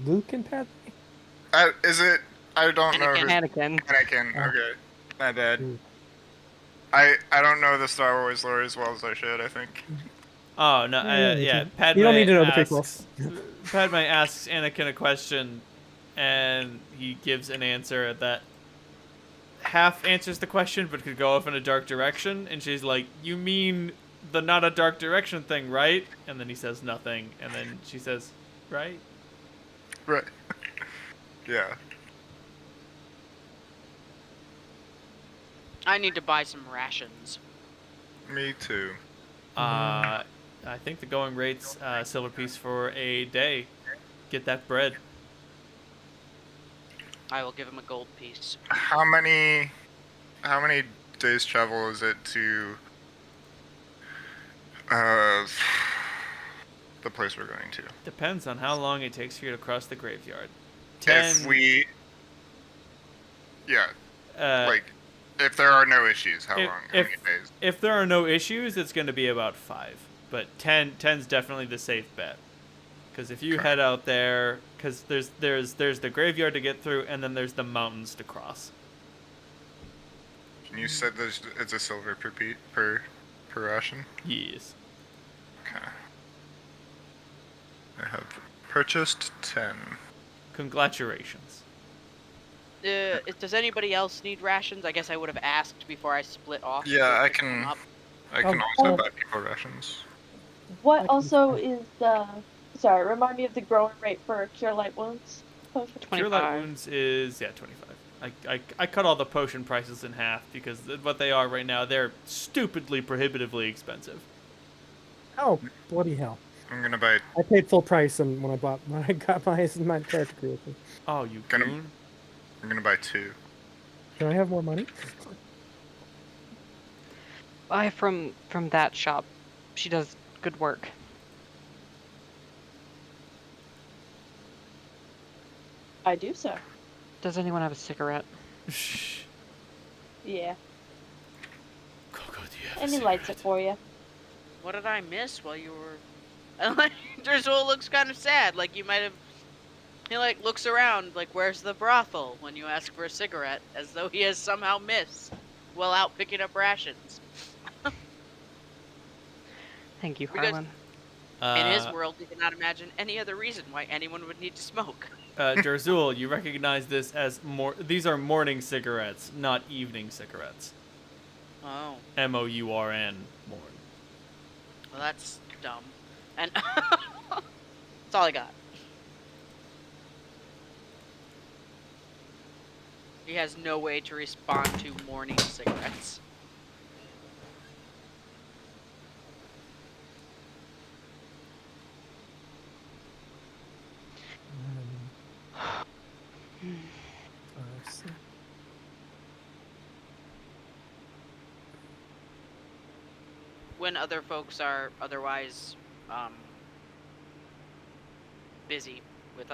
Luke and Padme? Is it? I don't know. Anakin. Anakin. Oh. Okay. My bad. Mm. I don't know the Star Wars lore as well as I should, I think. Oh no, yeah. Padme You don't need to know the asks, prequels. Padme asks Anakin a question, and he gives an answer that half answers the question, but could go off in a dark direction. And she's like, "You mean the not a dark direction thing, right?" And then he says nothing, and then she says, "Right?" Right. Yeah. I need to buy some rations. Me too. I think the going rate's silver piece for a day. Get that bread. I will give him a gold piece. How many days travel is it to the place we're going to? Depends on how long it takes for you to cross the graveyard. If we if there are no issues, how long? How many days? If there are no issues, it's going to be about 5. But 10's definitely the safe bet. Because if you head out there, because there's the graveyard to get through, and then there's the mountains to cross. And you said it's a silver per ration? Yes. Okay. I have purchased 10. Congratulations. Does anybody else need rations? I guess I would have asked before I split off. Yeah, I to pick them can. up. I can Oh, also oh. buy people rations. What also is the... Sorry, remind me of the growing rate for Cure Light Wounds potion. Cure Light 25. Wounds is 25. I cut all the potion prices in half because what they are right now, they're stupidly prohibitively expensive. Oh, bloody hell. I'm gonna buy. I paid full price when I got my character creation. Oh, you Gonna- goon. I'm gonna buy 2. Can I have more money? Buy from that shop. She does good work. I do so. Does anyone have a cigarette? Shh. Yeah. Coco, do you have a Any lights it cigarette? for you. what did I miss while you were? And like, Drizul looks kind of sad. Like you might have. He like looks around, like where's the brothel? When you ask for a cigarette, as though he has somehow missed while out picking up rations. Thank you, Because Harlan. in his world, he cannot imagine any other reason why anyone would need to smoke. Derzul, you recognize this as these are morning cigarettes, not evening cigarettes. Oh, M-O-U-R-N, morn. well that's dumb. And that's all I got. He has no way to respond to morning cigarettes. When other folks are otherwise busy with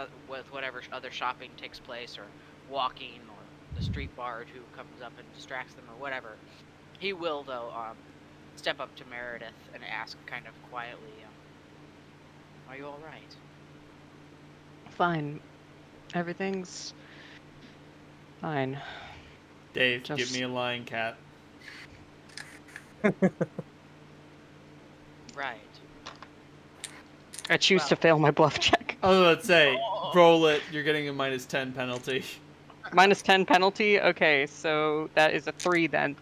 whatever other shopping takes place, or walking, or the street bard who comes up and distracts them, or whatever, he will though step up to Meredith and ask kind of quietly, "Are you all right?" Fine. Everything's fine. Dave, Just- give me a lying cat. Right. I choose Well. to fail my bluff check. I was about to say, roll it. You're getting a -10 penalty. -10 penalty? Okay, so that is a 3 then.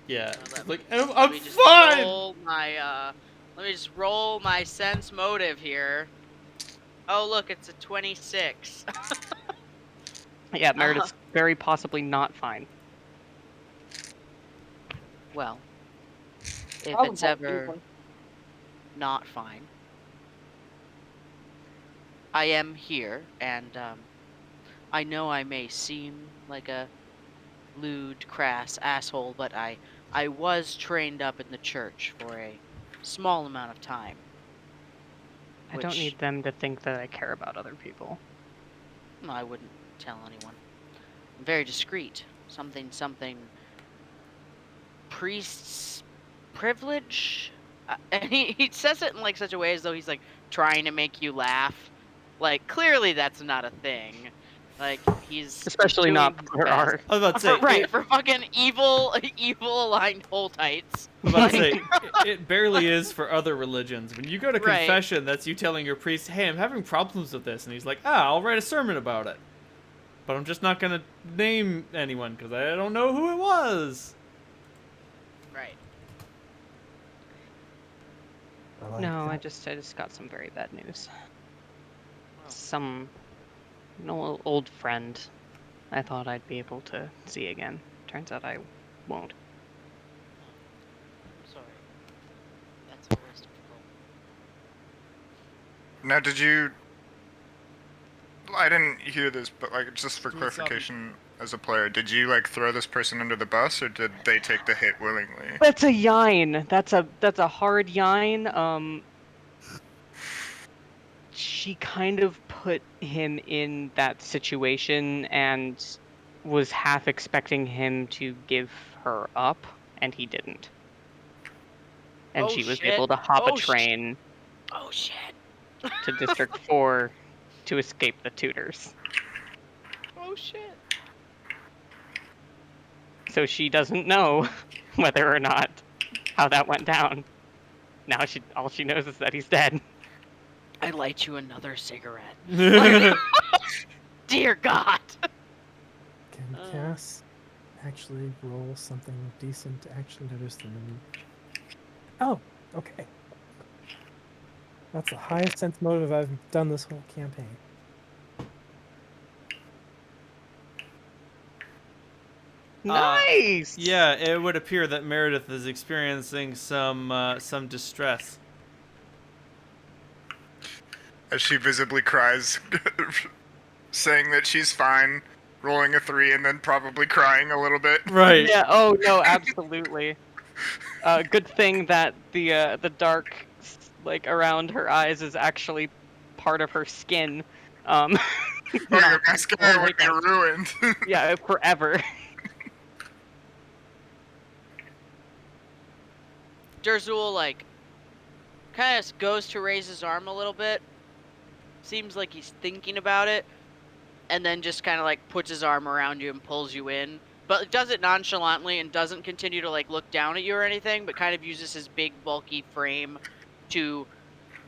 Yeah. Let Like, me I'm just fine! roll my let me just roll my sense motive here. Oh look, it's a 26. Yeah, Meredith's very possibly not fine. Well, if Probably it's ever even. not fine, I am here, and I know I may seem like a lewd, crass asshole, but I was trained up in the church for a small amount of time. I don't Which- need them to think that I care about other people. I wouldn't tell anyone. I'm very discreet. Something. Priest's privilege? And he says it in like such a way as though he's like trying to make you laugh. Like, clearly that's not a thing. Like, he's Especially doing not his for best. our... I was about to say, Right, for fucking evil aligned Holtites. I was about to say, it barely is for other religions. When you go to Right. confession, that's you telling your priest, hey, I'm having problems with this. And he's like, I'll write a sermon about it. But I'm just not going to name anyone because I don't know who it was. Right. No, I just got some very bad news. Some old friend I thought I'd be able to see again. Turns out I won't. I'm sorry. That's always difficult. Now, did you? I didn't hear this, but like, just for clarification, as a player, did you like throw this person under the bus, or did they take the hit willingly? That's a yine. That's a hard yine. She kind of put him in that situation and was half expecting him to give her up, and he didn't. And Oh, she was shit. able to hop Oh, a train Oh shit. to District 4 to escape the tutors. Oh shit. So she doesn't know whether or not how that went down. Now all she knows is that he's dead. I light you another cigarette. Dear God. Can Cass actually roll something decent to actually notice them? Oh, okay. That's the highest sense motive I've done this whole campaign. Nice! Yeah, it would appear that Meredith is experiencing some distress. As she visibly cries, saying that she's fine, rolling a 3, and then probably crying a little bit. Right. Yeah, oh no, absolutely. Good thing that the dark, like, around her eyes is actually part of her skin. Or your mascara would be like ruined. Yeah, forever. Derzul, like, kind of goes to raise his arm a little bit. Seems like he's thinking about it, and then just kind of like puts his arm around you and pulls you in. But does it nonchalantly and doesn't continue to like look down at you or anything, but kind of uses his big bulky frame to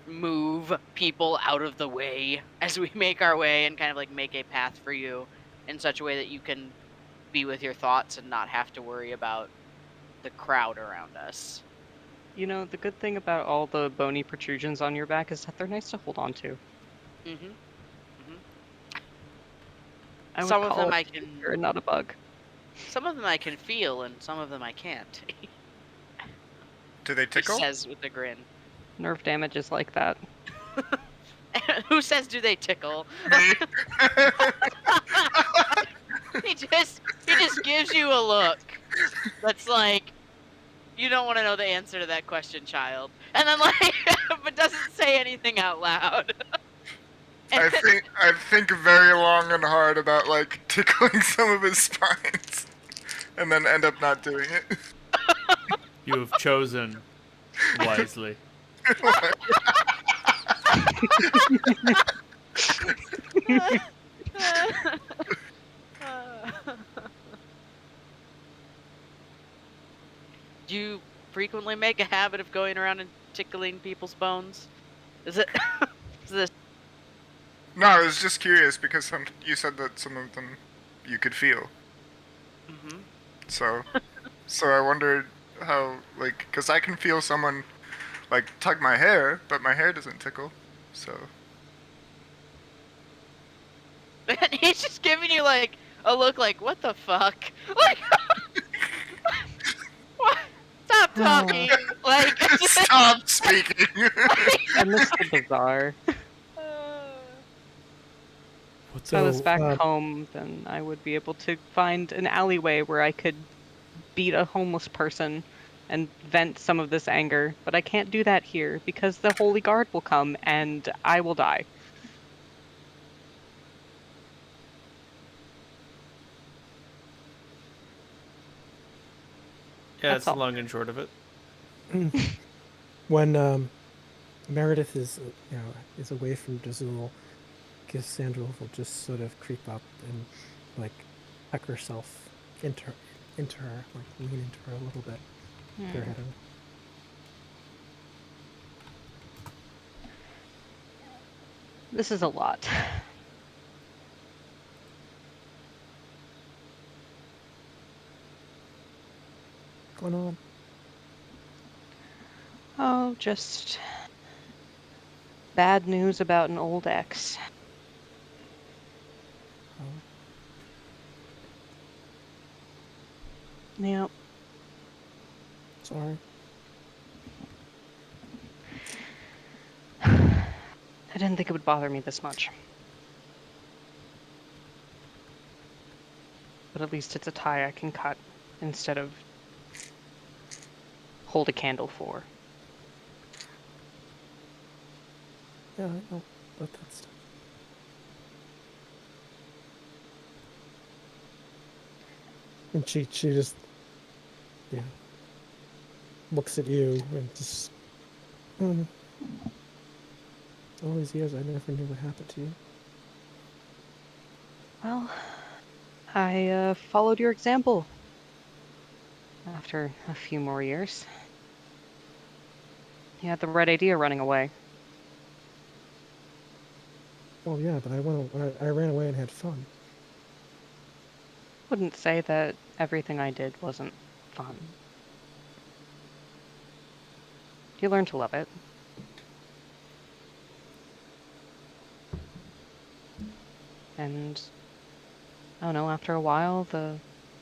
move people out of the way as we make our way and kind of like make a path for you in such a way that you can be with your thoughts and not have to worry about the crowd around us. You know, the good thing about all the bony protrusions on your back is that they're nice to hold on to. Mm-hmm. Mm-hmm. I would Some of call them it I a can feature and not a bug. some of them I can feel and some of them I can't. Do they He tickle? says with a grin. Nerve damage is like that. Who says do they tickle? Me? He just gives you a look that's like, you don't want to know the answer to that question, child. And then like but doesn't say anything out loud. I think very long and hard about like tickling some of his spines, and then end up not doing it. You have chosen wisely. Do you frequently make a habit of going around and tickling people's bones? Is it is this No, I was just curious because you said that some of them you could feel. mm-hmm. So I wondered how, like, because I can feel someone like tug my hair, but my hair doesn't tickle. So And he's just giving you like a look like, what the fuck? Like what? Stop talking. Like stop speaking. I miss the bazaar. If I was back home, then I would be able to find an alleyway where I could beat a homeless person and vent some of this anger. But I can't do that here because the Holy Guard will come and I will die. Yeah, That's that's the all. long and short of it. When Meredith is is away from Dazul, Cassandra will just sort of creep up and like tuck herself into her, like lean into her a little bit. Put her head in. This is a lot. What's going on? Oh, just bad news about an old ex. Oh, Yep. sorry. I didn't think it would bother me this much. But at least it's a tie I can cut instead of hold a candle for. Yeah, I know about that stuff. And she just looks at you and just all these years I never knew what happened to you. Well, I followed your example. After a few more years. You had the right idea running away. Oh yeah, but I ran away and had fun. Wouldn't say that everything I did wasn't fun. You learn to love it. And I don't know, after a while, the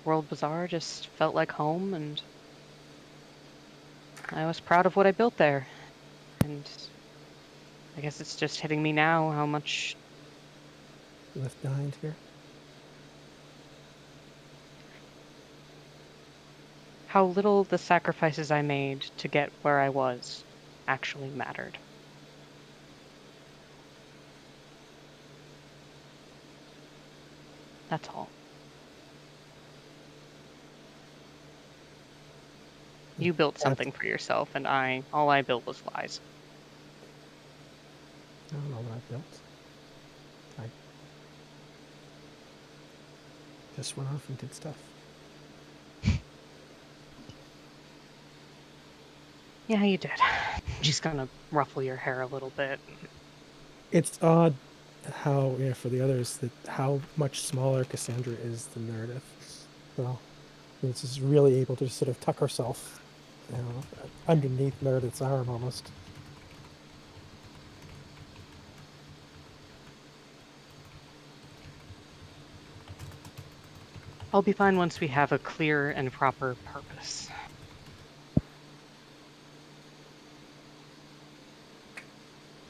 World Bazaar just felt like home, and I was proud of what I built there. And I guess it's just hitting me now how much You left behind here. how little the sacrifices I made to get where I was actually mattered. That's all. You built something for yourself, and all I built was lies. I don't know what I built. I just went off and did stuff. Yeah, you did. Just gonna ruffle your hair a little bit. It's odd how, yeah, for the others, that how much smaller Cassandra is than Meredith. So it's just really able to sort of tuck herself, you know, underneath Meredith's arm almost. I'll be fine once we have a clear and proper purpose.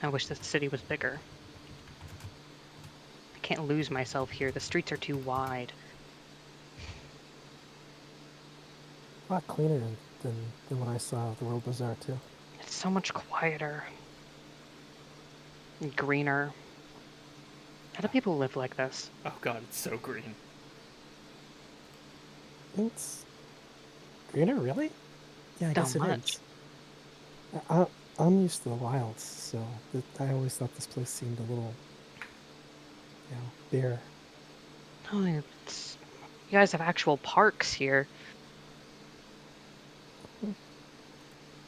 I wish the city was bigger. I can't lose myself here. The streets are too wide. A lot cleaner than when I saw the World Bazaar too. It's so much quieter. And greener. How do people live like this? Oh god, it's so green. It's greener, really? Yeah, I guess it much. is. I'm used to the wilds, so I always thought this place seemed a little, you know, bare. Oh, you guys have actual parks here.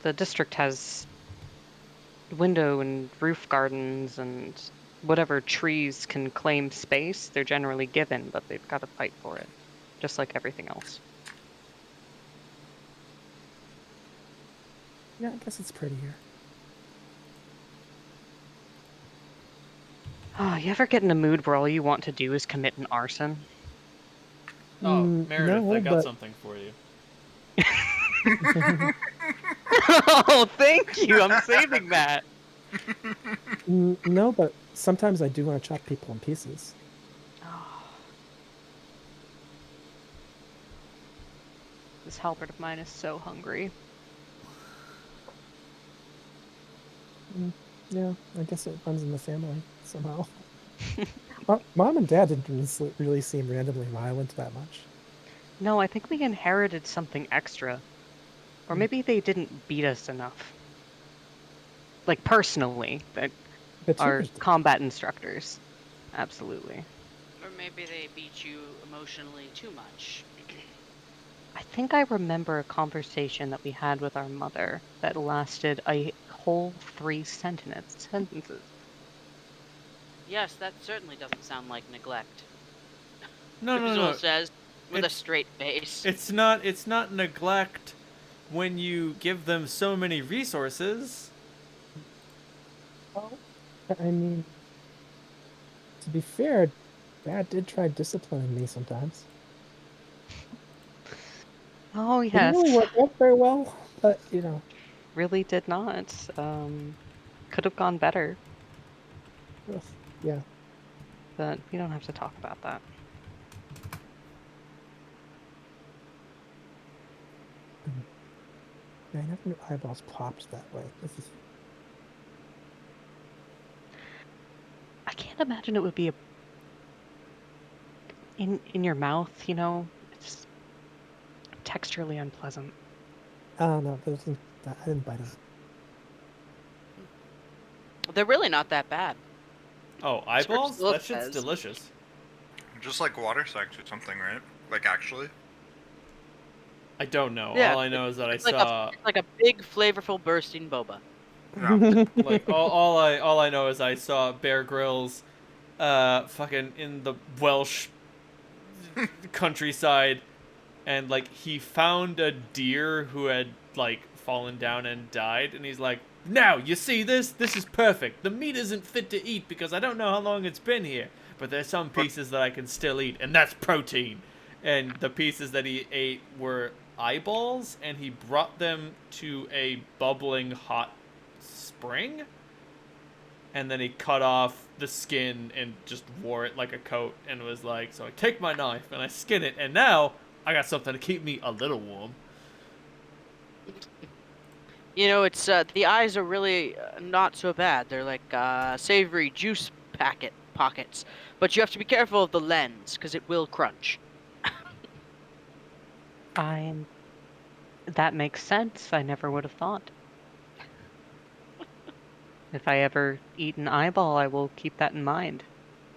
The district has window and roof gardens and whatever trees can claim space, they're generally given, but they've got to fight for it, just like everything else. Yeah, I guess it's prettier. Oh, you ever get in a mood where all you want to do is commit an arson? Oh, Meredith, no, I got but something for you. Oh, thank you. I'm saving that. no, but sometimes I do want to chop people in pieces. Oh. This halberd of mine is so hungry. Yeah, I guess it runs in the family somehow. Mom and Dad didn't really seem randomly violent that much. No, I think we inherited something extra. Or maybe they didn't beat us enough. Like, personally, The our tutors did. combat instructors. Absolutely. Or maybe they beat you emotionally too much. I think I remember a conversation that we had with our mother that lasted a whole 3 sentences. Yes, that certainly doesn't sound like neglect. No, no, Visual no. says with a It's- straight face. It's not neglect when you give them so many resources. Well, I mean, to be fair, Dad did try disciplining me sometimes. Oh, It didn't really yes. work out very well, but you know. Really did not. Could have gone better, Ugh, yeah. but we don't have to talk about that. I never knew eyeballs popped that way. This is I can't imagine it would be in your mouth, you know? It's texturally unpleasant. oh no, I didn't bite him. They're really not that bad. Oh, eyeballs? Still That shit's says. delicious. Just like water sex or something, right? Like actually. I don't know. Yeah, All I know is that I It's like saw it's like a big, flavorful, bursting boba. Yeah. like all I know is I saw Bear Grylls fucking in the Welsh countryside, and like he found a deer who had like fallen down and died, and he's like, now you see this is perfect. The meat isn't fit to eat because I don't know how long it's been here, but there's some pieces that I can still eat, and that's protein. And the pieces that he ate were eyeballs, and he brought them to a bubbling hot spring, and then he cut off the skin and just wore it like a coat, and was like, so I take my knife and I skin it, and now I got something to keep me a little warm. You know, it's the eyes are really not so bad. They're like savory juice pockets, but you have to be careful of the lens because it will crunch. That makes sense. I never would have thought. If I ever eat an eyeball, I will keep that in mind.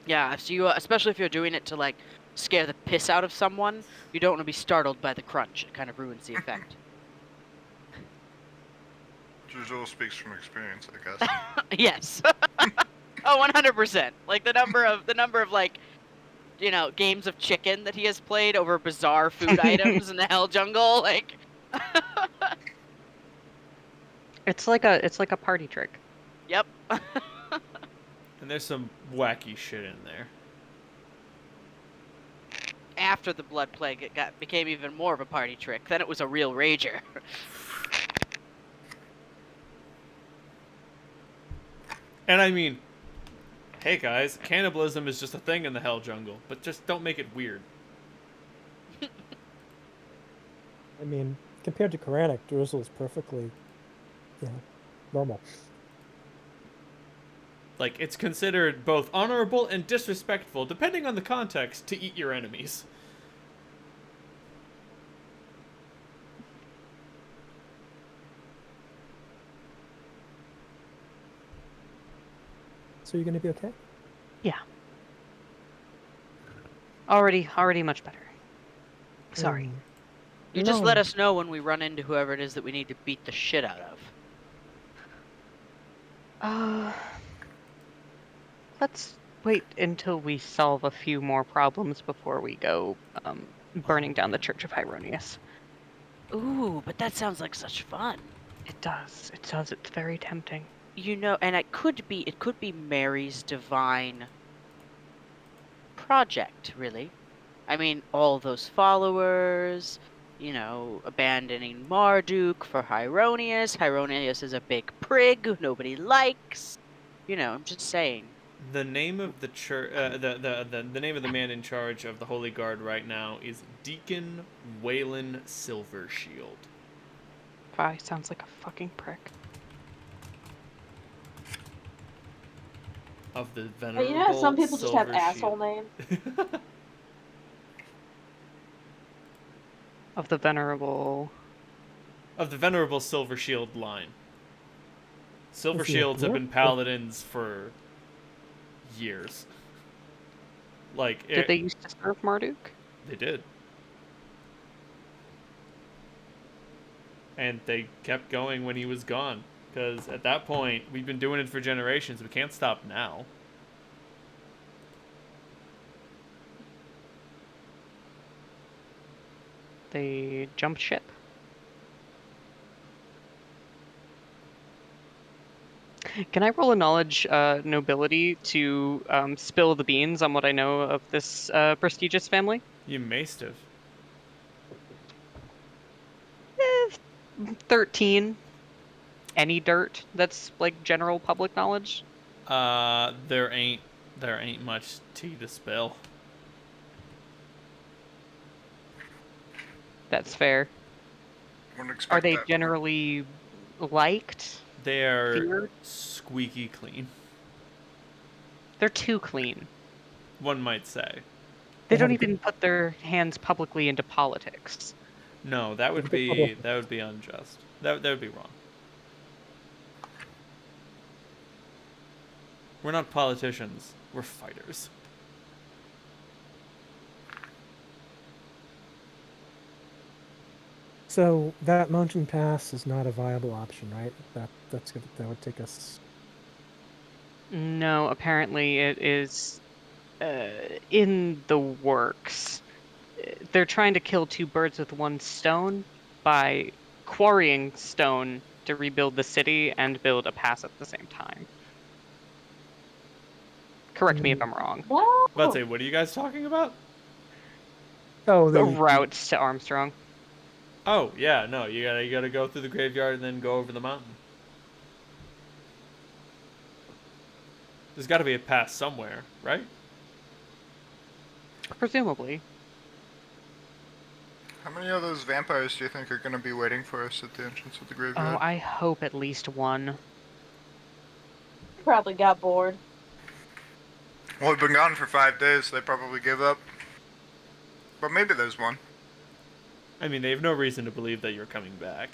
Yeah, so you, especially if you're doing it to like scare the piss out of someone, you don't want to be startled by the crunch. It kind of ruins the effect. Jujuel speaks from experience, I guess. Yes. Oh, 100%. Like the number of like, you know, games of chicken that he has played over bizarre food items in the Hell Jungle, like It's like a party trick. yep. And there's some wacky shit in there. After the blood plague, it became even more of a party trick. Then it was a real rager. And I mean, hey guys, cannibalism is just a thing in the Hell Jungle, but just don't make it weird. I mean, compared to Quranic, Jerusalem is perfectly, normal. Like, it's considered both honorable and disrespectful, depending on the context, to eat your enemies. So you're gonna be okay? Yeah. Already much better. Sorry. You just let No. us know when we run into whoever it is that we need to beat the shit out of. Let's wait until we solve a few more problems before we go burning down the Church of Hieronius. Ooh, but that sounds like such fun. It does. It's very tempting. You know, and it could be Mary's divine project, really. I mean, all those followers, you know, abandoning Marduk for Hieronius. Hieronius is a big prig who nobody likes. You know, I'm just saying. The name of the church, the name of the man in charge of the Holy Guard right now is Deacon Waylon Silvershield. Fi sounds like a fucking prick. Of the But venerable. you know, some people just have Silver asshole Shield. names. Of the venerable. Of the venerable Silver Shield line. Silver Is he a Shields have dwarf? been paladins for years. Like, Did they used to serve Marduk? They did. And they kept going when he was gone. Because at that point, we've been doing it for generations. We can't stop now. They jumped ship. Can I roll a knowledge nobility to spill the beans on what I know of this prestigious family? You maced have. 13. Any dirt that's like general public knowledge? There ain't much tea to spill. That's fair. Wouldn't expect Are they that. generally liked? They're Feared? squeaky clean, They're too clean. one might say. They They don't have a even put their hands publicly into politics. No, that would be unjust. That would be wrong. We're not politicians. We're fighters. So that mountain pass is not a viable option, right? That would take us. No, apparently it is in the works. They're trying to kill two birds with one stone by quarrying stone to rebuild the city and build a pass at the same time. Correct me if I'm wrong. No. Let's say, what are you guys talking about? Oh, The the routes to Armstrong. Oh yeah, no, you gotta go through the graveyard and then go over the mountain. There's got to be a pass somewhere, right? Presumably. How many of those vampires do you think are going to be waiting for us at the entrance of the Oh, graveyard? I hope at least one. Probably got bored. Well, we've been gone for 5 days, so they probably give up. But maybe there's one. I mean, they have no reason to believe that you're coming back.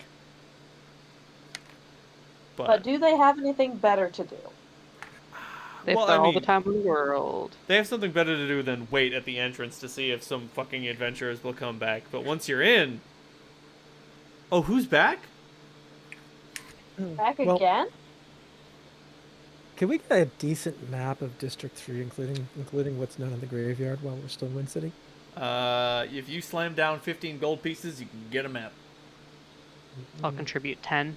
But do they have anything better to do? They've well, got I all the mean, time in the world. they have something better to do than wait at the entrance to see if some fucking adventurers will come back. But once you're in, oh, who's back? Back Well, again? can we get a decent map of District 3, including what's known in the graveyard while we're still in Wind City? If you slam down 15 gold pieces, you can get a map. I'll contribute 10.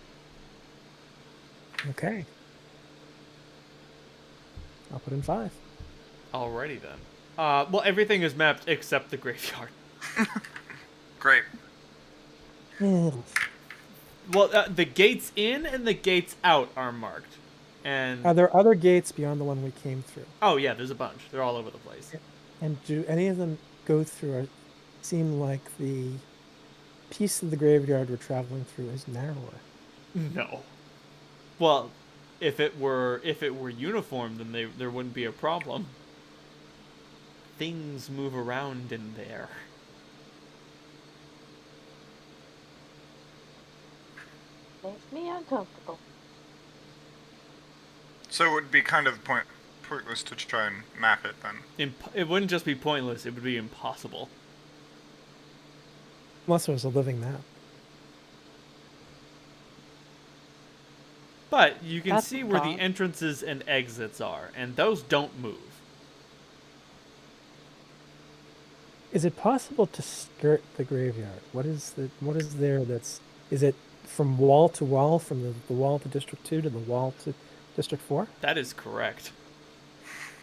Okay. I'll put in 5. Alrighty then. Well, everything is mapped except the graveyard. Great. Well, the gates in and the gates out are marked. And Are there other gates beyond the one we came through? oh yeah, there's a bunch. They're all over the place. And do any of them go through or seem like the piece of the graveyard we're traveling through is narrower? No. Well, if it were uniform, then there wouldn't be a problem. Things move around in there. Makes me uncomfortable. So it would be kind of pointless to try and map it then. It wouldn't just be pointless; it would be impossible. Unless it was a living map. But you can That's see where the odd. entrances and exits are, and those don't move. Is it possible to skirt the graveyard? What is there that's... Is it from wall to wall, from the wall to District 2 to the wall to District 4? That is correct.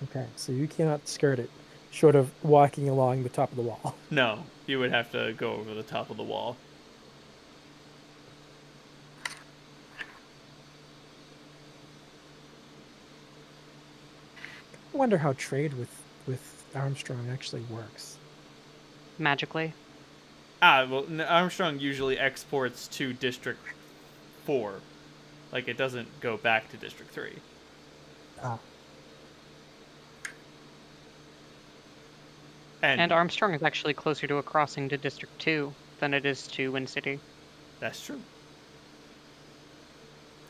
Okay, so you cannot skirt it, short of walking along the top of the wall. No, you would have to go over the top of the wall. I wonder how trade with Armstrong actually works. Magically. Well, Armstrong usually exports to District 4. Like, it doesn't go back to District 3. Ah. And Armstrong is actually closer to a crossing to District 2 than it is to Wind City. That's true.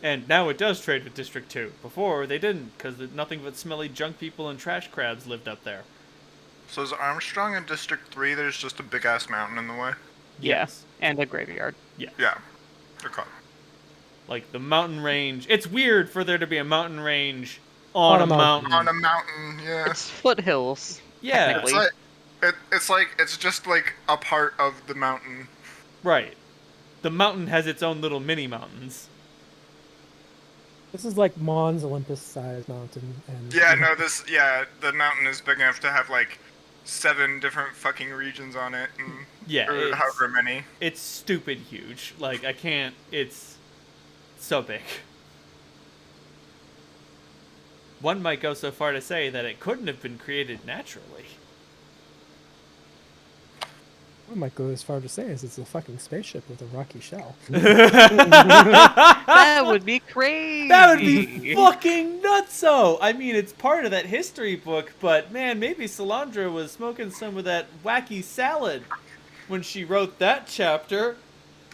And now it does trade with District 2. Before, they didn't, because nothing but smelly junk people and trash crabs lived up there. So is Armstrong in District 3, there's just a big-ass mountain in the way? Yes. Yeah, and a graveyard. Yeah. Yeah. Okay. Like, the mountain range... It's weird for there to be a mountain range on a mountain. On a mountain, yeah. It's foothills. Yeah. technically. It's just like a part of the mountain. Right. The mountain has its own little mini mountains. This is like Mons Olympus-sized mountain. And Yeah, no, the mountain is big enough to have like 7 different fucking regions on it, and Yeah, or however many. It's stupid huge. Like, I can't... It's so big. One might go so far to say that it couldn't have been created naturally. I might go as far to say as it's a fucking spaceship with a rocky shell. That would be crazy. That would be fucking nutso! I mean, it's part of that history book, but man, maybe Salandra was smoking some of that wacky salad when she wrote that chapter.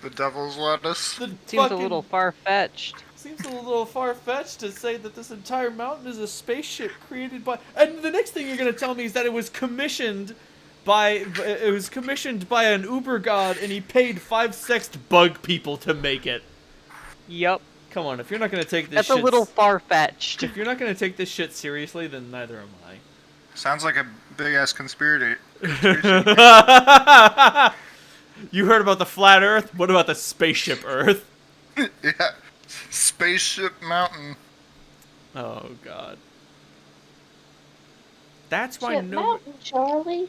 The devil's lettuce. The Seems fucking- a little far-fetched. Seems a little far-fetched to say that this entire mountain is a spaceship created by... And the next thing you're going to tell me is that it was commissioned by an uber god, and he paid 5 sexed bug people to make it. Yup. Come on, if you're not going to take this That's a shit... little far-fetched. If you're not going to take this shit seriously, then neither am I. Sounds like a big-ass conspiracy. You heard about the flat Earth? What about the spaceship Earth? Yeah. Spaceship Mountain. Oh god. That's why Shit no. Mountain, Charlie.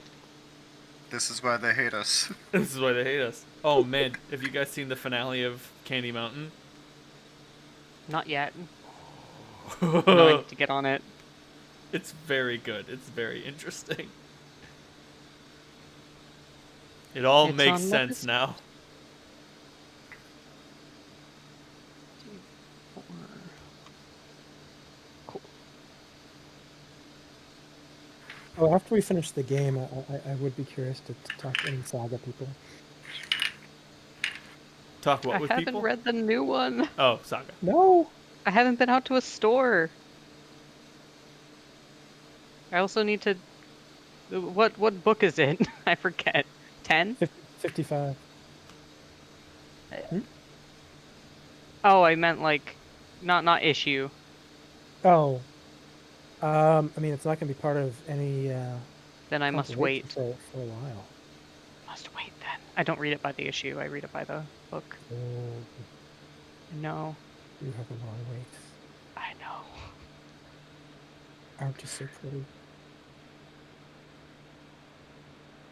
This is why they hate us. This is why they hate us. Oh man, have you guys seen the finale of Candy Mountain? Not yet. No, I need to get on it. It's very good. It's very interesting. It all It's makes on sense Lepus? now. Cool. Oh, after we finish the game, I would be curious to talk to any Saga people. Talk what I with haven't people? read the new one. Oh, Saga. No, I haven't been out to a store. I also need to. What book is it? I forget. 10? 55. Hmm? Oh, I meant like not issue. Oh, I mean, it's not going to be part of any Then I must compilation wait. for a while. Must wait then. I don't read it by the issue. I read it by the book. Oh, No, you have a long wait. I know. Aren't you so pretty?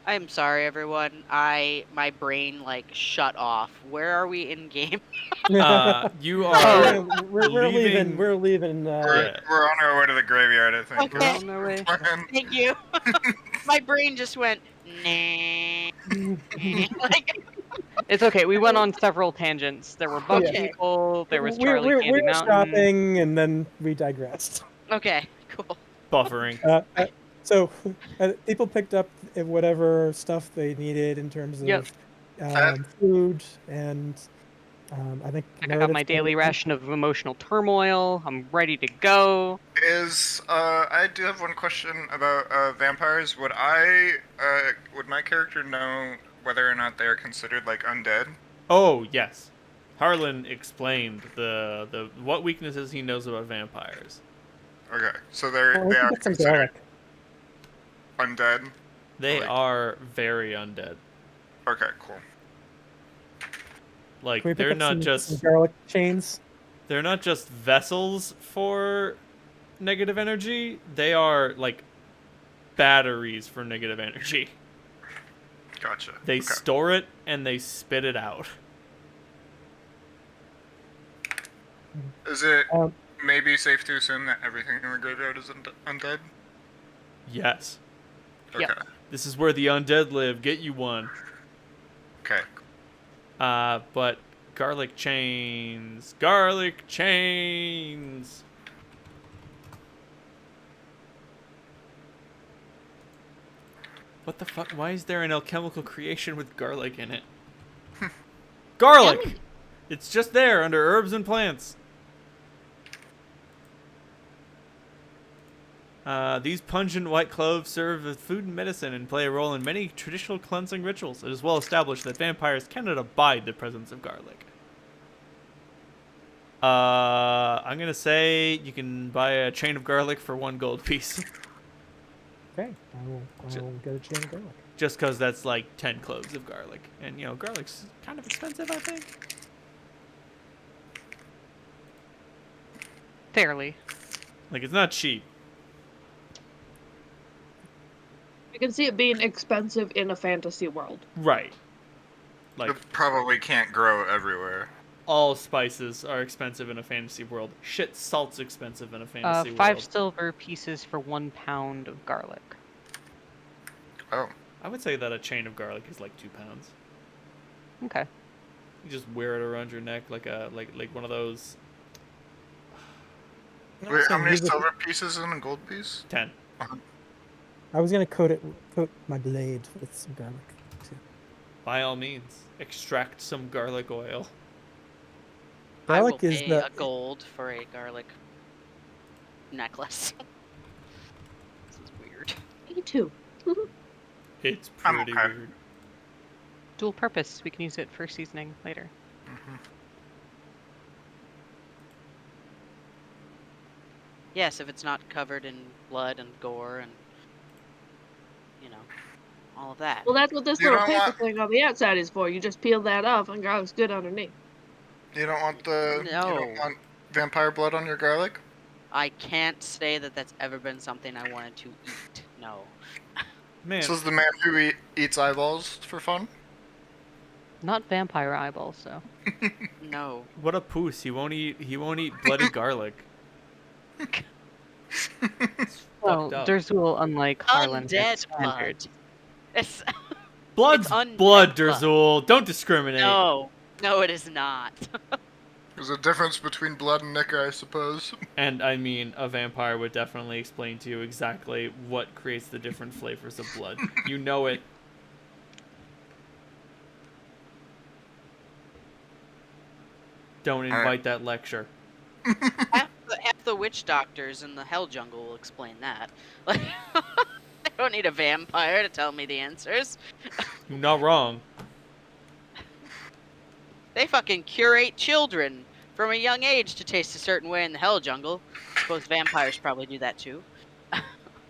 I'm sorry, everyone. My brain like shut off. Where are we in game? You Oh, are we're leaving. leaving. We're leaving. Yeah. We're on our way to the graveyard, I think. We're Okay. on our way. Thank you. My brain just went nah. Like It's okay. We went on several tangents. There were bug Okay. people. There was we're Charlie we're, Candy we're Mountain. stopping, and then we digressed. Okay, cool. Buffering. So people picked up whatever stuff they needed in terms Yep. of food, and I think I got my daily ration of emotional turmoil. I'm ready to go. I do have one question about vampires. Would would my character know whether or not they are considered like undead? Oh yes, Harlan explained the what weaknesses he knows about vampires. Okay, so Well, we they can are get some considered garlic. undead. They Like- are very undead. Okay, cool. Like Can we pick they're up not some just garlic chains? they're not just vessels for negative energy. They are like batteries for negative energy. Gotcha. They okay. store it and they spit it out. Is it Um, maybe safe to assume that everything in the graveyard is undead? Yes. Okay. Yep. This is where the undead live. Get you one. Okay. But garlic chains. Garlic chains. What the fuck? Why is there an alchemical creation with garlic in it? Garlic! Yummy. It's just there under herbs and plants. These pungent white cloves serve as food and medicine and play a role in many traditional cleansing rituals. It is well established that vampires cannot abide the presence of garlic. I'm gonna say you can buy a chain of garlic for 1 gold piece. Okay, I will get a chain of garlic. Just because that's like 10 cloves of garlic. And, you know, garlic's kind of expensive, I think. Fairly. Like, it's not cheap. I can see it being expensive in a fantasy world. Right. Like, It probably can't grow everywhere. all spices are expensive in a fantasy world. Shit, salt's expensive in a fantasy 5 world. silver pieces for 1 pound of garlic. Oh. I would say that a chain of garlic is like 2 pounds. Okay. You just wear it around your neck like one of those. Wait, how many use it- silver pieces in a gold piece? 10. I was gonna coat my blade with some garlic too. By all means, extract some garlic oil. I will Garlic is pay the a gold for a garlic necklace. This is weird. Me too. It's I'm pretty okay. weird. Dual purpose. We can use it for seasoning later. Yes, if it's not covered in blood and gore and you know, all of that. Well, that's what this You little don't paper want- thing on the outside is for. You just peel that off, and garlic's good underneath. You don't want You No. don't want vampire blood on your garlic? I can't say that that's ever been something I wanted to eat. No. Man, This is the man who eats eyeballs for fun? Not vampire eyeballs, though. No. what a poos. He won't eat bloody garlic. It's Well, fucked up. Derzul, unlike Harlan, has Undead standards. blood. It's Blood's undead blood, blood. Derzul. Don't discriminate. no. No, it is not. There's a difference between blood and nicker, I suppose. And I mean, a vampire would definitely explain to you exactly what creates the different flavors of blood. You know it. Don't invite that lecture. Half the witch doctors in the hell jungle will explain that. Like, I don't need a vampire to tell me the answers. You're not wrong. They fucking curate children from a young age to taste a certain way in the hell jungle. Suppose vampires probably do that too.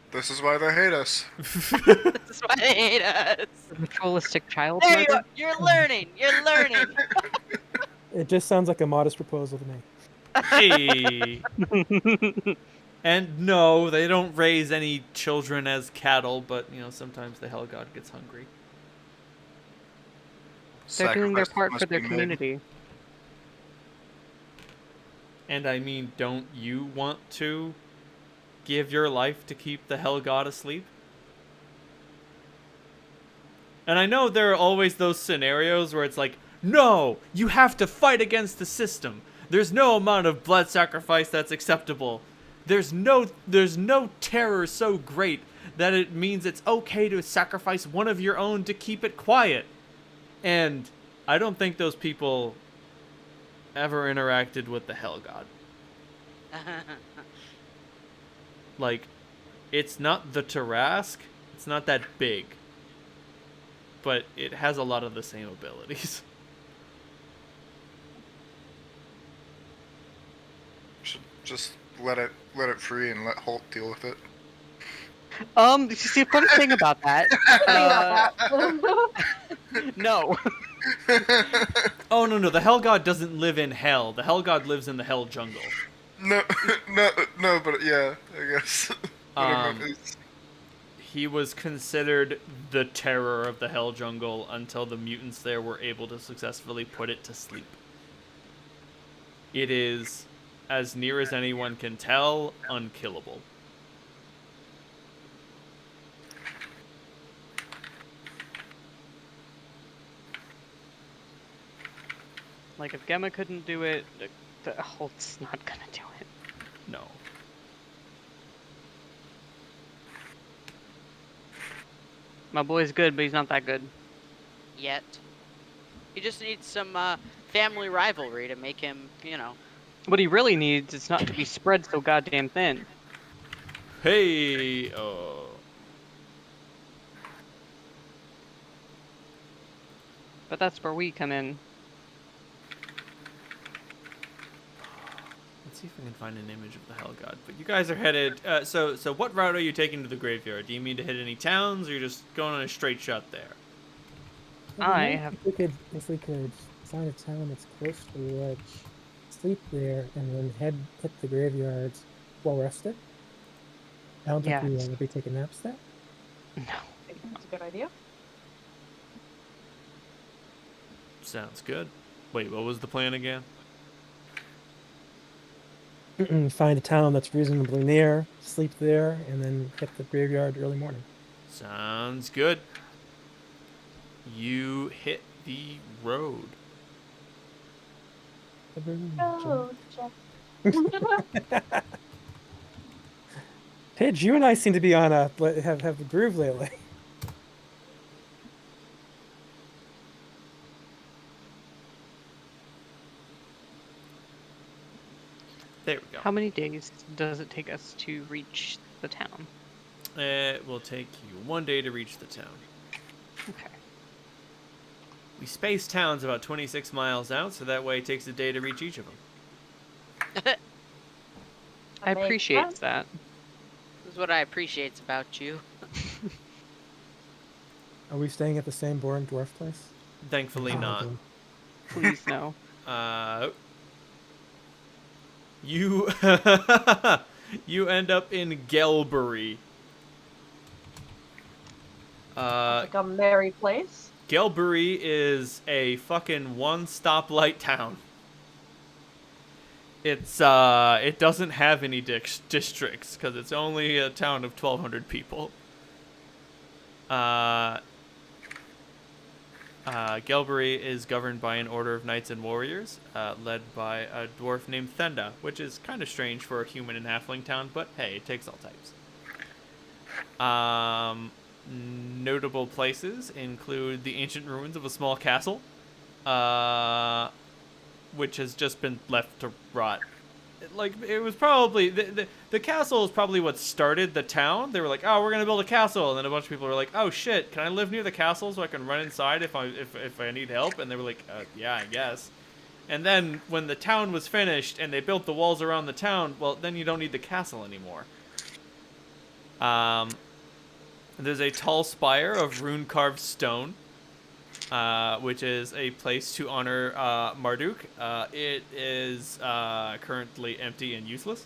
This is why they hate us. This is why they hate us. Ritualistic child There you murder? are. You're learning. You're learning. It just sounds like a modest proposal to me. Hey. And no, they don't raise any children as cattle, but, you know, sometimes the Hell God gets hungry. They're doing their Sacrifices part must for their be made. community. And I mean, don't you want to give your life to keep the Hell God asleep? And I know there are always those scenarios where it's like, no, you have to fight against the system. There's no amount of blood sacrifice that's acceptable. There's no terror so great that it means it's okay to sacrifice one of your own to keep it quiet. And I don't think those people ever interacted with the Hell God. Like, it's not the Tarrasque. It's not that big. But it has a lot of the same abilities. Should just let it free and let Holt deal with it. You see, the funny thing about that, no. Oh, no, the Hell God doesn't live in hell. The Hell God lives in the Hell jungle. No, but yeah, I guess. Whatever it is. He was considered the terror of the Hell jungle until the mutants there were able to successfully put it to sleep. It is, as near as anyone can tell, unkillable. Like, if Gemma couldn't do it, the Holt's not gonna do it. No. My boy's good, but he's not that good. Yet. He just needs some family rivalry to make him, you know. What he really needs is not to be spread so goddamn thin. Hey, oh. But that's where we come in. Let's see if I can find an image of the Hell God. But you guys are headed. So what route are you taking to the graveyard? Do you mean to hit any towns, or you're just going on a straight shot there? If we could find a town that's close to the ledge, sleep there, and then hit the graveyards well rested. I don't think we Yes. will be taking naps there. No. I think that's a good idea. Sounds good. Wait, what was the plan again? Find a town that's reasonably near, sleep there, and then hit the graveyard early morning. Sounds good. You hit the road. Oh, Pidge, you and I seem to be on have a groove lately. There we go. How many days does it take us to reach the town? It will take you 1 day to reach the town. Okay. We space towns about 26 miles out, so that way it takes a day to reach each of them. I makes appreciate sense. that. This is what I appreciate about you. Are we staying at the same boring dwarf place? Thankfully not. Please no. You you end up in Gelbury. like a merry place. Gelbury is a fucking one-stoplight town. It's it doesn't have any districts because it's only a town of 1,200 people. Gelbury is governed by an order of knights and warriors, led by a dwarf named Thenda, which is kind of strange for a human and halfling town, but hey, it takes all types. Notable places include the ancient ruins of a small castle, which has just been left to rot like it was probably the castle is probably what started the town. They were like, oh, we're gonna build a castle, and then a bunch of people were like, oh shit, can I live near the castle so I can run inside if I need help? And they were like, yeah, I guess. And then when the town was finished and they built the walls around the town, well, then you don't need the castle anymore. There's a tall spire of rune-carved stone, which is a place to honor Marduk. It is currently empty and useless.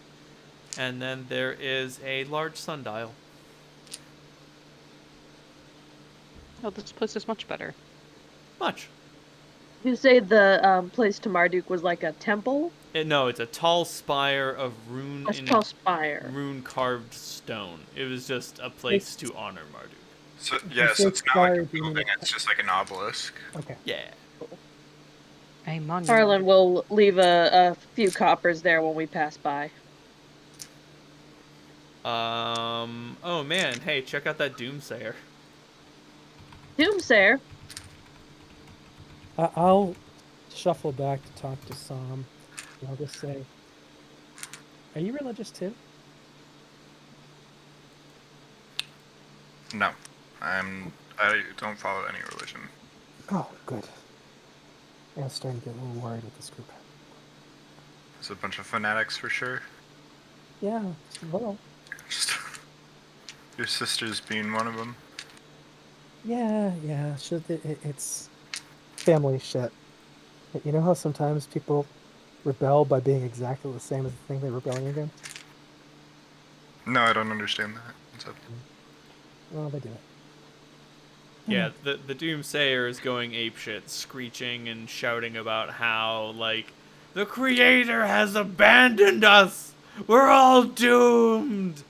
And then there is a large sundial. Oh, this place is much better. Much. You say the place to Marduk was like a temple? No, it's a tall spire of A tall spire. rune-carved stone. It was just a place to honor Marduk. So You so say it's not like a spire, do you mean building. It's just like an obelisk. Okay. Yeah. A monument. Harlan will leave a few coppers there when we pass by. Oh man, hey, check out that Doomsayer. Doomsayer. I'll shuffle back to talk to Sam. And I'll just say, are you religious too? No, I don't follow any religion. Oh, good. I'm starting to get a little worried with this group. It's a bunch of fanatics for sure. Yeah, well, Just your sister's being one of them. yeah. It's family shit. You know how sometimes people rebel by being exactly the same as the thing they're rebelling against? No, I don't understand that. What's up? Well, they do it. Yeah, the Doomsayer is going apeshit, screeching and shouting about how, like, the Creator has abandoned us! We're all doomed!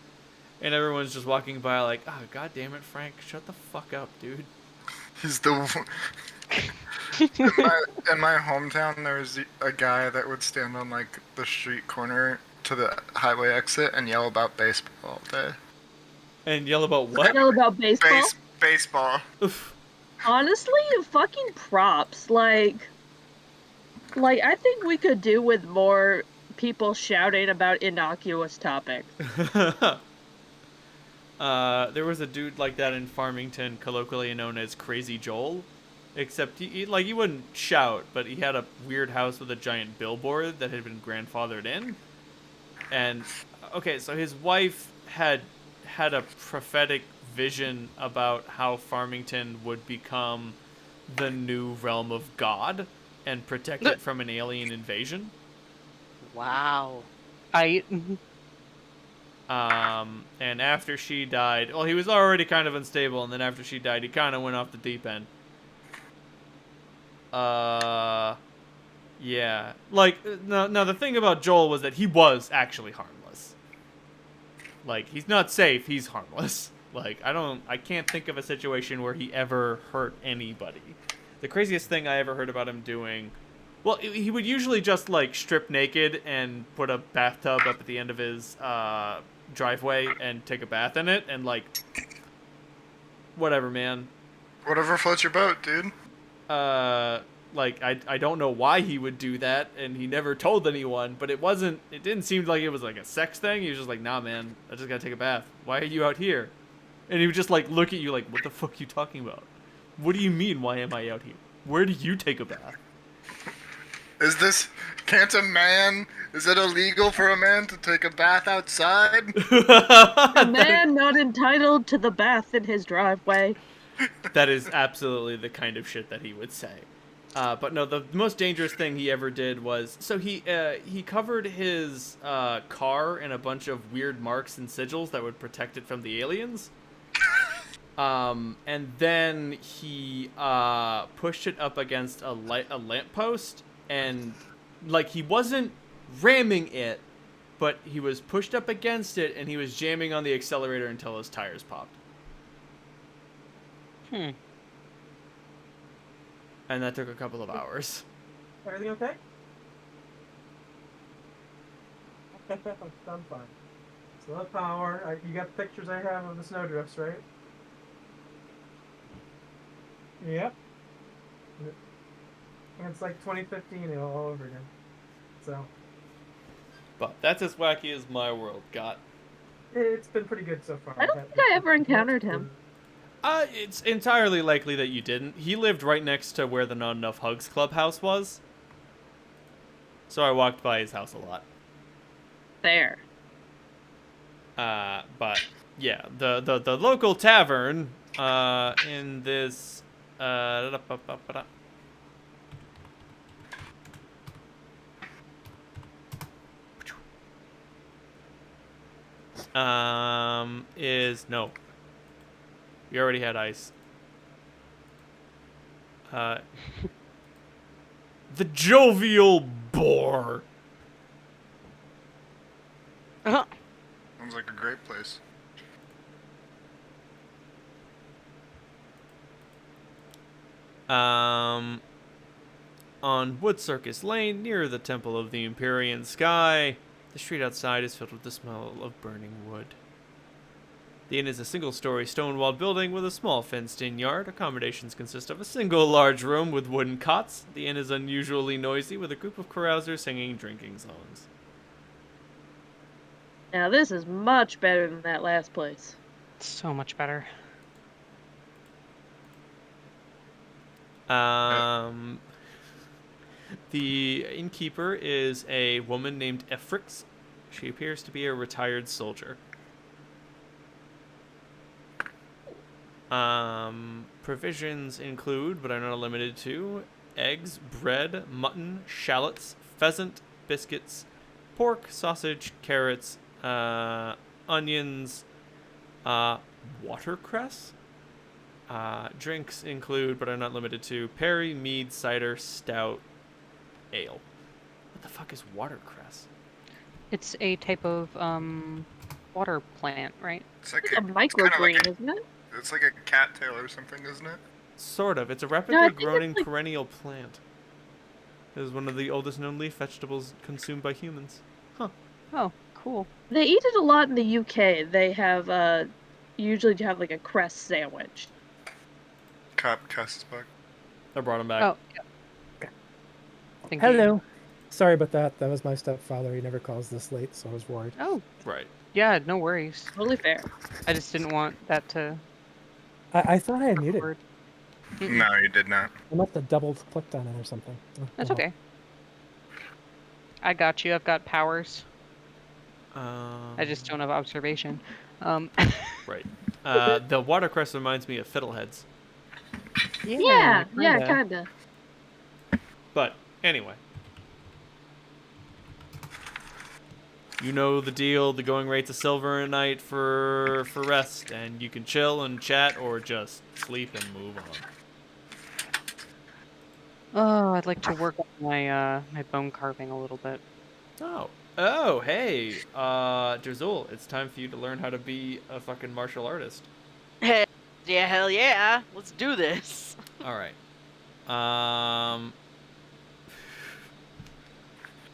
And everyone's just walking by like, oh, god damn it, Frank, shut the fuck up, dude. He's the in my hometown, there was a guy that would stand on like the street corner to the highway exit and yell about baseball all day. And yell about what? Yell about baseball? Baseball. Oof. Honestly, fucking props. Like I think we could do with more people shouting about innocuous topics. There was a dude like that in Farmington, colloquially known as Crazy Joel. Except he wouldn't shout, but he had a weird house with a giant billboard that had been grandfathered in. And okay, so his wife had a prophetic vision about how Farmington would become the new realm of God and protect it from an alien invasion. Wow. And after she died, well, he was already kind of unstable, and then after she died, he kind of went off the deep end. Yeah. Like, no, the thing about Joel was that he was actually harmless. Like, he's not safe, he's harmless. Like, I can't think of a situation where he ever hurt anybody. The craziest thing I ever heard about him doing, well, he would usually just, like, strip naked and put a bathtub up at the end of his, driveway and take a bath in it, and, like, whatever, man. Whatever floats your boat, dude. Like, I don't know why he would do that, and he never told anyone, but it didn't seem like it was like a sex thing. He was just like, nah, man, I just gotta take a bath. Why are you out here? And he would just, like, look at you like, what the fuck are you talking about? What do you mean, why am I out here? Where do you take a bath? Is it illegal for a man to take a bath outside? A man not entitled to the bath in his driveway. That is absolutely the kind of shit that he would say. But no, the most dangerous thing he ever did was, so he covered his car in a bunch of weird marks and sigils that would protect it from the aliens. And then he pushed it up against a lamppost, and like he wasn't ramming it, but he was pushed up against it, and he was jamming on the accelerator until his tires popped. And that took a couple of hours. Everything okay? I'm fine. Still have power. You got the pictures I have of the snowdrifts, right? Yep. And it's like 2015 all over again. So. But that's as wacky as my world got. It's been pretty good so far. I don't think I ever encountered him. It's entirely likely that you didn't. He lived right next to where the Not Enough Hugs clubhouse was. So I walked by his house a lot. Fair. But yeah, the local tavern in this is no. We already had ice. The Jovial Boar. Uh-huh. Sounds like a great place. On Wood Circus Lane, near the Temple of the Empyrean Sky, the street outside is filled with the smell of burning wood. The inn is a single-story stone-walled building with a small fenced-in yard. Accommodations consist of a single large room with wooden cots. The inn is unusually noisy, with a group of carousers singing drinking songs. Now this is much better than that last place. So much better. The innkeeper is a woman named Efrix. She appears to be a retired soldier. Provisions include, but are not limited to, eggs, bread, mutton, shallots, pheasant, biscuits, pork, sausage, carrots, onions, watercress. Drinks include, but are not limited to, perry, mead, cider, stout, ale. What the fuck is watercress? It's a type of water plant, right? It's like It's a it's kinda microgreen, like isn't it? it's like a cattail or something, isn't it? Sort of. It's a I rapidly think it's growing like- perennial plant. It is one of the oldest known leaf vegetables consumed by humans. Oh, cool. They eat it a lot in the UK. They have usually have like a cress sandwich. Cop Castisbach. I brought him back. Oh, yeah. Thank you. Hello. Sorry about that. That was my stepfather. He never calls this late, so I was worried. Oh, Right. yeah, no worries. Totally fair. I just didn't want that to I thought I had muted. record. No, you did not. I must have double clicked on it or something. Oh, That's well. okay. I got you. I've got powers. I I just don't have observation. Right. The watercress reminds me of fiddleheads. Yeah, kinda. kinda. But anyway. You know the deal. The going rate's a silver a night for rest, and you can chill and chat or just sleep and move on. Oh, I'd like to work on my my bone carving a little bit. Oh, hey, Drazul, it's time for you to learn how to be a fucking martial artist. Hell yeah. Let's do this. All right.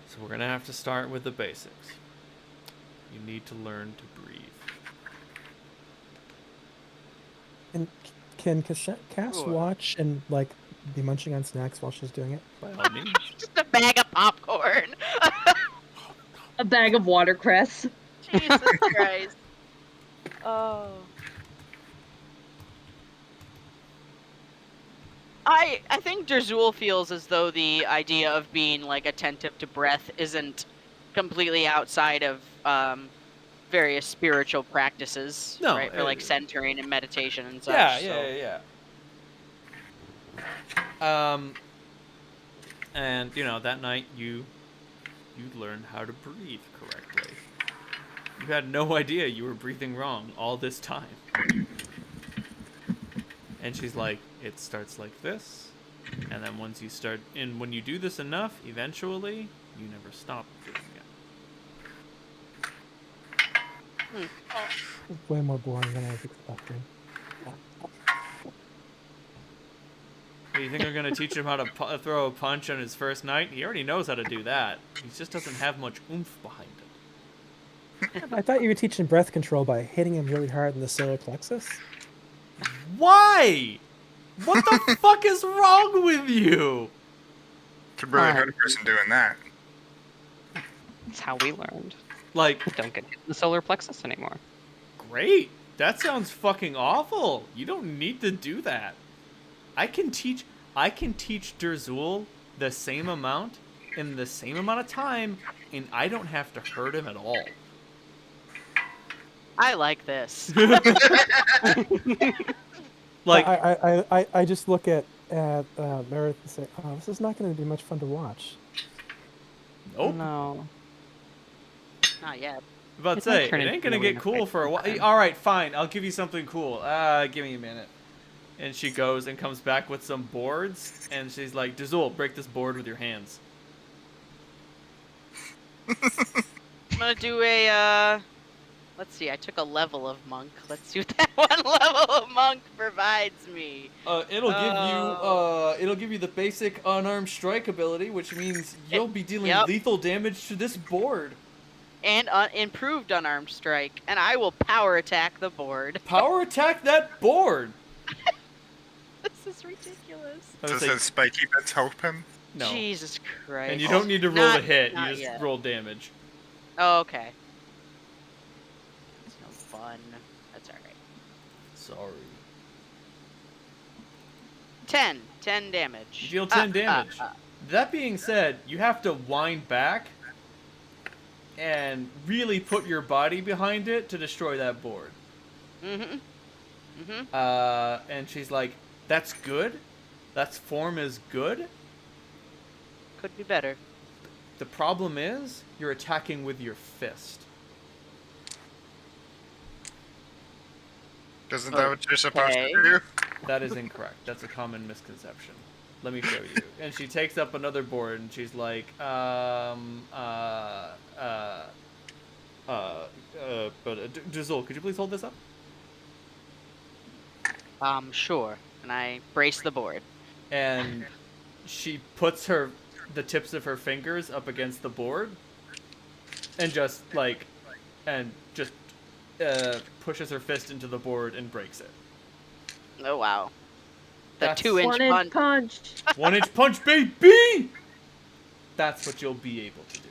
So we're gonna have to start with the basics. You need to learn to breathe. And can Cass Sure. watch and like be munching on snacks while she's doing it? By all means. Just a bag of popcorn. A bag of watercress. Jesus Christ. Oh. I think Drazul feels as though the idea of being like attentive to breath isn't completely outside of various spiritual practices, No, right? For like centering and meditation and such. Yeah. And you know that night you learned how to breathe correctly. You had no idea you were breathing wrong all this time. And she's like, it starts like this, and then once you start, and when you do this enough, eventually you never stop doing it. It's way more boring than I was expecting. Do you think I'm gonna teach him how to throw a punch on his first night? He already knows how to do that. He just doesn't have much oomph behind it. I thought you were teaching breath control by hitting him really hard in the solar plexus. Why? What the fuck is wrong with you? It's a really hard person doing that. That's how we learned. Like, Don't get hit in the solar plexus anymore. great. That sounds fucking awful. You don't need to do that. I can teach Derzul the same amount in the same amount of time, and I don't have to hurt him at all. I like this. Like, I just look at Meredith and say, oh, this is not going to be much fun to watch. nope. No. Not yet. About to It might say, turn it ain't into gonna an get arena cool fight for a while. sometime. All right, fine. I'll give you something cool. Give me a minute. And she goes and comes back with some boards, and she's like, Derzul, break this board with your hands. I'm gonna do a, let's see, I took a level of monk. Let's see what that one level of monk provides me. It'll give you the basic unarmed strike ability, which means you'll be dealing Yep. lethal damage to this board. And improved unarmed strike. And I will power attack the board. Power attack that board. This is ridiculous. I would Does say, his spiky bits help him? no. Jesus Christ. And you don't need to roll Not- a hit. You not just yet. roll damage. Oh, okay. It's no fun. That's alright. Sorry. 10 damage. You deal 10 damage. That being said, you have to wind back and really put your body behind it to destroy that board. Mm-hmm. Mm-hmm. And she's like, that's good. That form is good. Could be better. The problem is, you're attacking with your fist. Isn't that what you're supposed Okay. to do? That is incorrect. That's a common misconception. Let me show you. And she takes up another board and she's like, Drizzle, could you please hold this up? Sure. And I brace the board. And she puts the tips of her fingers up against the board and just pushes her fist into the board and breaks it. Oh, wow. The That's 2-inch 1-inch punch. punch. 1-inch punch, baby! That's what you'll be able to do.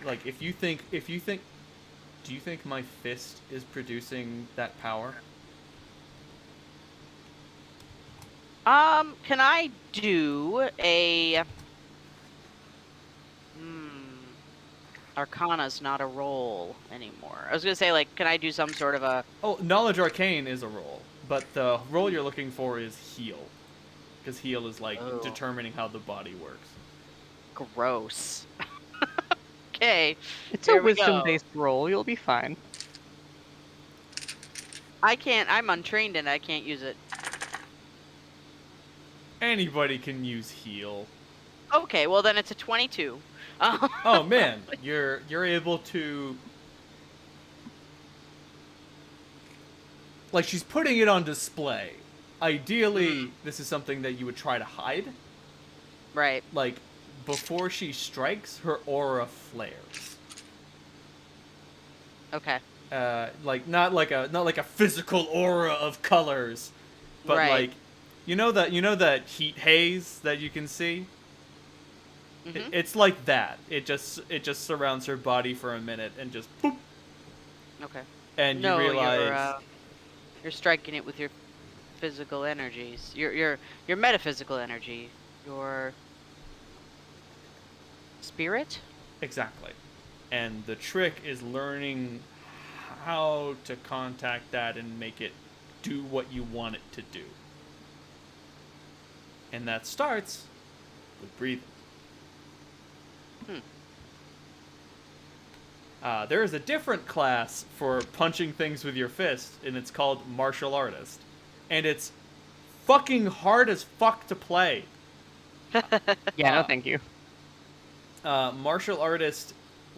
Like, do you think my fist is producing that power? Can I do a... Arcana's not a roll anymore. I was gonna say, like, can I do some sort of a... Oh, Knowledge Arcane is a roll, but the roll you're looking for is Heal. Because Heal is, like, Oh. determining how the body works. Gross. Okay. It's Here a we go. wisdom-based roll. You'll be fine. I'm untrained and I can't use it. Anybody can use Heal. Okay, well then it's a 22. Oh man, you're able to, like, she's putting it on display. Ideally, this is something that you would try to hide. Right. Like, before she strikes, her aura flares. Okay. Like not like a physical aura of colors, but Right. like, you know that heat haze that you can see. Mhm. It's like that. It just surrounds her body for a minute and just boop, Okay. and No, you realize you're striking it with your physical energies. Your metaphysical energy. Your spirit? exactly. And the trick is learning how to contact that and make it do what you want it to do. And that starts with breathing. There is a different class for punching things with your fist, and it's called Martial Artist. And it's fucking hard as fuck to play. Yeah, no thank you. Martial Artist,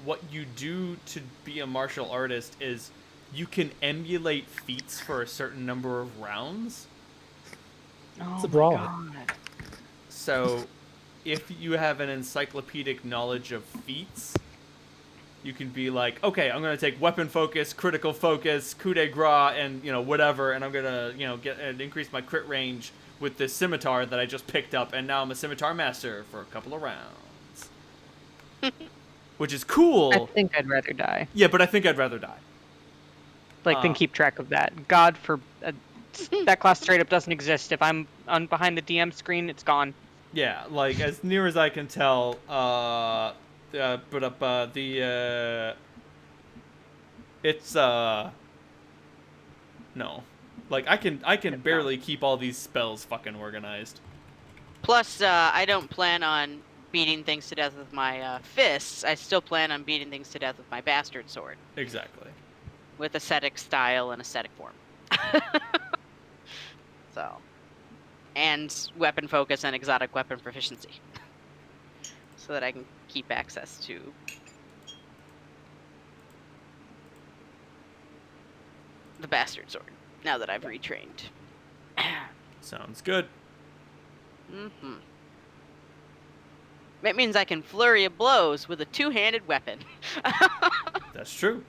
what you do to be a martial artist is you can emulate feats for a certain number of rounds. Oh a brawl. God. So, if you have an encyclopedic knowledge of feats, you can be like, okay, I'm gonna take weapon focus, critical focus, coup de grace, and whatever, and I'm gonna get and increase my crit range with this scimitar that I just picked up, and now I'm a scimitar master for a couple of rounds. Which is cool. I think I'd rather die. Yeah, but I think I'd rather die. Then keep track of that. God for that class straight up doesn't exist. If I'm behind the DM screen, it's gone. Yeah, like as near as I can tell, it's no, like I can barely keep all these spells fucking organized. Plus, I don't plan on beating things to death with my fists. I still plan on beating things to death with my bastard sword. Exactly. With ascetic style and ascetic form. So. And weapon focus and exotic weapon proficiency. So that I can keep access to the bastard sword, now that I've retrained. Sounds good. Mm-hmm. That means I can flurry of blows with a two-handed weapon. That's true.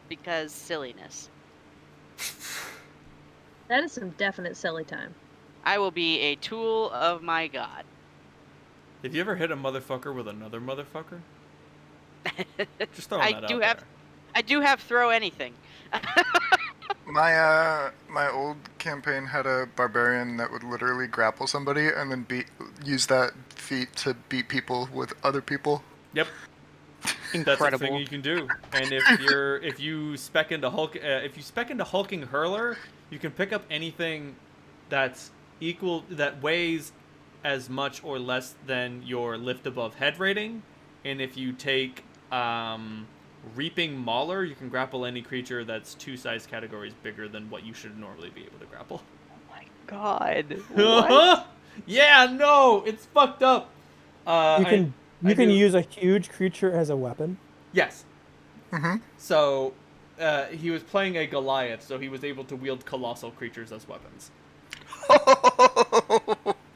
Because silliness. That is some definite silly time. I will be a tool of my god. Have you ever hit a motherfucker with another motherfucker? Just throwing that out there. I do have throw anything. My old campaign had a barbarian that would literally grapple somebody and then use that feat to beat people with other people. Yep. Incredible. That's a thing you can do. And if you spec into hulking hurler, you can pick up anything that's that weighs as much or less than your lift above head rating. And if you take reaping mauler, you can grapple any creature that's 2 size categories bigger than what you should normally be able to grapple. Oh my god. What? Yeah, no, it's fucked up. You can use a huge creature as a weapon. Yes. Mm-hmm. So he was playing a Goliath, so he was able to wield colossal creatures as weapons.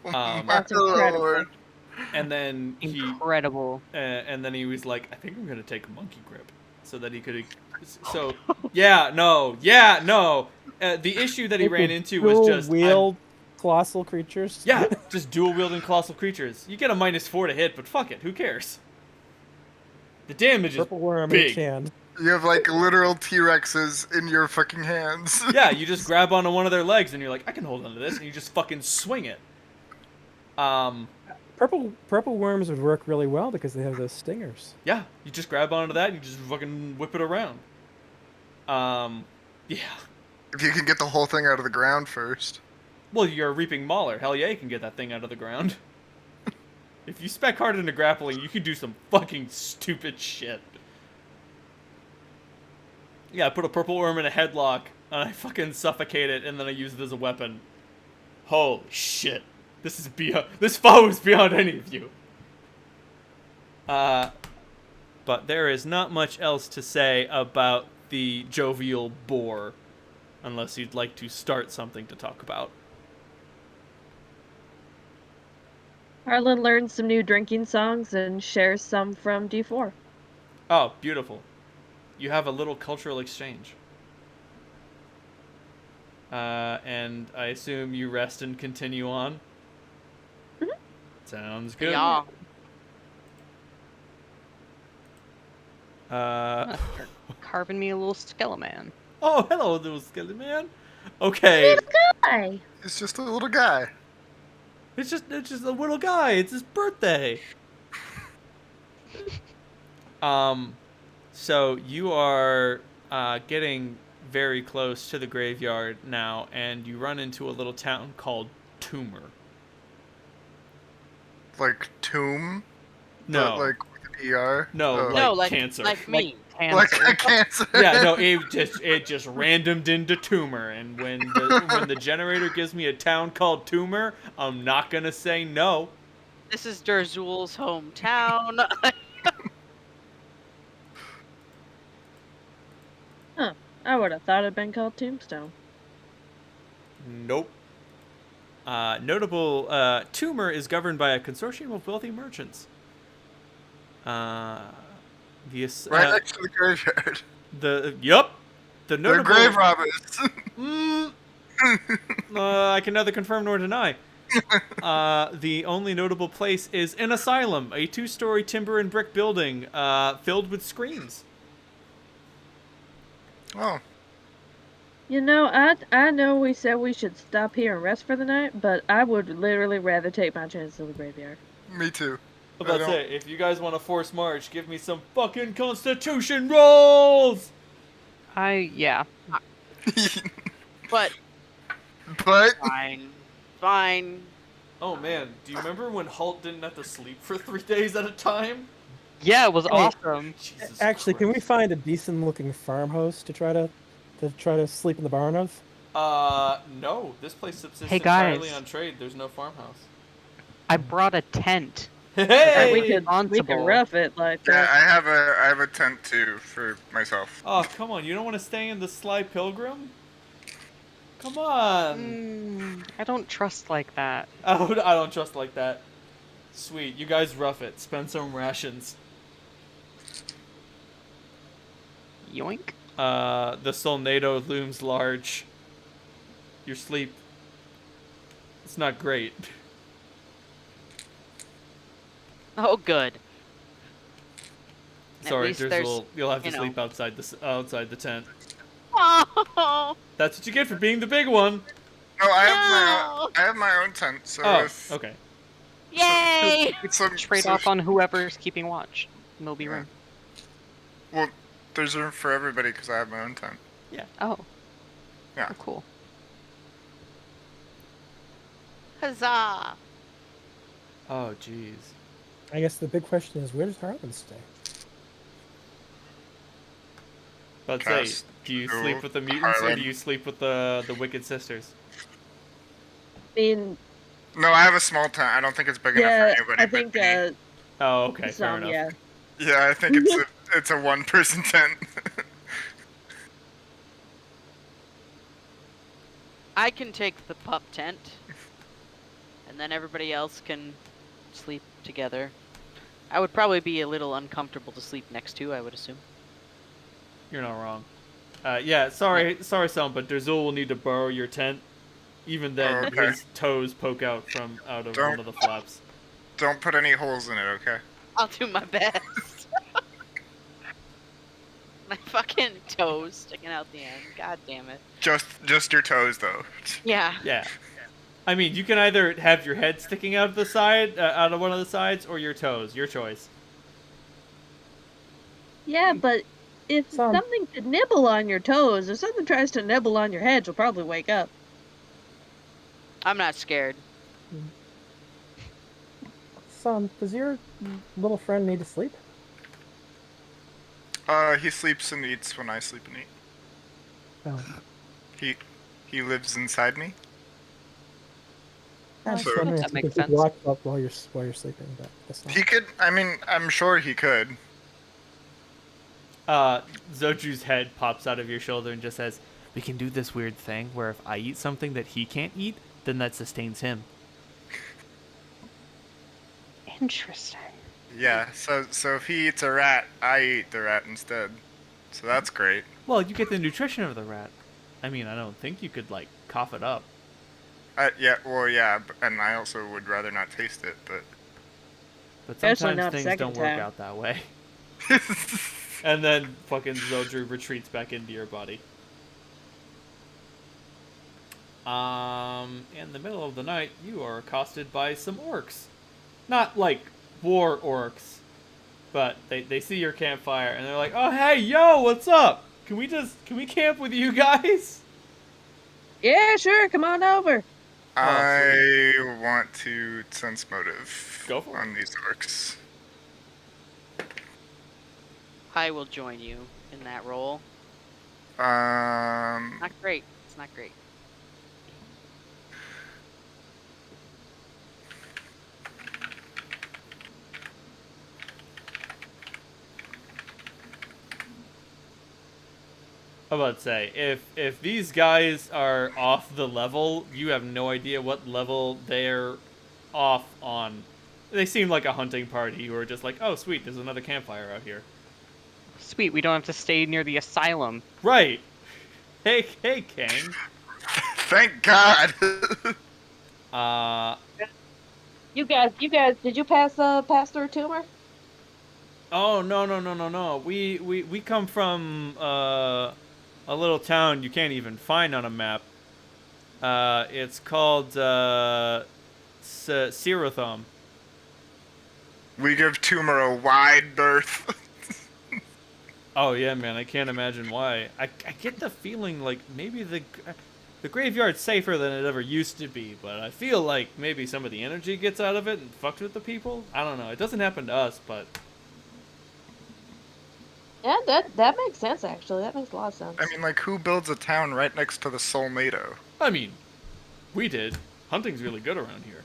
That's incredible. Lord. And then Incredible. And then he was like, I think I'm gonna take monkey grip, so that he could. So yeah, no. The issue that he ran into was just wield colossal creatures. Yeah, just dual wielding colossal creatures. You get a -4 to hit, but fuck it, who cares? The damage is Purple worm big. in each hand. You have like literal T-Rexes in your fucking hands. Yeah, you just grab onto one of their legs and you're like, I can hold onto this, and you just fucking swing it. Purple worms would work really well because they have those stingers. Yeah, you just grab onto that and you just fucking whip it around. Yeah. If you can get the whole thing out of the ground first. Well, you're a reaping mauler. Hell yeah, you can get that thing out of the ground. If you spec hard into grappling, you can do some fucking stupid shit. Yeah, I put a purple worm in a headlock, and I fucking suffocate it, and then I use it as a weapon. Holy shit. This foe is beyond any of you. But there is not much else to say about the jovial boar, unless you'd like to start something to talk about. Harlan learns some new drinking songs and shares some from D4. Oh, beautiful. You have a little cultural exchange. And I assume you rest and continue on? Mm-hmm. Sounds good. Yeah. Carving me a little skeleman. Oh, hello, little skeleton man. Okay. Hi. It's just a little guy. It's just a little guy. It's his birthday. So you are getting very close to the graveyard now, and you run into a little town called Tumor. Like tomb? No. But, like with ER? No, Oh. No, like cancer. like me. Like a cancer. Yeah, no, it just randomed into Tumor, and when the generator gives me a town called Tumor, I'm not gonna say no. This is Derzul's hometown. Huh. I would have thought it'd been called Tombstone. Nope. Notable, Tumor is governed by a consortium of wealthy merchants. Right next to the graveyard. The They're notable grave robbers. I can neither confirm nor deny. The only notable place is an asylum, a 2-story timber and brick building filled with screens. Oh, You know, I know we said we should stop here and rest for the night, but I would literally rather take my chances in the graveyard. me too. I'm about to say, if you guys want to force march, give me some fucking Constitution rolls! Yeah. But But fine. Oh man, do you remember when Halt didn't have to sleep for 3 days at a time? Yeah, it was Hey, awesome. Jesus Actually, can we Christ. find a decent-looking farmhouse to try to sleep in the barn of? No. This place subsists Hey, entirely guys. on trade. There's no farmhouse. I brought a tent. Hey! We could Responsible. rough it like yeah, that. I have a tent too for myself. Oh, come on. You don't want to stay in the Sly Pilgrim? Come on. I don't trust like that. I don't trust like that. Sweet. You guys rough it. Spend some rations. Yoink. The Solnado looms large. Your sleep. It's not great. Oh, good. At Sorry, least there's, you'll have to you know. sleep outside the tent. Oh, That's what you get for being the big one. No, no! I have my own tent. So Oh, if okay. Yay! Trade off on whoever's keeping watch. And there'll be room. Well, there's room for everybody because I have my own tent. Oh. Yeah. Oh, cool. Huzzah! Oh, jeez. I guess the big question is, where does Harlan stay? But say, Cast do you Duel sleep with the mutants or Harlan. do you sleep with the Wicked Sisters? I mean, No, I have a small tent. I don't think it's big enough yeah, for anybody I but think me. Oh, okay, fair some, enough. yeah. Yeah, I think it's a one-person tent. I can take the pup tent, and then everybody else can sleep together. I would probably be a little uncomfortable to sleep next to, I would assume. You're not wrong. Yeah, sorry, son, but Derzul will need to borrow your tent. Even then, Okay. his toes poke out of Don't- one of the flaps. Don't put any holes in it, okay? I'll do my best. My fucking toes sticking out the end. God damn it. Just your toes, though. Yeah. Yeah. I mean, you can either have your head sticking out of the side, out of one of the sides, or your toes. Your choice. Yeah, but if Some- something could nibble on your toes, if something tries to nibble on your head, you'll probably wake up. I'm not scared. Son, does your little friend need to sleep? He sleeps and eats when I sleep and eat. Oh, He lives inside me. I was So- wondering That if you makes could sense. watch up while you're sleeping, but that's not. He could. I mean, I'm sure he could. Zoju's head pops out of your shoulder and just says, "We can do this weird thing where if I eat something that he can't eat, then that sustains him." Interesting. Yeah. So if he eats a rat, I eat the rat instead. So that's great. Well, you get the nutrition of the rat. I mean, I don't think you could, like, cough it up. Yeah. Well, yeah. And I also would rather not taste it, but. But Especially sometimes not things second don't work time. out that way. And then fucking Zoju retreats back into your body. In the middle of the night, you are accosted by some orcs. Not like war orcs, but they see your campfire and they're like, "Oh hey, yo, what's up? Can we camp with you guys?" Yeah, sure, come on over. I want to sense motive Go for it. on these orcs. I will join you in that role. Um. Not great. It's not great. I'm about to say, if these guys are off the level, you have no idea what level they're off on. They seem like a hunting party who are just like, "Oh, sweet, there's another campfire out here." Sweet, we don't have to stay near the asylum. Right. Hey, Kang. Thank God. You guys, did you pass through Tumor? Oh, no. We come from a little town you can't even find on a map. It's called Sirathom. We give Tumor a wide berth. Oh yeah, man, I can't imagine why. I get the feeling like maybe the graveyard's safer than it ever used to be, but I feel like maybe some of the energy gets out of it and fucked with the people. I don't know. It doesn't happen to us, but Yeah, that makes sense actually. That makes a lot of sense. I mean, like, who builds a town right next to the Soulnado? I mean, we did. Hunting's really good around here.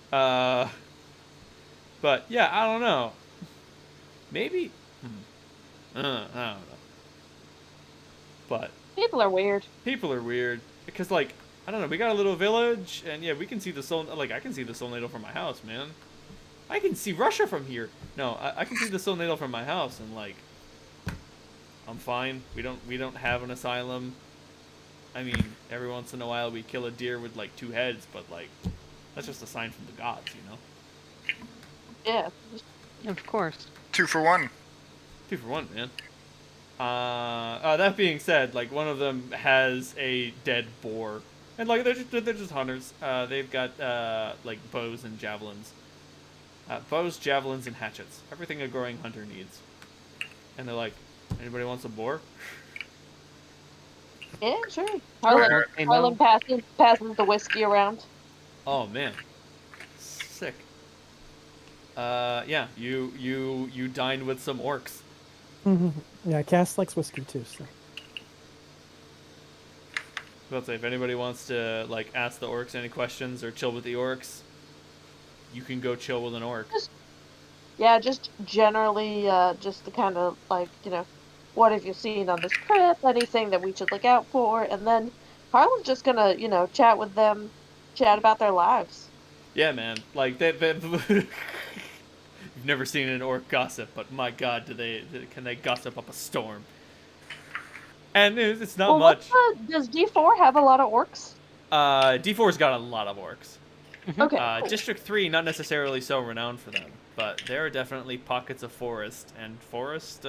But yeah, I don't know. Maybe. I don't know. But People are weird. people are weird because, like, I don't know. We got a little village, and yeah, we can see the soul. Like, I can see the Soulnado from my house, man. I can see Russia from here. No, I can see the Soulnado from my house, and like, I'm fine. We don't have an asylum. I mean, every once in a while we kill a deer with like 2 heads, but like, that's just a sign from the gods, you know. Yeah. Of course. 2 for 1. 2 for 1, man. That being said, like, one of them has a dead boar, and like they're just hunters. They've got like bows and javelins, bows, javelins, and hatchets. Everything a growing hunter needs. And they're like, anybody wants a boar? Yeah, sure. Harlan- Harlan passes the whiskey around. Oh man, sick. Yeah, you dined with some orcs. Yeah, Cass likes whiskey too, so. I'll say, if anybody wants to like ask the orcs any questions or chill with the orcs, you can go chill with an orc. Yeah, just generally, just to kind of like, what have you seen on this trip? Anything that we should look out for? And then Harlan's just gonna, chat with them, chat about their lives. Yeah, man. Like that. You've never seen an orc gossip, but my God, can they gossip up a storm? And it's not much. Does D4 have a lot of orcs? D4's got a lot of orcs. Okay. District 3, not necessarily so renowned for them, but there are definitely pockets of forest, and forests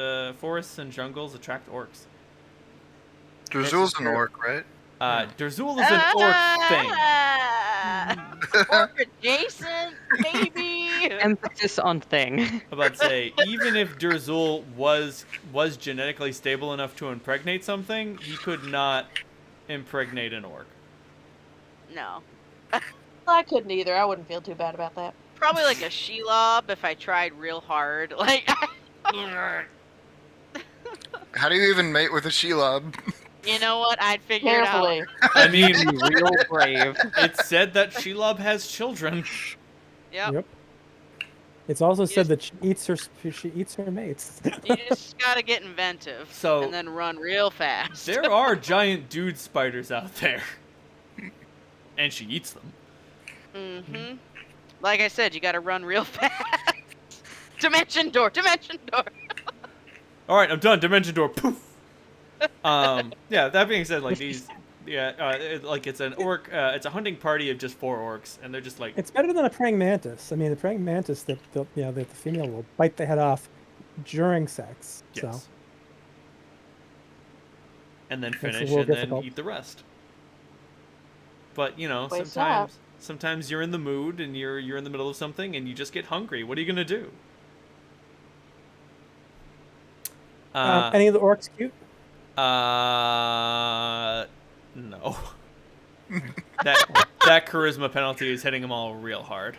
and jungles attract orcs. Drazul's an orc, right? Derzul is an orc thing. Orc adjacent, maybe. Emphasis on thing. I'm about to say, even if Derzul was genetically stable enough to impregnate something, he could not impregnate an orc. No. I couldn't either. I wouldn't feel too bad about that. Probably like a Shelob if I tried real hard. Like, How do you even mate with a Shelob? you know what? I'd figure it Carefully. out. I mean, Real brave. it's said that Shelob has children. Yep. It's also You said that she eats her mates. You just gotta get inventive. So- and then run real fast. There are giant dude spiders out there. And she eats them. Mm-hmm. Like I said, you gotta run real fast. Dimension door. Alright, I'm done. Dimension door. Poof! Yeah, that being said, like these... Yeah, like it's an orc... it's a hunting party of just 4 orcs, and they're just like... It's better than a praying mantis. I mean, the praying mantis, that the female will bite the head off during sex. Yes. So And then Makes it a finish little and then difficult. eat the rest. But, you know, Waste sometimes you're in the mood and you're in the middle of something and you just get hungry. What are you going to do? any of the orcs cute? No. that charisma penalty is hitting them all real hard.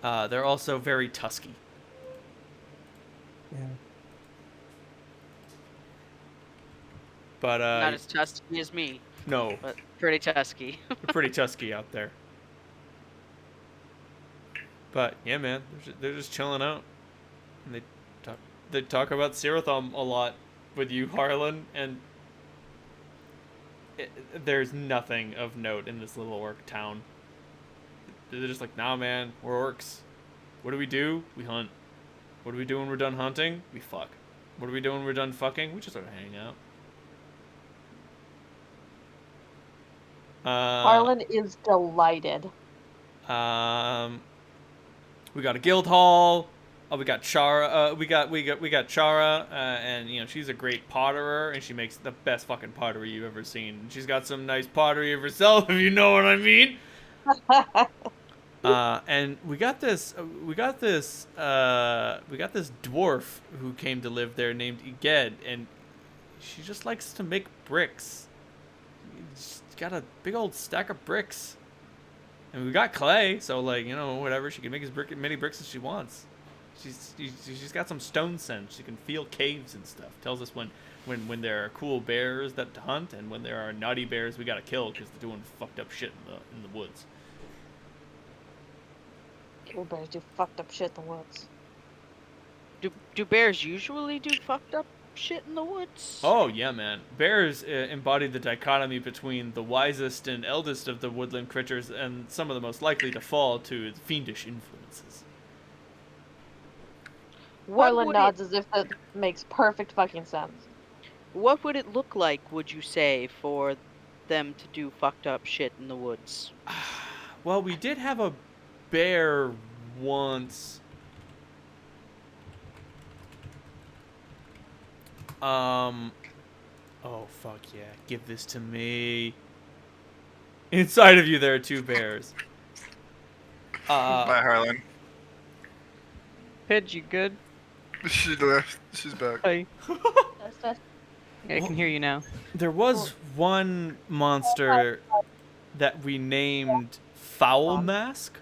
They're also very tusky. Yeah. But Not as tusky as me, no, but pretty tusky. they're pretty tusky out there. But yeah, man, they're just chilling out, and they talk about Serathom a lot with you, Harlan, and there's nothing of note in this little orc town. They're just like, nah, man, we're orcs. What do? We hunt. What do we do when we're done hunting? We fuck. What are we doing when we're done fucking? We just started hanging out. Harlan is delighted. We got a guild hall. We got Chara. We got Chara, and you know she's a great potterer, and she makes the best fucking pottery you've ever seen. She's got some nice pottery of herself, if you know what I mean. And we got this dwarf who came to live there named Iged, and she just likes to make bricks. She's got a big old stack of bricks. And we got clay, so like, you know, whatever, she can make as many bricks as she wants. She's got some stone sense. She can feel caves and stuff. Tells us when there are cool bears that to hunt, and when there are naughty bears we gotta kill because they're doing fucked up shit in the woods. Cool bears do fucked up shit in the woods. Do bears usually do fucked up shit in the woods? Oh yeah, man. Bears embody the dichotomy between the wisest and eldest of the woodland creatures and some of the most likely to fall to fiendish influences. Harlan nods as if that makes perfect fucking sense. What would it look like, would you say, for them to do fucked up shit in the woods? Well, we did have a bear once. Oh fuck yeah! Give this to me. Inside of you, there are two bears. Bye, Harlan. Pidge, you good? She left. She's back. Hi. That's I can hear you now. There was one monster that we named Foul Mask,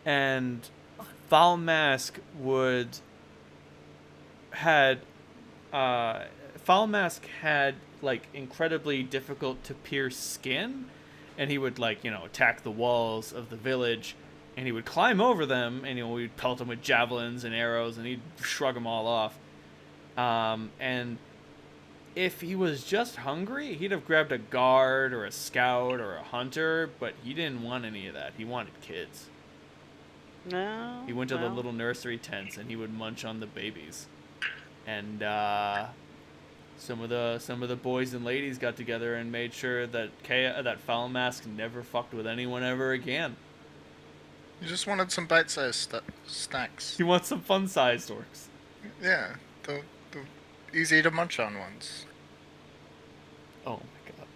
and Foul Mask had like incredibly difficult to pierce skin, and he would like, you know, attack the walls of the village, and he would climb over them, and you know, we'd pelt him with javelins and arrows, and he'd shrug them all off. And if he was just hungry, he'd have grabbed a guard or a scout or a hunter, but he didn't want any of that. He wanted kids. No. He went to the little nursery tents and he would munch on the babies. And some of the boys and ladies got together and made sure that that Foul Mask never fucked with anyone ever again. You just wanted some bite-sized snacks. He wants some fun-sized orcs. Yeah, the easy to munch on ones. Oh my god.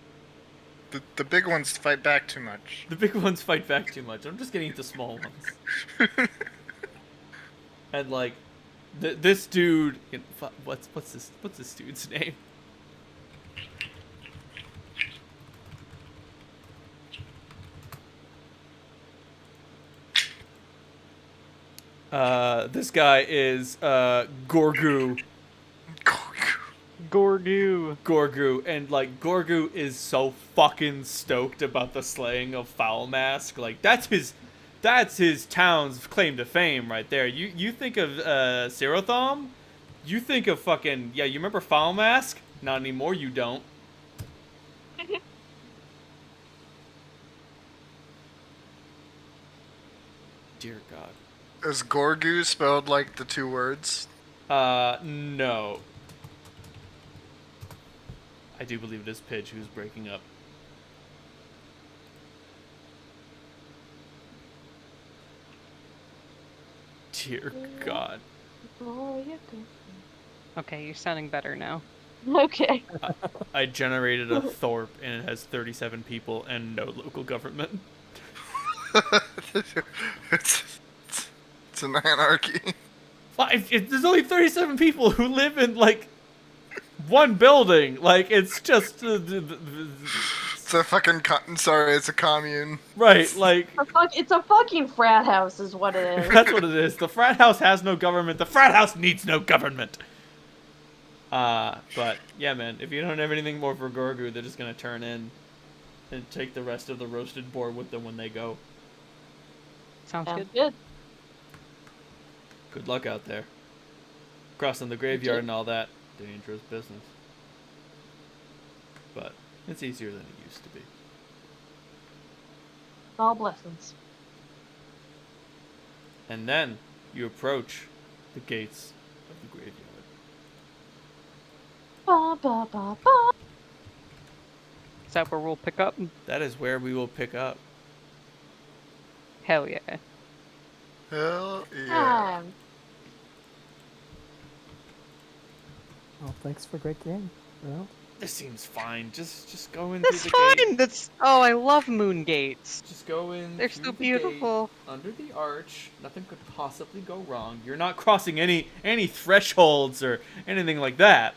The big ones fight back too much. The big ones fight back too much. I'm just getting the small ones. And like, this dude, what's this dude's name? This guy is Gorgu. Gorgu, and like Gorgu is so fucking stoked about the slaying of Foul Mask. Like that's his town's claim to fame right there. You think of Sirothom, you think of fucking you remember Foul Mask? Not anymore, you don't. Dear God. Is Gorgu spelled like the two words? No. I do believe it is Pidge who's breaking up. Dear God. Okay, you're sounding better now. Okay. I generated a Thorpe and it has 37 people and no local government. It's an anarchy. There's only 37 people who live in like one building. Like it's just it's a fucking it's a commune. Right, like it's a fucking frat house is what it is. That's what it is. The frat house has no government. The frat house needs no government. But yeah, man, if you don't have anything more for Gorgu, they're just gonna turn in and take the rest of the roasted boar with them when they go. Sounds good. Good. Good luck out there. Crossing the graveyard and all that. Dangerous business. But it's easier than it used to be. All blessings. And then you approach the gates of the graveyard. Ba, ba, ba, ba. Is that where we'll pick up? That is where we will pick up. Hell yeah. Hell yeah. Well, thanks for a great game. Well, This seems fine. Just go in That's through the fine! gate. That's oh, I love moon gates. Just go in They're through so the beautiful. gate, under the arch. Nothing could possibly go wrong. You're not crossing any thresholds or anything like that.